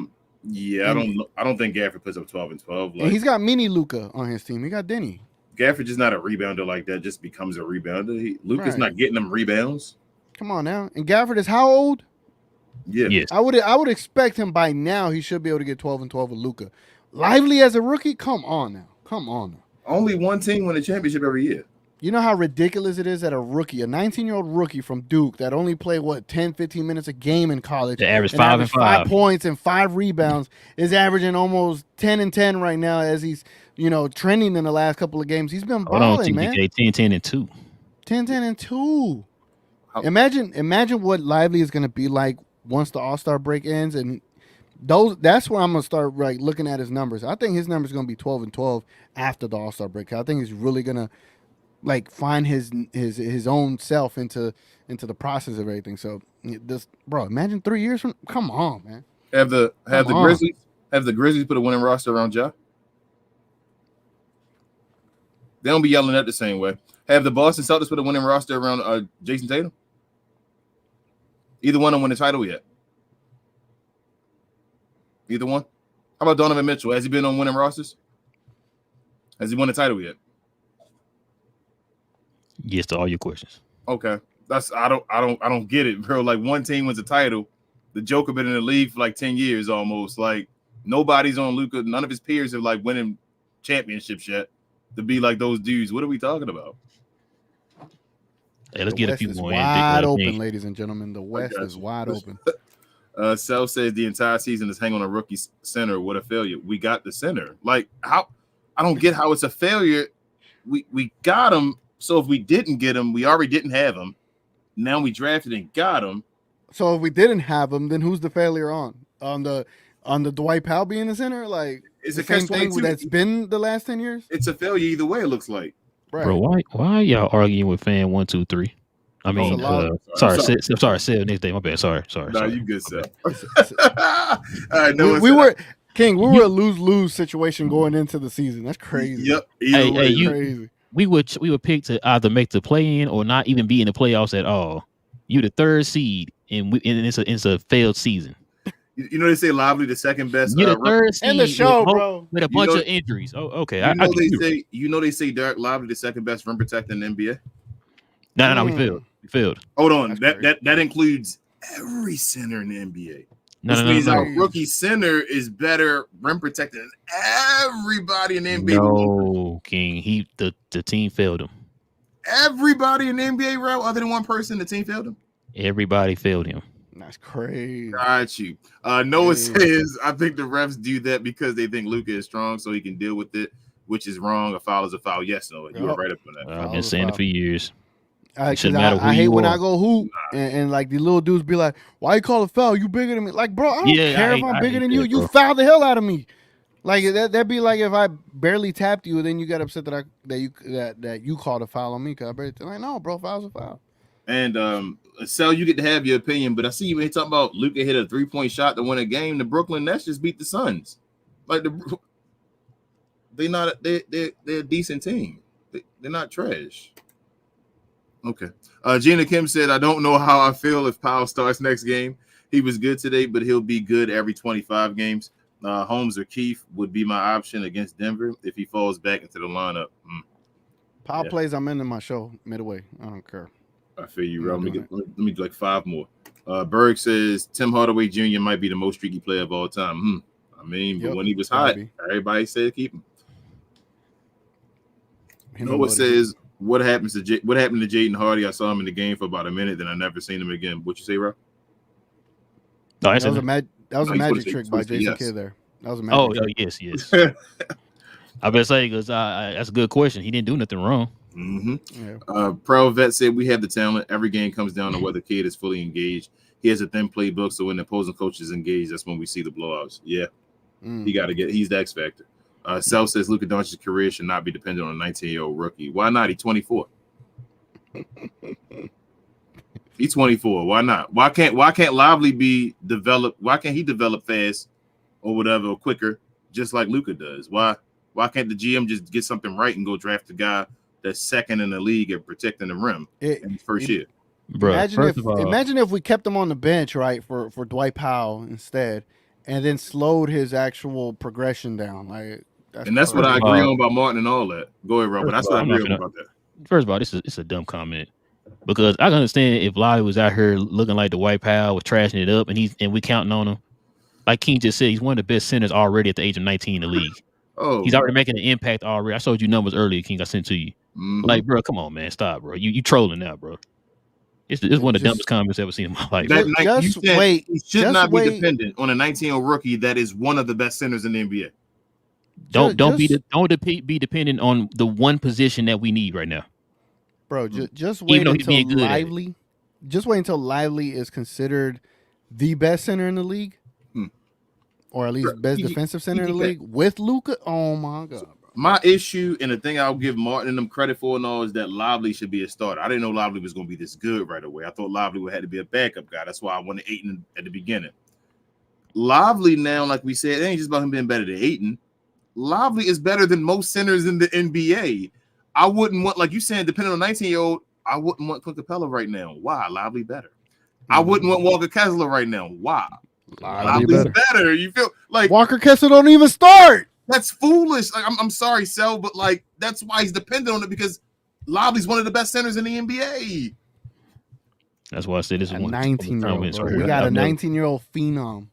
don't think Gafford puts up 12 and 12. And he's got mini Luka on his team. He got Denny. Gafford just not a rebounder like that, just becomes a rebounder. Luka's not getting them rebounds. Come on now. And Gafford is how old? Yeah. Yes. I would expect him by now he should be able to get 12 and 12 with Luka. Lively as a rookie? Come on now. Only one team win a championship every year. You know how ridiculous it is that a 19-year-old rookie from Duke that only played 10, 15 minutes a game in college, the average 5 and 5 points and 5 rebounds, is averaging almost 10 and 10 right now as he's trending in the last couple of games. He's been balling, man. 10 and 2. 10 and 2. Imagine what Lively is going to be like once the All-Star break ends, and that's where I'm going to start looking at his numbers. I think his numbers are going to be 12 and 12 after the All-Star break. I think he's really going to find his own self into the process of everything. So imagine 3 years from. Come on, man. Have the Grizzlies put a winning roster around Ja? They don't be yelling at the same way. Have the Boston Celtics put a winning roster around Jason Tatum? Either one don't win the title yet. Either one. How about Donovan Mitchell? Has he been on winning rosters? Has he won the title yet? Yes to all your questions. Okay. I don't get it, bro. Like one team wins a title. The Joker been in the league for 10 years almost. Like nobody's on Luka. None of his peers have winning championships yet to be like those dudes. What are we talking about? Hey, let's get a few more. Wide open, ladies and gentlemen. The West is wide open. Self says the entire season is hang on a rookie center. What a failure. We got the center. How? I don't get how it's a failure. We got him. So if we didn't get him, we already didn't have him. now we drafted and got him. So if we didn't have him, then who's the failure on the Dwight Powell being the center? Like It's the a same thing catch-22. that's been the last 10 years. It's a failure either way. It looks like. Right. Bro, why y'all arguing with fan 1, 2, 3? I mean, sorry. Sid, next day. My bad. Sorry. No, you good, Seth. All right, no, we were a lose situation going into the season. That's crazy. Yep. Crazy. We would pick to either make the play in or not even be in the playoffs at all. You the third seed, and it's a failed season. You know they say Lively the second best. You're the third seed in the show, bro, with a bunch of injuries. Oh, okay. They say Derek Lively the second best rim protector in the NBA. No, we failed. Hold on, that includes every center in the NBA. This means our rookie center is better rim protector than everybody in the NBA. No, King. The team failed him. Everybody in the NBA, route other than one person, the team failed him. Everybody failed him. That's crazy. Got you. Noah says, I think the refs do that because they think Luka is strong, so he can deal with it, which is wrong. A foul is a foul. Yes, Noah, you were right up on that. I've been saying it for years. I hate when I go hoop and like the little dudes be like, "Why you call a foul? You bigger than me." Like, bro, I don't care if I'm bigger than you. You foul the hell out of me. Like that'd be like if I barely tapped you, and then you got upset that you called a foul on me because I barely. Like, no, bro, foul's a foul. And Sal, you get to have your opinion, but I see you when you talking about Luka hit a 3-point shot to win a game. The Brooklyn Nets just beat the Suns. Like they're a decent team. They're not trash. Okay. Gina Kim said, I don't know how I feel if Powell starts next game. He was good today, but he'll be good every 25 games. Holmes or Keith would be my option against Denver if he falls back into the lineup. Powell plays, I'm into my show midway. I don't care. I feel you, bro. Let me do like 5 more. Berg says Tim Hardaway Jr. might be the most streaky player of all time. I mean, but when he was hot, everybody said keep him. Noah says, What happened to Jaden Hardy? I saw him in the game for about a minute, then I never seen him again. What you say, Rob? No, that was a magic trick by Jason Kidd there. That was a magic trick. Yes. I better say because that's a good question. He didn't do nothing wrong. Pro Vet said we have the talent. Every game comes down to whether Kidd is fully engaged. He has a thin playbook, so when the opposing coach is engaged, that's when we see the blowouts. Yeah, he's the X factor. Sel says Luka Doncic's career should not be dependent on a 19-year-old rookie. Why not? He's 24. He's 24. Why not? Why can't Lively be developed? Why can't he develop fast or whatever or quicker, just like Luka does? Why can't the GM just get something right and go draft a guy that's second in the league at protecting the rim in his first year? Bro, imagine if we kept him on the bench, right, for Dwight Powell instead, and then slowed his actual progression down. Like, that's what I agree on about Martin and all that. Go ahead, Rob, but that's what I agree on about that. First of all, it's a dumb comment because I can understand if Lottie was out here looking like the Dwight Powell was trashing it up, and we counting on him. Like King just said, he's one of the best centers already at the age of 19 in the league. He's already making an impact already. I showed you numbers earlier, King. I sent to you. Like, bro, come on, man, stop, bro. You trolling now, bro. It's one of the dumbest comments I've ever seen in my life. He should not be dependent on a 19-year-old rookie that is one of the best centers in the NBA. Don't be dependent on the one position that we need right now, bro. Just wait until Lively. Just wait until Lively is considered the best center in the league, or at least best defensive center in the league with Luka. Oh my god. My issue and the thing I'll give Martin and them credit for and all is that Lively should be a starter. I didn't know Lively was going to be this good right away. I thought Lively would have to be a backup guy. That's why I wanted Ayton at the beginning. Lively now, like we said, it ain't just about him being better than Ayton. Lively is better than most centers in the NBA. I wouldn't want, like you saying, depending on 19-year-old, I wouldn't want Clint Capella right now. Why? Lively better. I wouldn't want Walker Kessler right now. Why? Lively's better. You feel like Walker Kessler don't even start. That's foolish. Like, I'm sorry, Sel, but like that's why he's dependent on it because Lively's one of the best centers in the NBA. That's why I said this is 19-year-old. We got a 19-year-old phenom.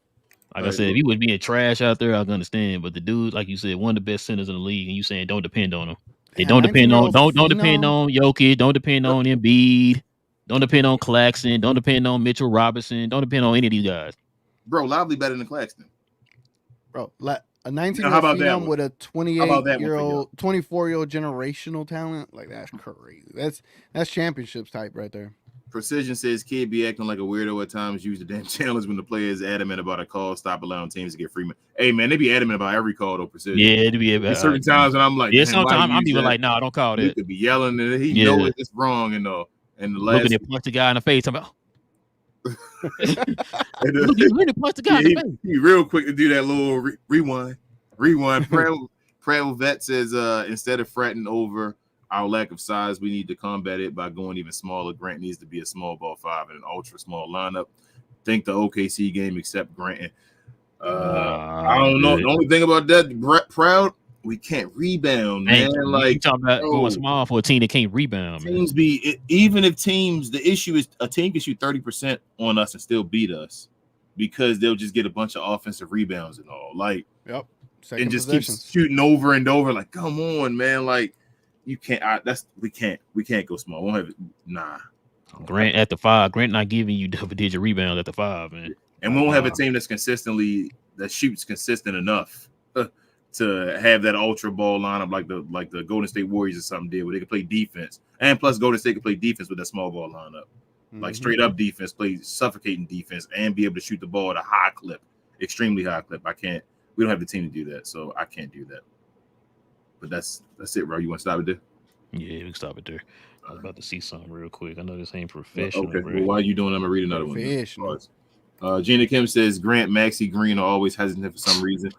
Like I said, if he was being trash out there, I can understand. But the dude, like you said, one of the best centers in the league, and you saying don't depend on him. They don't depend on Jokic, don't depend on Embiid, don't depend on Claxton, don't depend on Mitchell Robinson, don't depend on any of these guys. Bro, Lively better than Claxton. Bro, a 19-year-old phenom with a 28-year-old, 24-year-old generational talent, like that's crazy. That's championships type right there. Precision says kid be acting like a weirdo at times. Use the damn challenge when the player is adamant about a call. Stop allowing teams to get free. Hey man, they be adamant about every call though. Precision. Yeah, it'd be There's certain times when I'm like, yeah. damn, why Sometimes you I'm use even that? like, nah, don't call You that. could be yelling and he Yeah. know it's wrong and the Looking last at punch the guy in the face. I'm about. and Look, you really punched the guy in the face. he real quick to do that little rewind. Pratt Vet says instead of fretting over our lack of size, we need to combat it by going even smaller. Grant needs to be a small ball 5 and an ultra small lineup. Think the OKC game except Grant. I don't know. Good. The only thing about that, Proud, we can't rebound, man. Like you talking about going small for a team that can't rebound, man. teams even if teams, the issue is a team can shoot 30% on us and still beat us because they'll just get a bunch of offensive rebounds and all. Like, Second and just possessions. keep shooting over and over. Like, come on, man. Like, you can't. We can't go small. We won't have it. Nah. Grant at the 5. Grant not giving you double-digit rebounds at the 5, man. And we won't have a team that shoots consistent enough to have that ultra ball lineup like the Golden State Warriors or something did, where they could play defense. And plus, Golden State could play defense with that small ball lineup, like straight up defense, play suffocating defense, and be able to shoot the ball at a high clip, extremely high clip. We don't have the team to do that, so I can't do that. But that's it, bro. You want to stop it there? Yeah, we can stop it there. I was about to see something real quick. I know this ain't professional. Okay. Well, while you doing, I'm gonna read another Professional. one. Gina Kim says Grant, Maxey, Green are always hesitant for some reason.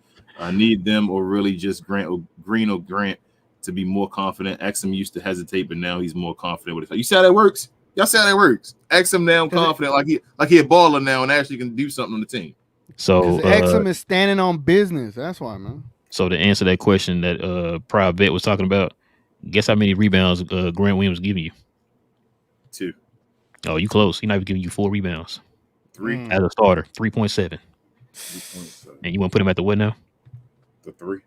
Need them or really just Green or Grant to be more confident. Exum used to hesitate, but now he's more confident with it. You see how that works? Y'all see how that works? Exum now confident, like he a baller now and actually can do something on the team. So Exum is standing on business. That's why, man. So to answer that question that Proud Bet was talking about, guess how many rebounds Grant Williams giving you? 2. Oh, you close. He's not even giving you 4 rebounds. 3 as a starter. 3.7. 3.7. And you want to put him at the what now? The 3.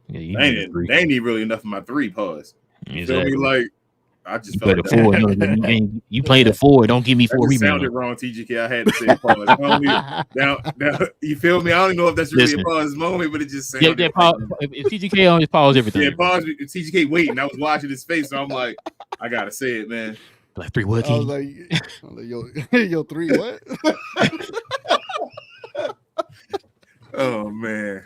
Yeah, you They ain't even really enough of my 3 pause. You feel me? Like I just you felt played a 4. No, you played a 4. Don't give me 4 that rebounds. sounded wrong, TGK. I had to say pause. Now, you feel me? I don't even know if that's really a pause moment, but it just sounded. Yeah, pause. If TGK on, just pause everything. Yeah, pause. TGK waiting. I was watching his face, so I'm like, I gotta say it, man. Like 3 what? I was like yo 3 what? Oh man.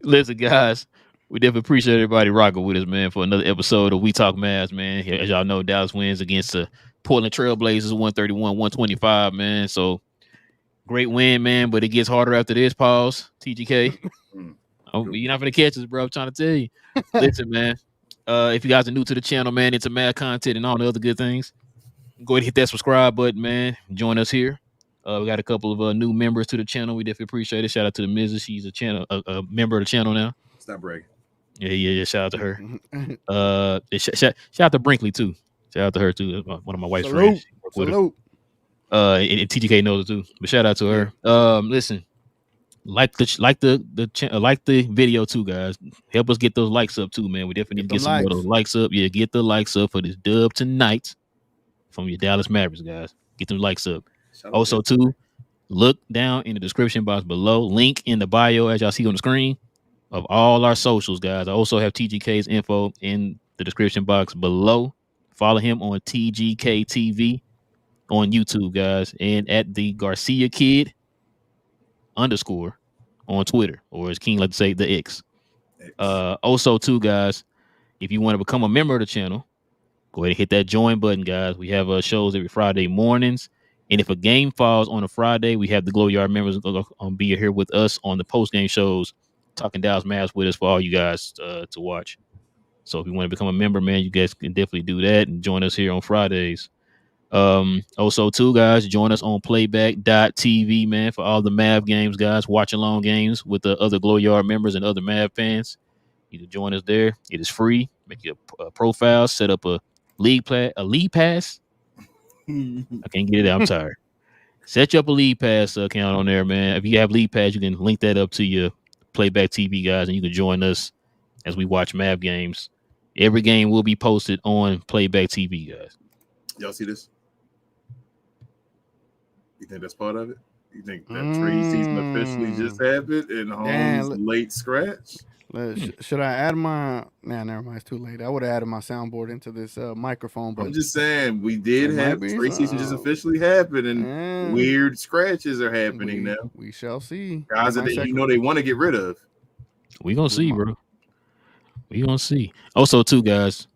Listen, guys, we definitely appreciate everybody rocking with us, man, for another episode of We Talk Mavs, man. As y'all know, Dallas wins against the Portland Trailblazers 131-125, man. So great win, man, but it gets harder after this. Pause, TGK. You're not going to catch us, bro. I'm trying to tell you. Listen, man, if you guys are new to the channel, man, into Mad content and all the other good things, go ahead and hit that subscribe button, man. Join us here. We got a couple of new members to the channel. We definitely appreciate it. Shout out to the Mrs. She's a member of the channel now. Stop bragging. Yeah. Shout out to her. Shout out to Brinkley too. Shout out to her too. One of my wife's friends. Salute. And TGK knows it too. But shout out to her. Listen, like the video too, guys. Help us get those likes up too, man. We definitely need to get some more of those likes up. Yeah, get the likes up for this dub tonight from your Dallas Mavericks, guys. Get them likes up. Also, too, look down in the description box below. Link in the bio, as y'all see on the screen, of all our socials, guys. I also have TGK's info in the description box below. Follow him on TGK TV on YouTube, guys, and at the Garcia Kid _ on Twitter, or as King like to say, the X. Also, too, guys, if you want to become a member of the channel, go ahead and hit that join button, guys. We have shows every Friday mornings. And if a game falls on a Friday, we have the Glow Yard members be here with us on the post-game shows, talking Dallas Mavs with us for all you guys to watch. So if you want to become a member, man, you guys can definitely do that and join us here on Fridays. Also, too, guys, join us on playback.tv, man, for all the Mav games, guys. Watch along games with the other Glow Yard members and other Mav fans. You can join us there. It is free. Make your profile, set up a league pass. I can't get it out. I'm tired. Set you up a league pass account on there, man. If you have league pass, you can link that up to your playback TV, guys, and you can join us as we watch Mav games. Every game will be posted on playback TV, guys. Y'all see this? You think that's part of it? You think that trade season officially just happened and Holmes late scratch? Should I add my? Nah, never mind. It's too late. I would have added my soundboard into this microphone, but I'm just saying we did It might have be trade season just some- officially happened, and eh, weird scratches are happening now. we shall see. Guys that they want to get rid of. We gonna see, bro. We gonna see. Also, too, guys,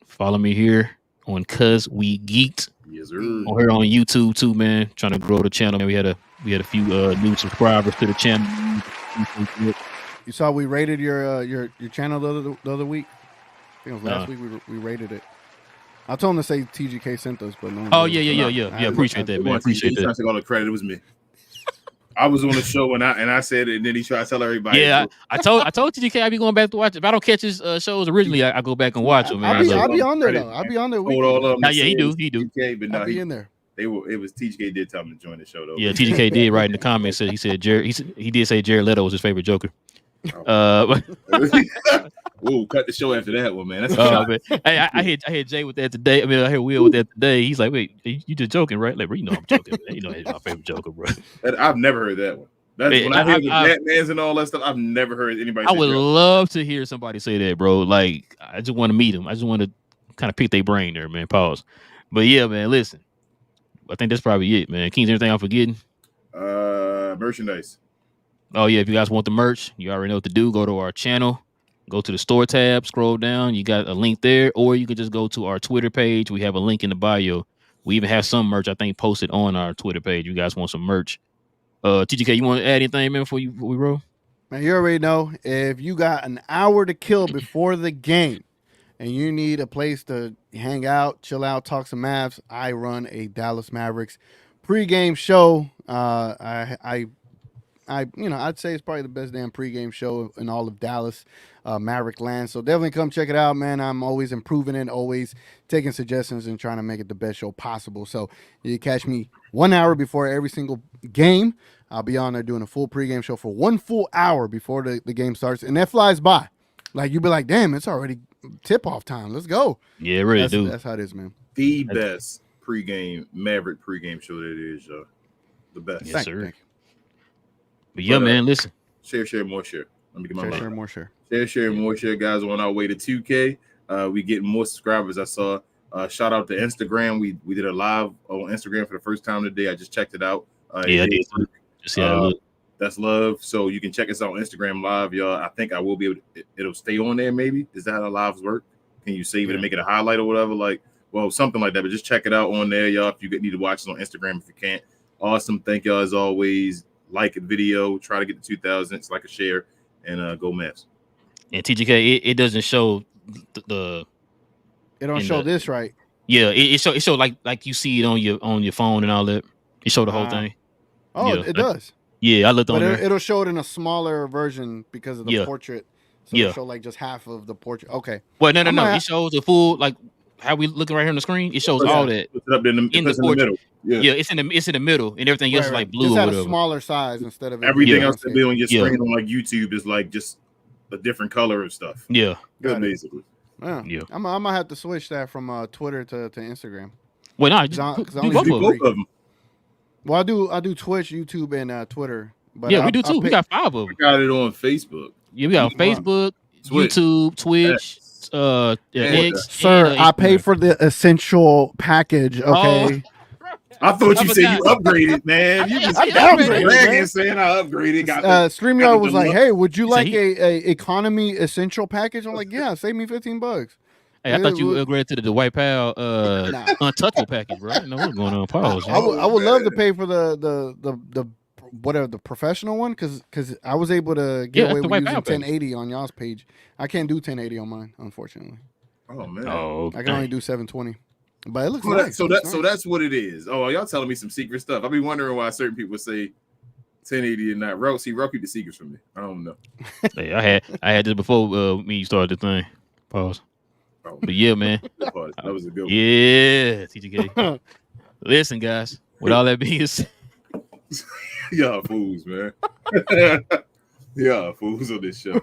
follow me here on Cuz We Geeked. Yes, sir. On here on YouTube too, man. Trying to grow the channel, man. We had a few new subscribers to the channel. You saw we rated your channel the other week. I think it was last week. We rated it. I told him to say TGK sent us, but no one. Oh did. yeah. Appreciate that, man. Appreciate He's trying that. to take all the credit. It was me. I was on the show and I said it, and then he tried to tell everybody. Yeah, I told TGK I be going back to watch. If I don't catch his shows originally, I go back and watch them. Man. I'll be on there though. I'll be on there. Yeah, he do. TGK, but no, I'll be in there. It was TGK did tell him to join the show though. Yeah, TGK did write in the comments. He said Jared. He did say Jared Leto was his favorite Joker. Whoa, cut the show after that one, man. That's hey, I hit Jay with that today. I mean, I hit Will with that today. He's like, "Wait, you just joking, right?" Like, bro, you know I'm joking. Man. You know he's my favorite Joker, bro. I've never heard that one. That's when I hear the Batmans and all that stuff. I've never heard anybody. I would love to hear somebody say that, bro. Like, I just want to meet them. I just want to kind of pick their brain there, man. Pause. But yeah, man. Listen, I think that's probably it, man. Kings, anything I'm forgetting? Merchandise. Oh yeah, if you guys want the merch, you already know what to do. Go to our channel, go to the store tab, scroll down. You got a link there, or you can just go to our Twitter page. We have a link in the bio. We even have some merch, I think, posted on our Twitter page. You guys want some merch? TGK, you want to add anything, man, before we roll? Man, you already know if you got an hour to kill before the game and you need a place to hang out, chill out, talk some Mavs, I run a Dallas Mavericks pregame show. I'd say it's probably the best damn pregame show in all of Dallas, Maverick land. So definitely come check it out, man. I'm always improving it, always taking suggestions and trying to make it the best show possible. So you catch me 1 hour before every single game. I'll be on there doing a full pregame show for 1 full hour before the game starts. And that flies by. Like, you'll be like, damn, it's already tip-off time. Let's go. Yeah, really, dude. That's how it is, man. The best Maverick pregame show that it is, y'all. The best. Yes, Thank sir. you. But yeah, man, listen. Share, more share. Let me get my Share, more share. Share, more share, guys. On our way to 2K. We getting more subscribers. I saw. Shout out to Instagram. We did a live on Instagram for the first time today. I just checked it out. I did. Just look. That's love. So you can check us out on Instagram live, y'all. I think I will be able to, it'll stay on there. Maybe is that how the lives work? Can you save it and make it a highlight or whatever? Like, well, something like that. But just check it out on there, y'all. If you need to watch it on Instagram, if you can't. Awesome. Thank y'all as always. Like the video, try to get to 2,000. It's like a share, and go Mavs. And TGK, it doesn't show the. It don't show this right. Yeah, it show like you see it on your phone and all that. It show the whole thing. Oh, yeah, it does. Yeah, I looked on there. It'll show it in a smaller version because of the portrait. So it'll show like just half of the portrait. Okay. Well, no. It shows the full, like how we looking right here on the screen. It shows all that in the portrait. Yeah, it's in the middle, and everything else is like blue just or at whatever. A smaller size instead of everything else that be on your screen on like YouTube is like just a different color of stuff. Yeah, good basically. Yeah. I'm gonna have to switch that from Twitter to Instagram. Well, no, just do both of them. Well, I do Twitch, YouTube, and Twitter. But yeah, we do too. We got 5 of them. We got it on Facebook. Yeah, we got Facebook, YouTube, Twitch, X. Sir, I pay for the essential package. Okay. Oh. I thought you said you upgraded, man. You just downgraded, saying I upgraded. StreamYard was like, "Hey, would you like a economy essential package?" I'm like, "Yeah, save me $15." Hey, I thought you upgraded to the White Pal untouchable package, bro. I didn't know what's going on. Pause. I would love to pay for the whatever the professional one because I was able to get away with using 1080 on y'all's page. I can't do 1080 on mine, unfortunately. Oh man. Oh, I can only do 720. But it looks nice. So that's what it is. Oh, y'all telling me some secret stuff. I've been wondering why certain people say 1080 and not Route. See, Route keep the secrets from me. I don't know. Hey, I had this before me started the thing. Pause. Oh, but yeah, man. That was a good one. Yeah, TGK. Listen, guys. With all that being said, y'all fools, man. Y'all fools on this show.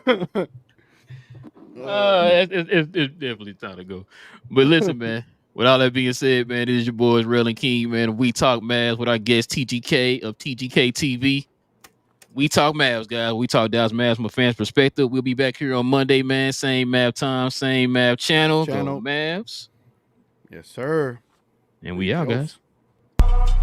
It's definitely time to go. But listen, man. With all that being said, man, it is your boys, Rail and King, man. We talk Mavs with our guest TGK of TGK TV. We talk Mavs, guys. We talk Dallas Mavs from a fan's perspective. We'll be back here on Monday, man. Same Mav time, same Mav channel. Go Mavs. Yes, sir. And we out, Joseph. guys.